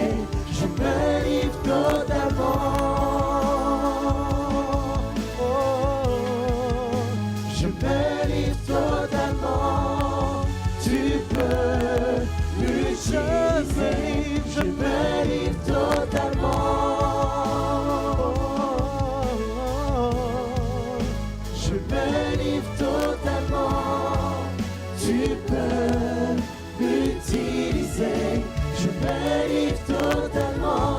Je me livre totalement. Oh, je me livre totalement. Tu peux m'utiliser. Je me livre totalement. Je me livre totalement. Tu peux m'utiliser. Je me livre totalement.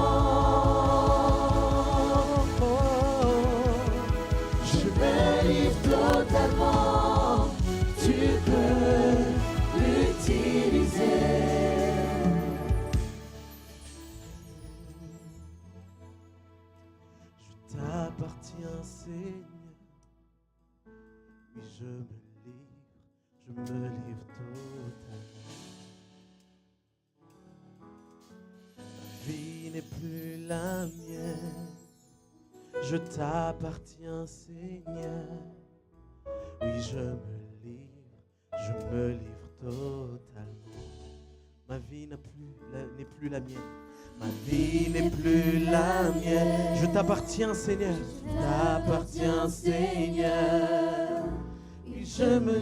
Je me livre totalement. Tu peux l'utiliser. Je t'appartiens, Seigneur. Oui, je me livre totalement. Ma vie n'est plus la mienne. Je t'appartiens, Seigneur. Oui, je me livre totalement. Ma vie n'est plus la mienne. Ma vie n'est plus la mienne. Je t'appartiens, Seigneur. Je t'appartiens, Seigneur. Oui, je me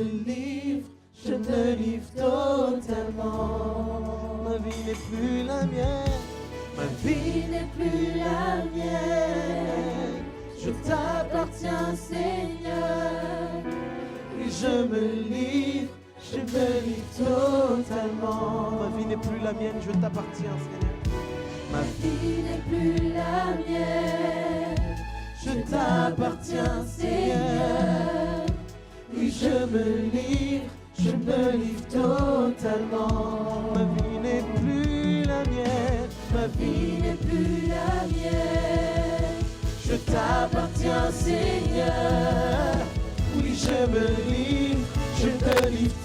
livre totalement. Ma vie n'est plus la mienne. Ma vie n'est plus la mienne. Je t'appartiens, Seigneur. Oui, je me livre totalement. Ma vie n'est plus la mienne, je t'appartiens, Seigneur. Ma vie n'est plus la mienne. Je t'appartiens, Seigneur. Oui, je me livre totalement. Ma vie n'est plus la mienne. Ma vie n'est plus la mienne. Je t'appartiens, Seigneur. Oui, je me livre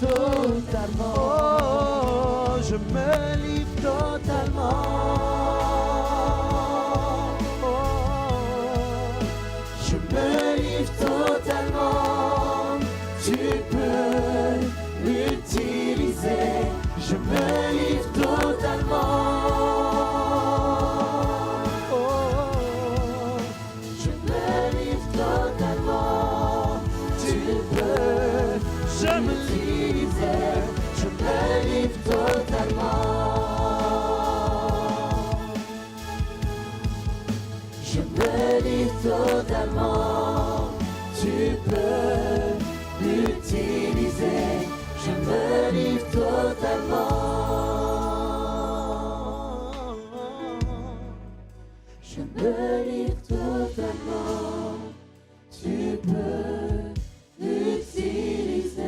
totalement. Oh, je me livre totalement. Oh, je me livre totalement. Tu peux l'utiliser. Je me livre totalement. Oh, je me livre totalement. Tu peux. Je me livre. Je me me livre totalement. Je me livre totalement. Tu peux l'utiliser.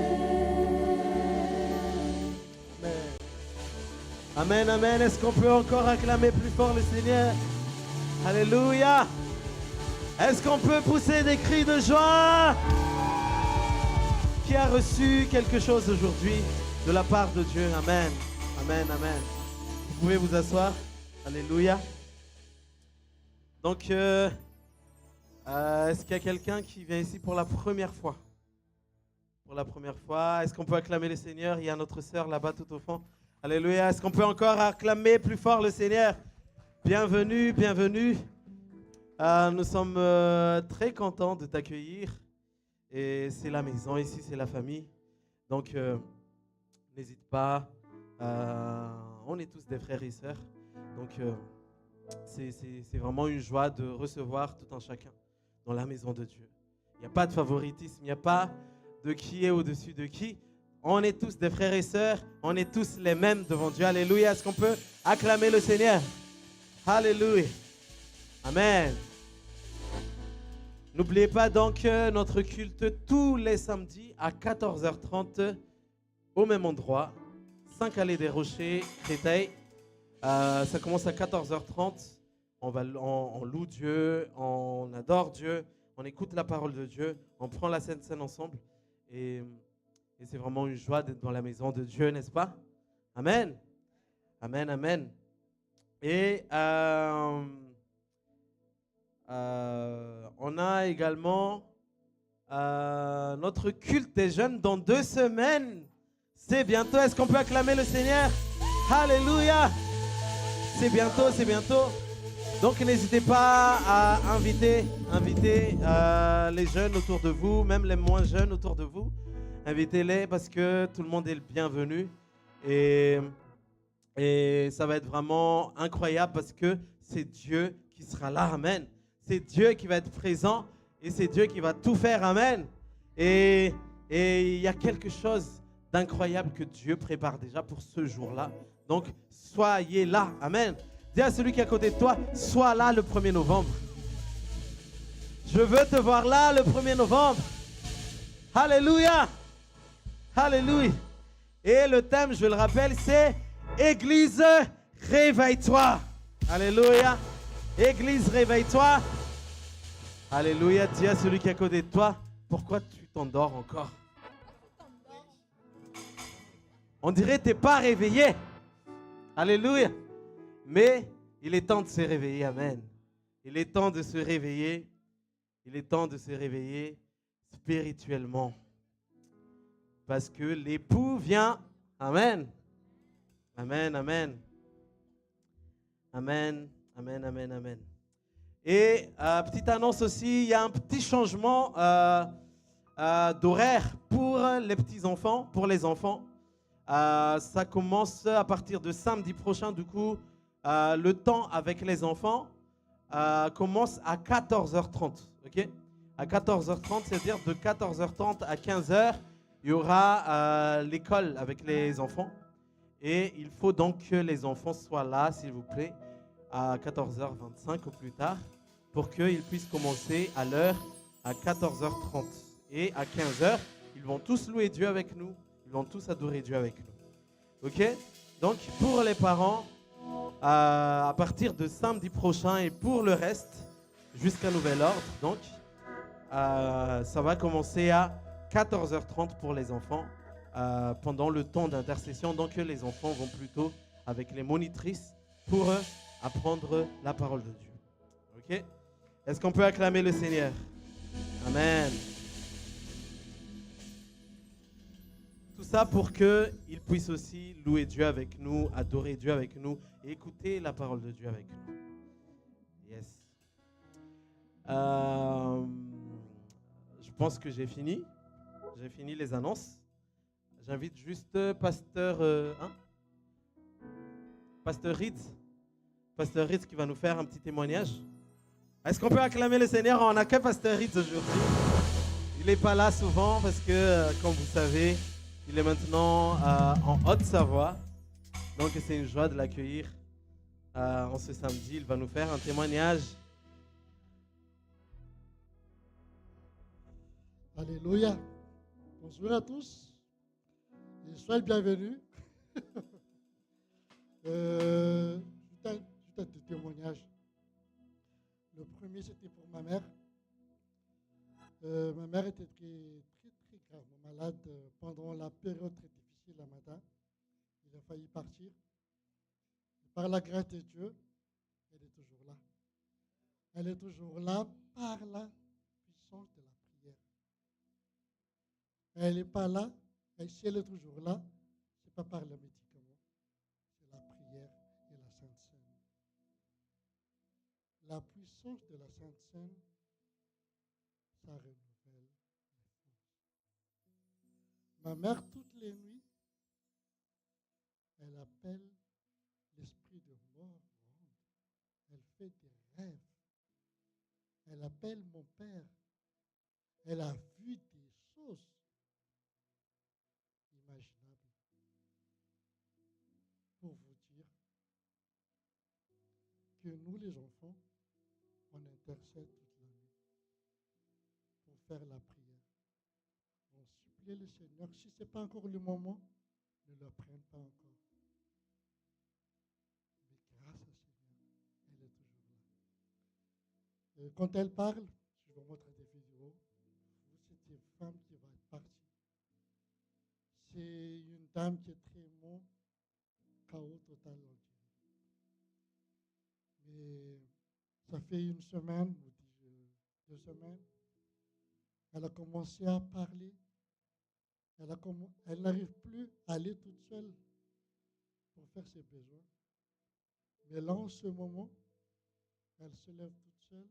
Amen, amen. Est-ce qu'on peut encore acclamer plus fort le Seigneur? Alléluia. Est-ce qu'on peut pousser des cris de joie? Qui a reçu quelque chose aujourd'hui de la part de Dieu? Amen, amen, amen. Vous pouvez vous asseoir. Alléluia. Donc, est-ce qu'il y a quelqu'un qui vient ici pour la première fois? Pour la première fois, est-ce qu'on peut acclamer le Seigneur? Il y a notre sœur là-bas tout au fond. Alléluia. Est-ce qu'on peut encore acclamer plus fort le Seigneur? Bienvenue, bienvenue. Nous sommes très contents de t'accueillir. Et c'est la maison ici, c'est la famille. Donc, n'hésite pas. On est tous des frères et sœurs. Donc, c'est vraiment une joie de recevoir tout un chacun dans la maison de Dieu. Il n'y a pas de favoritisme, il n'y a pas de qui est au-dessus de qui. On est tous des frères et sœurs, on est tous les mêmes devant Dieu. Alléluia. Est-ce qu'on peut acclamer le Seigneur? Alléluia. Amen. N'oubliez pas donc notre culte tous les samedis à 14h30 au même endroit, 5 allées des Rochers, Créteil. Ça commence à 14h30. On loue Dieu, on adore Dieu, on écoute la parole de Dieu, on prend la Sainte Seine ensemble. Et c'est vraiment une joie d'être dans la maison de Dieu, n'est-ce pas? Amen. Amen, amen. Et on a également notre culte des jeunes dans 2 semaines. C'est bientôt. Est-ce qu'on peut acclamer le Seigneur? Alléluia. C'est bientôt, c'est bientôt. Donc n'hésitez pas à inviter les jeunes autour de vous, même les moins jeunes autour de vous. Invitez-les parce que tout le monde est le bienvenu. Et ça va être vraiment incroyable parce que c'est Dieu qui sera là. Amen. C'est Dieu qui va être présent et c'est Dieu qui va tout faire. Amen. Et il y a quelque chose d'incroyable que Dieu prépare déjà pour ce jour-là. Donc, soyez là. Amen. Dis à celui qui est à côté de toi, sois là le 1er novembre. Je veux te voir là le 1er novembre. Alléluia. Alléluia. Et le thème, je le rappelle, c'est Église, réveille-toi. Alléluia. Église, réveille-toi. Alléluia. Dis à celui qui est à côté de toi, pourquoi tu t'endors encore? On dirait que tu n'es pas réveillé. Alléluia. Mais il est temps de se réveiller. Amen. Il est temps de se réveiller. Il est temps de se réveiller spirituellement. Parce que l'époux vient. Amen. Amen, amen. Amen, amen, amen, amen. Et petite annonce aussi, il y a un petit changement d'horaire pour les petits-enfants, pour les enfants. Ça commence à partir de samedi prochain, du coup, le temps avec les enfants commence à 14h30, ok? À 14h30, c'est-à-dire de 14h30 à 15h, il y aura l'école avec les enfants. Et il faut donc que les enfants soient là, s'il vous plaît, à 14h25 au plus tard, pour qu'ils puissent commencer à l'heure à 14h30. Et à 15h, ils vont tous louer Dieu avec nous, ils vont tous adorer Dieu avec nous. Ok? Donc, pour les parents, à partir de samedi prochain et pour le reste, jusqu'à nouvel ordre, donc, ça va commencer à 14h30 pour les enfants, pendant le temps d'intercession. Donc, les enfants vont plutôt avec les monitrices pour apprendre la parole de Dieu. Ok? Est-ce qu'on peut acclamer le Seigneur? Amen. Tout ça pour qu'ils puissent aussi louer Dieu avec nous, adorer Dieu avec nous et écouter la parole de Dieu avec nous. Yes. Je pense que j'ai fini. J'ai fini les annonces. J'invite juste Pasteur Ritz. Pasteur Ritz qui va nous faire un petit témoignage. Est-ce qu'on peut acclamer le Seigneur? On n'a que Pasteur Ritz aujourd'hui. Il n'est pas là souvent parce que, comme vous savez, Il est maintenant en Haute-Savoie. Donc c'est une joie de l'accueillir en ce samedi. Il va nous faire un témoignage. Alléluia. Bonjour à tous. Et soyez le bienvenu. Juste un petit témoignage. Le premier, c'était pour ma mère. Ma mère était très gravement malade pendant la période très difficile à matin. Il a failli partir. Et par la grâce de Dieu, elle est toujours là. Elle est toujours là par la puissance de la prière. Elle n'est pas là. Et si elle est toujours là, ce n'est pas par le médicament. C'est la prière et la Sainte Seine. La puissance de la Sainte Seine, ça renouvelle les forces. Ma mère, toutes les nuits, elle appelle l'esprit de mort. Elle fait des rêves. Elle appelle mon père. Elle a vu des choses inimaginables. Pour vous dire que nous, les enfants, on intercède toute la nuit pour faire la prière. On supplie le Seigneur. Si ce n'est pas encore le moment, ne le prenne pas encore. Mais grâce au Seigneur, elle est toujours là. Et quand elle parle, je vous montre des vidéos, c'est une femme qui va être partie. C'est une dame qui est très morte, chaos total. Mais ça fait une semaine, ou 2 semaines, elle a commencé à parler. Elle n'arrive plus à aller toute seule pour faire ses besoins. Mais là, en ce moment, elle se lève toute seule,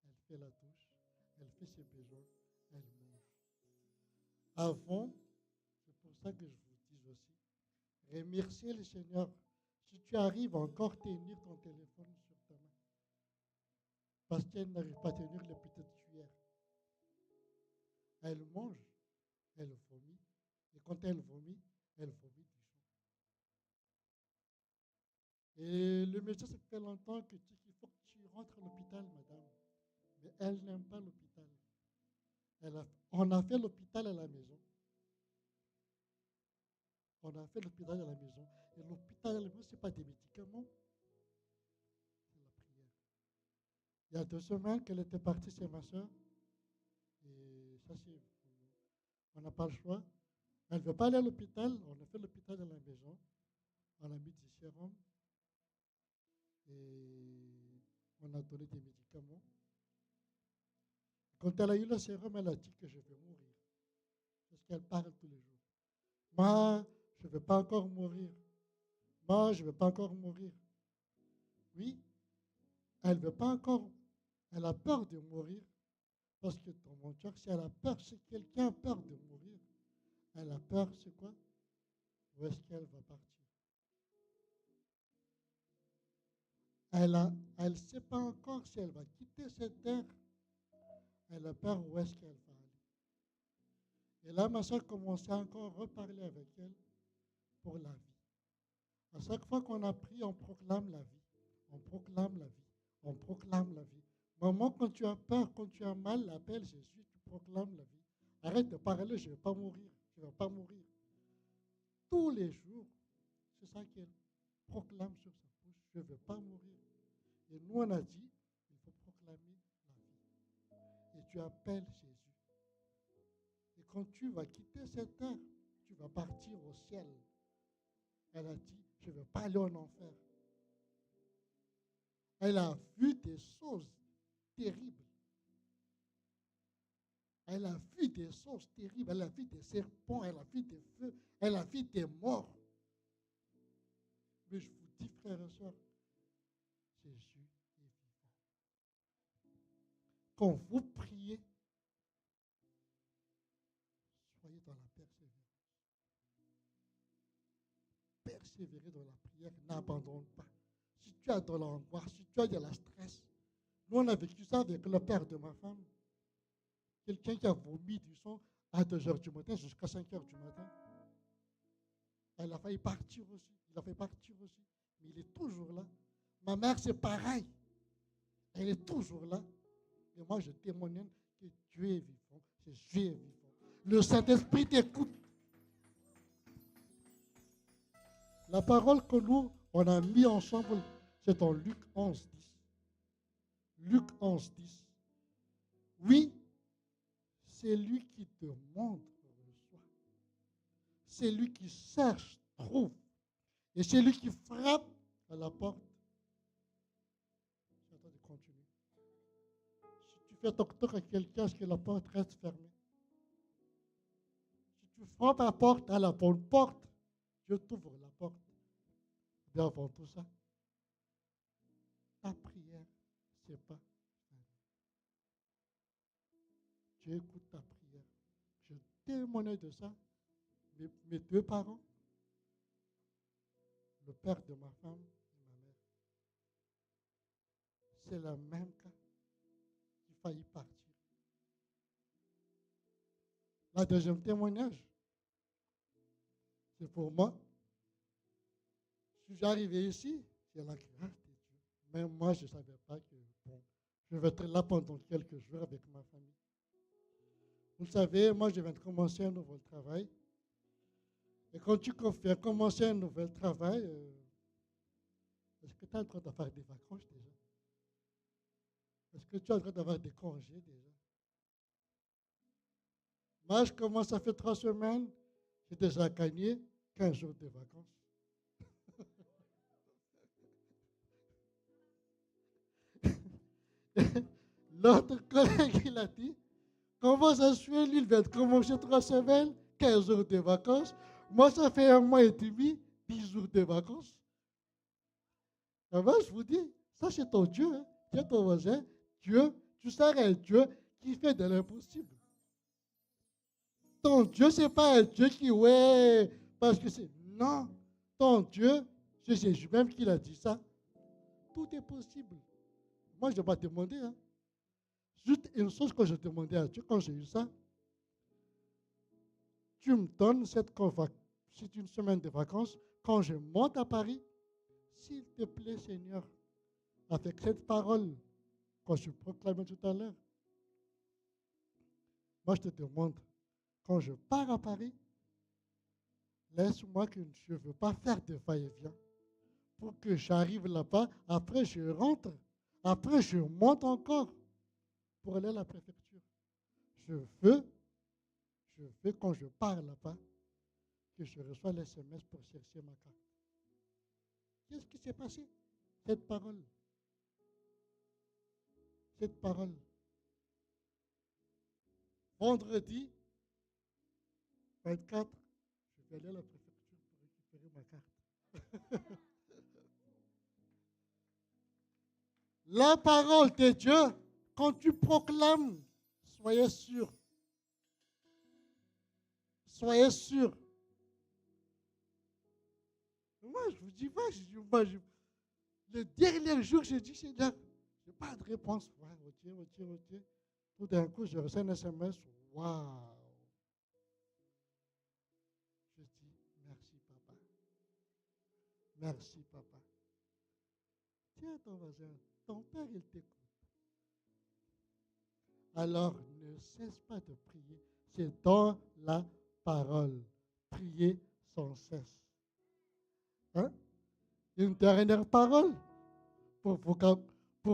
elle fait la douche, elle fait ses besoins, elle mange. Avant, c'est pour ça que je vous dis aussi, remerciez le Seigneur. Si tu arrives à encore tenir ton téléphone sur ta main, parce qu'elle n'arrive pas à tenir les petites cuillères. Elle mange, elle vomit, et quand elle vomit du sang. Et le médecin, ça fait longtemps que tu dis qu'il faut que tu rentres à l'hôpital, madame. Mais elle n'aime pas l'hôpital. On a fait l'hôpital à la maison. On a fait l'hôpital à la maison. Et l'hôpital à la maison, ce n'est pas des médicaments, c'est la prière. Il y a 2 semaines qu'elle était partie chez ma soeur. Et ça, on n'a pas le choix. Elle ne veut pas aller à l'hôpital. On a fait l'hôpital à la maison. On a mis du sérum. Et on a donné des médicaments. Quand elle a eu le sérum, elle a dit que je vais mourir. Parce qu'elle parle tous les jours. Moi, je ne veux pas encore mourir. Moi, je ne veux pas encore mourir. Oui, elle ne veut pas encore. Elle a peur de mourir. Parce que dans mon cœur, si elle a peur, si quelqu'un a peur de mourir, elle a peur, c'est quoi? Où est-ce qu'elle va partir? Elle ne sait pas encore si elle va quitter cette terre. Elle a peur où est-ce qu'elle va aller. Et là, ma soeur commençait à encore reparler avec elle pour la vie. À chaque fois qu'on a pris, on proclame la vie. On proclame la vie. On proclame la vie. Maman, quand tu as peur, quand tu as mal, appelle Jésus, tu proclames la vie. Arrête de parler, je ne vais pas mourir. Je ne vais pas mourir. Tous les jours, c'est ça qu'elle proclame sur sa bouche. Je ne veux pas mourir. Et nous, on a dit, il faut proclamer la vie. Et tu appelles Jésus. Et quand tu vas quitter cette terre, tu vas partir au ciel. Elle a dit, je ne veux pas aller en enfer. Elle a vu des choses terribles. Elle a vu des choses terribles. Elle a vu des serpents, elle a vu des feux, elle a vu des morts. Mais je vous dis, frères et sœurs, Jésus est vivant. Quand vous priez, soyez dans la persévérance. Persévérez dans la prière, n'abandonne pas. Si tu as de l'angoisse, si tu as de la stress, nous on a vécu ça avec le père de ma femme. Quelqu'un qui a vomi du sang, à 2 heures du matin jusqu'à 5 heures du matin. Elle a failli partir aussi. Il a failli partir aussi. Mais il est toujours là. Ma mère, c'est pareil. Elle est toujours là. Et moi, je témoigne que Dieu est vivant. Jésus est vivant. Le Saint-Esprit t'écoute. La parole que nous, on a mis ensemble, c'est en Luc 11, 10. Luc 11, 10. Oui, c'est lui qui te montre reçoit. C'est lui qui cherche, trouve. Et c'est lui qui frappe à la porte. J'attends de continuer. Si tu fais toc-toc à quelqu'un, est-ce que la porte reste fermée? Si tu frappes à la porte, à la bonne porte, Dieu t'ouvre la porte. Bien avant tout ça, ta prière, c'est pas. Dieu écoute ta prière. Je témoigne de ça. Mes 2 parents, le père de ma femme et ma mère, c'est le même cas. Il faillit partir. La deuxième témoignage, c'est pour moi. Je suis arrivé ici, c'est la grâce de Dieu. Mais moi, je ne savais pas que je vais être là pendant quelques jours avec ma famille. Vous savez, moi, je viens de commencer un nouveau travail. Et quand tu viens commencer un nouvel travail, est-ce que tu as le droit d'avoir des vacances déjà? Est-ce que tu as le droit d'avoir des congés déjà? Moi, je commence, ça fait 3 semaines, j'ai déjà gagné 15 jours de vacances. L'autre collègue, il a dit, comment ça se fait, lui, il vient de commencer 3 semaines, 15 jours de vacances. Moi, ça fait 1 mois et demi, 10 jours de vacances. Alors, je vous dis, ça c'est ton Dieu. Hein. C'est ton voisin. Dieu, tu seras un Dieu qui fait de l'impossible. Ton Dieu, ce n'est pas un Dieu qui, ouais, parce que c'est... Non, ton Dieu, c'est Jésus même qui l'a dit ça. Tout est possible. Moi, je n'ai pas demandé. Hein. Juste une chose que je demandais à Dieu quand j'ai eu ça. Tu me donnes c'est une semaine de vacances. Quand je monte à Paris, s'il te plaît, Seigneur, avec cette parole que je proclamais tout à l'heure, moi, je te demande, quand je pars à Paris, laisse-moi que je ne veux pas faire de va-et-vient. Pour que j'arrive là-bas, après je rentre, après je monte encore pour aller à la préfecture. Je veux quand je pars là-bas, que je reçois l'SMS pour chercher ma carte. Qu'est-ce qui s'est passé? Cette parole. Cette parole. Vendredi 24, je vais aller à la préfecture pour récupérer ma carte. La parole de Dieu, quand tu proclames, soyez sûr. Soyez sûr. Moi, je vous dis, le dernier jour, j'ai dit, Seigneur, je n'ai pas de réponse. Ouais, ok. Tout d'un coup, je reçois un SMS. Waouh! Je dis, merci, papa. Merci, papa. Tiens, ton voisin, ton père, il t'écoute. Alors, ne cesse pas de prier. C'est dans la parole. Priez sans cesse. Hein? Une dernière parole pour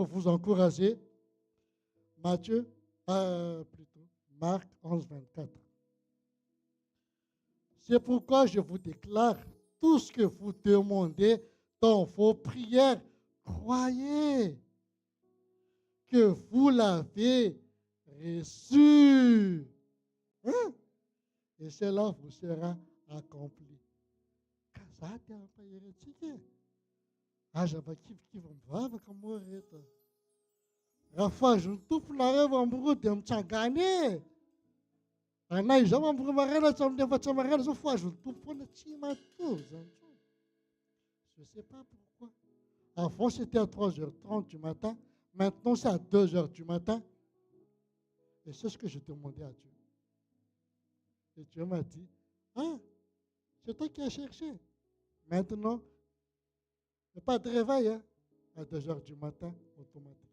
vous encourager. Marc 11, 24. C'est pourquoi je vous déclare tout ce que vous demandez dans vos prières. Croyez que vous l'avez reçu. Hein? Et cela vous sera accompli. J'avais qui vont voir comment être. Rafa, je tout pleurer mon bourreau de m'tchagane. Anna, je m'en bourreau marana, ça me dévote sa marana, je fois, je tout prendre tima tout. Je ne sais pas pourquoi. Avant, c'était à 3h30 du matin. Maintenant, c'est à 2h du matin. Et c'est ce que je demandais à Dieu. Et Dieu m'a dit, ah, c'est toi qui as cherché. Maintenant, il n'y a pas de réveil hein, à 2 heures du matin, automatique.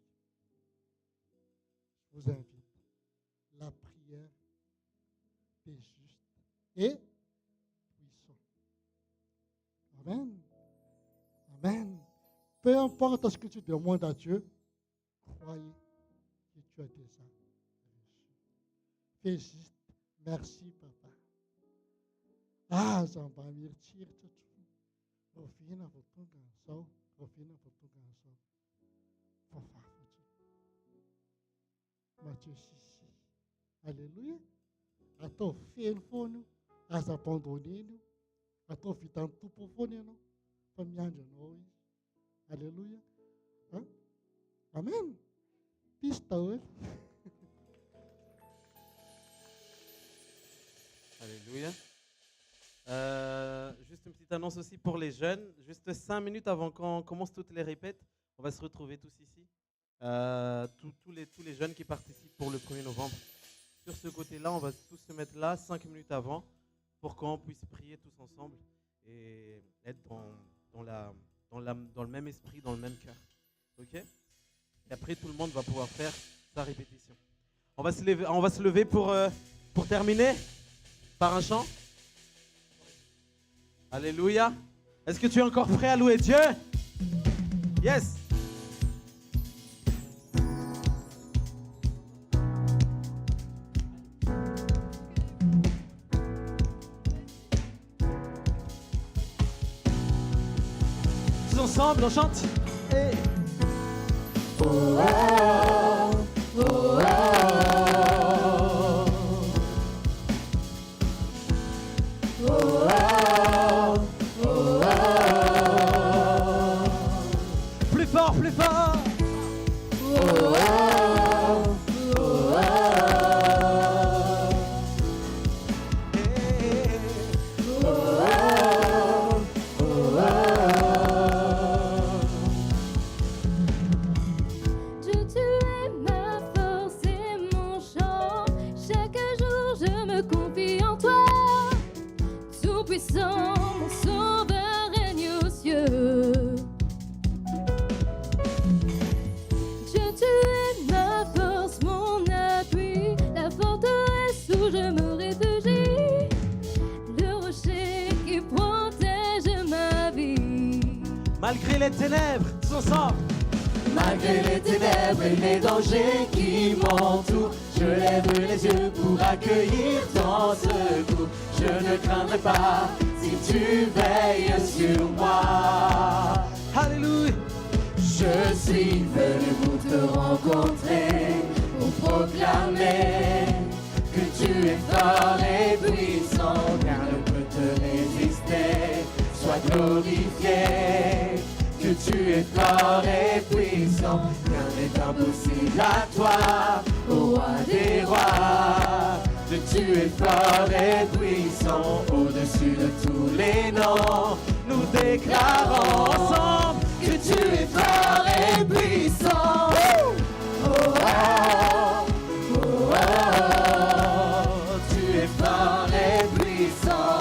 Je vous invite. La prière est juste et puissante. Amen. Amen. Peu importe ce que tu demandes à Dieu, croyez que tu as déjà reçu. Fais juste. Merci, papa. Ah, j'en vais me retirer tout. Refina pour ton garçon. Refina pour ton garçon. Pour faire Matthieu 6. Alléluia. A ton fil pour nous. A s'abandonner nous. A ton fit en tout pour nous. Famille de nous. Alléluia. Hein? Amen. Pistole. Alléluia. Juste une petite annonce aussi pour les jeunes. Juste 5 minutes avant qu'on commence toutes les répètes, on va se retrouver tous ici. Tous les jeunes qui participent pour le 1er novembre. Sur ce côté-là, on va tous se mettre là 5 minutes avant pour qu'on puisse prier tous ensemble et être dans le même esprit, dans le même cœur. Ok? Et après, tout le monde va pouvoir faire sa répétition. On va se lever pour terminer par un chant. Alléluia. Est-ce que tu es encore prêt à louer Dieu? Yes. Tous ensemble, on chante. Et... Oh, oh, oh, oh, oh, oh. Plus fort, plus fort. Oh, oh, oh, oh. Dieu, tu es ma force et mon chant. Chaque jour, je me confie en toi. Tout-puissant, mon sauveur règne aux cieux. Dieu, tu es ma force, mon appui, la forteresse où je me réfugie, le rocher qui protège ma vie. Malgré les ténèbres, tous ensemble. Malgré les ténèbres et les dangers qui m'entourent, je lève les yeux pour accueillir ton secours. Je ne craindrai pas si tu veilles sur moi. Alléluia. Je suis venu pour te rencontrer, pour proclamer que tu es fort et puissant, car ne peut te résister. Sois glorifié, que tu es fort et puissant, rien n'est impossible à toi, ô roi des rois. Que tu es fort et puissant, au-dessus de tous les noms, nous déclarons ensemble que tu es fort et puissant. Oh, oh, oh, oh, oh. Tu es fort et puissant.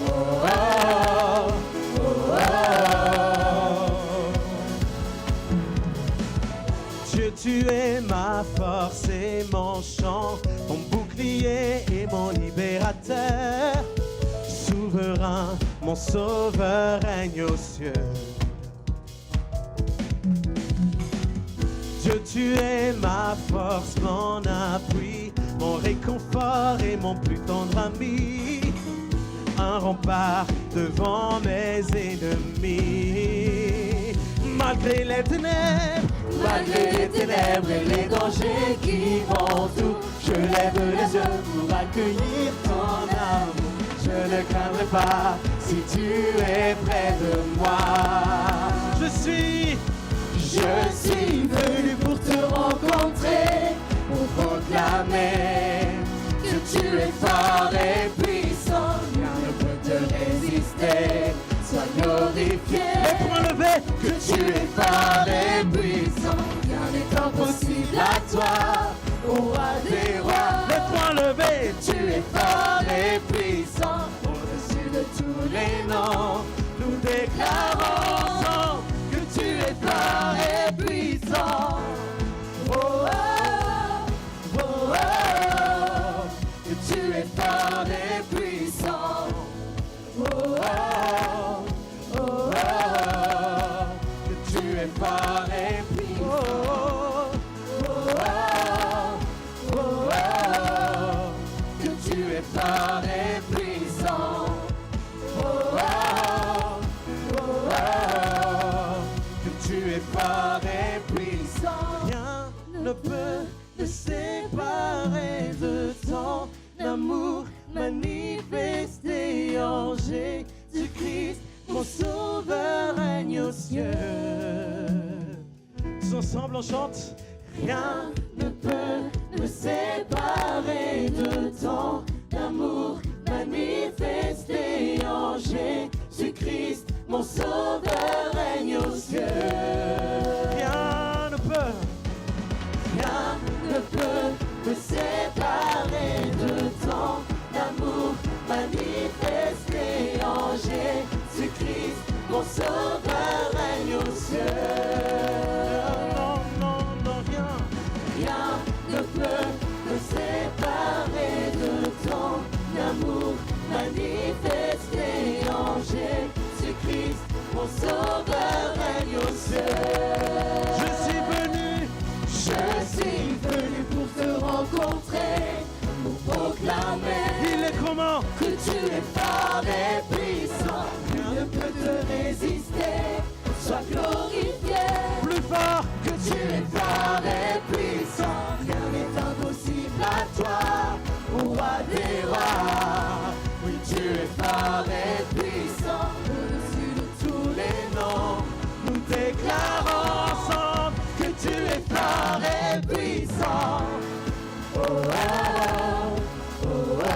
Oh, oh, oh, oh. Dieu, tu es ma force et mon chant, mon bouclier et mon libérateur. Souverain, mon sauveur règne aux cieux. Dieu, tu es ma force, mon appui, mon réconfort et mon plus tendre ami. Un rempart devant mes ennemis. Malgré les ténèbres, Malgré les ténèbres et les dangers qui m'entourent, je lève les yeux pour accueillir ton amour. Je ne craindrai pas si tu es près de moi. je suis venu pour te rencontrer, pour proclamer que tu es fort et puissant, rien ne peut te résister. Sois glorifié, les poings levés. que tu es fort et puissant, rien n'est impossible à toi, ô roi des rois. Les poings levés. Tu es fort déclarons que tu es fort et puissant. Oh, oh, oh, oh, que tu es fort et puissant. Oh, oh, oh, oh, que tu es fort et puissant. Oh, oh, oh, oh, que tu es fort et puissant. Oh, oh, oh, oh, que tu es fort et puissant. Rien ne peut te séparer de ton amour manifesté en Jésus-Christ, mon sauveur règne aux cieux. Tous ensemble, on chante. Rien ne peut me séparer de ton amour manifesté en Jésus-Christ, mon sauveur règne aux cieux. Rien ne peut. Rien ne peut me séparer de ton amour manifesté en Jésus-Christ, mon sauveur règne aux cieux. Non, non, non, rien. Rien ne peut me séparer de ton amour manifesté en Jésus-Christ, mon sauveur règne aux cieux. Je suis venu. Je suis venu pour te rencontrer, pour proclamer Il est comment? que tu es fort et puissant. Rien ne peut te résister, sois glorifié. Plus fort. Que tu es fort et puissant, rien n'est impossible à toi, ô roi des rois. Oui, tu es fort et puissant, au-dessus de tous les noms. Nous déclarons ensemble que tu es fort et puissant. Oh, oh, oh, oh,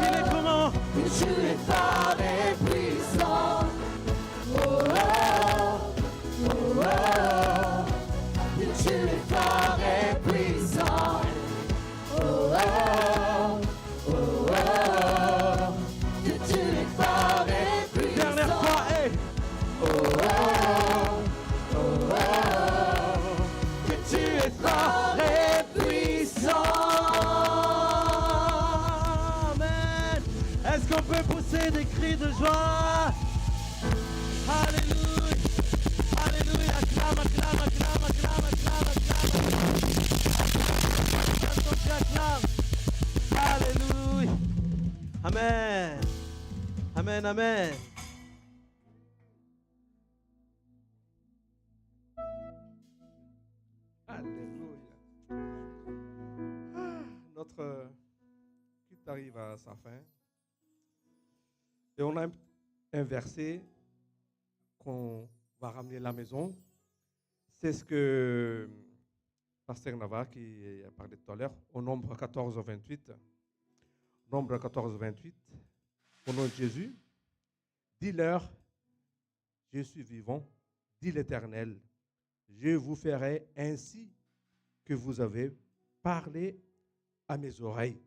Il est comment? que tu es fort et puissant. Oh, oh, oh, oh, que tu es fort et puissant. Oh, oh, oh, oh, que tu es fort et puissant. Dernière fois, hey. Oh, oh, oh, oh, que tu es fort et puissant. Amen. Est-ce qu'on peut pousser des cris de joie? Alléluia. Alléluia. Acclame, acclame, acclame, acclame, acclame, acclame. Est-ce qu'on acclame? Alléluia. Amen. Amen, amen. Alléluia. Notre culte arrive à sa fin. Et on a un verset qu'on va ramener à la maison. C'est ce que Pasteur Navarre qui a parlé tout à l'heure, au nombre 14 au 28. Nombre 14 au 28. Au nom de Jésus, dis-leur, je suis vivant, dit l'Éternel. Je vous ferai ainsi que vous avez parlé à mes oreilles.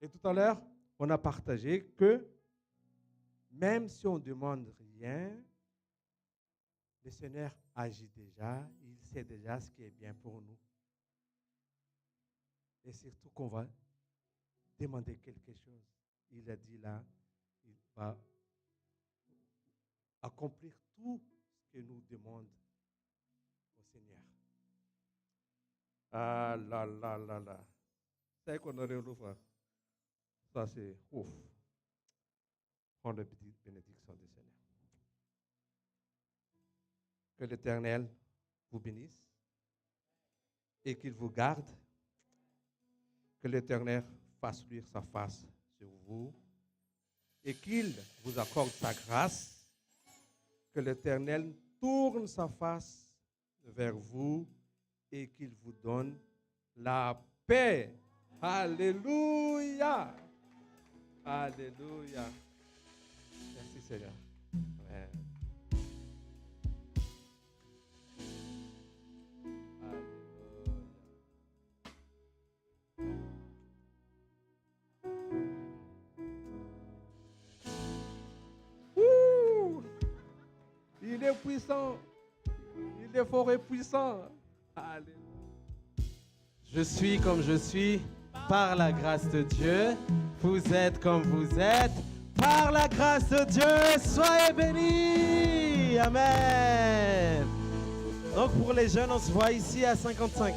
Et tout à l'heure, on a partagé que même si on ne demande rien, le Seigneur agit déjà, il sait déjà ce qui est bien pour nous. Et surtout qu'on va demander quelque chose. Il a dit là, il va accomplir tout ce que nous demande au Seigneur. Ah là là là là. C'est qu'on aurait un frère. Ça c'est ouf. Prends la petite bénédiction du Seigneur. Que l'Éternel vous bénisse et qu'il vous garde. Que l'Éternel fasse luire sa face sur vous et qu'il vous accorde sa grâce. Que l'Éternel tourne sa face vers vous et qu'il vous donne la paix. Alléluia. Alléluia. Merci Seigneur. Amen. Alléluia. puissant. Il est fort et puissant. Alléluia. Je suis comme je suis par la grâce de Dieu. Vous êtes comme vous êtes par la grâce de Dieu. Soyez bénis. Amen. Donc pour les jeunes, on se voit ici à 55.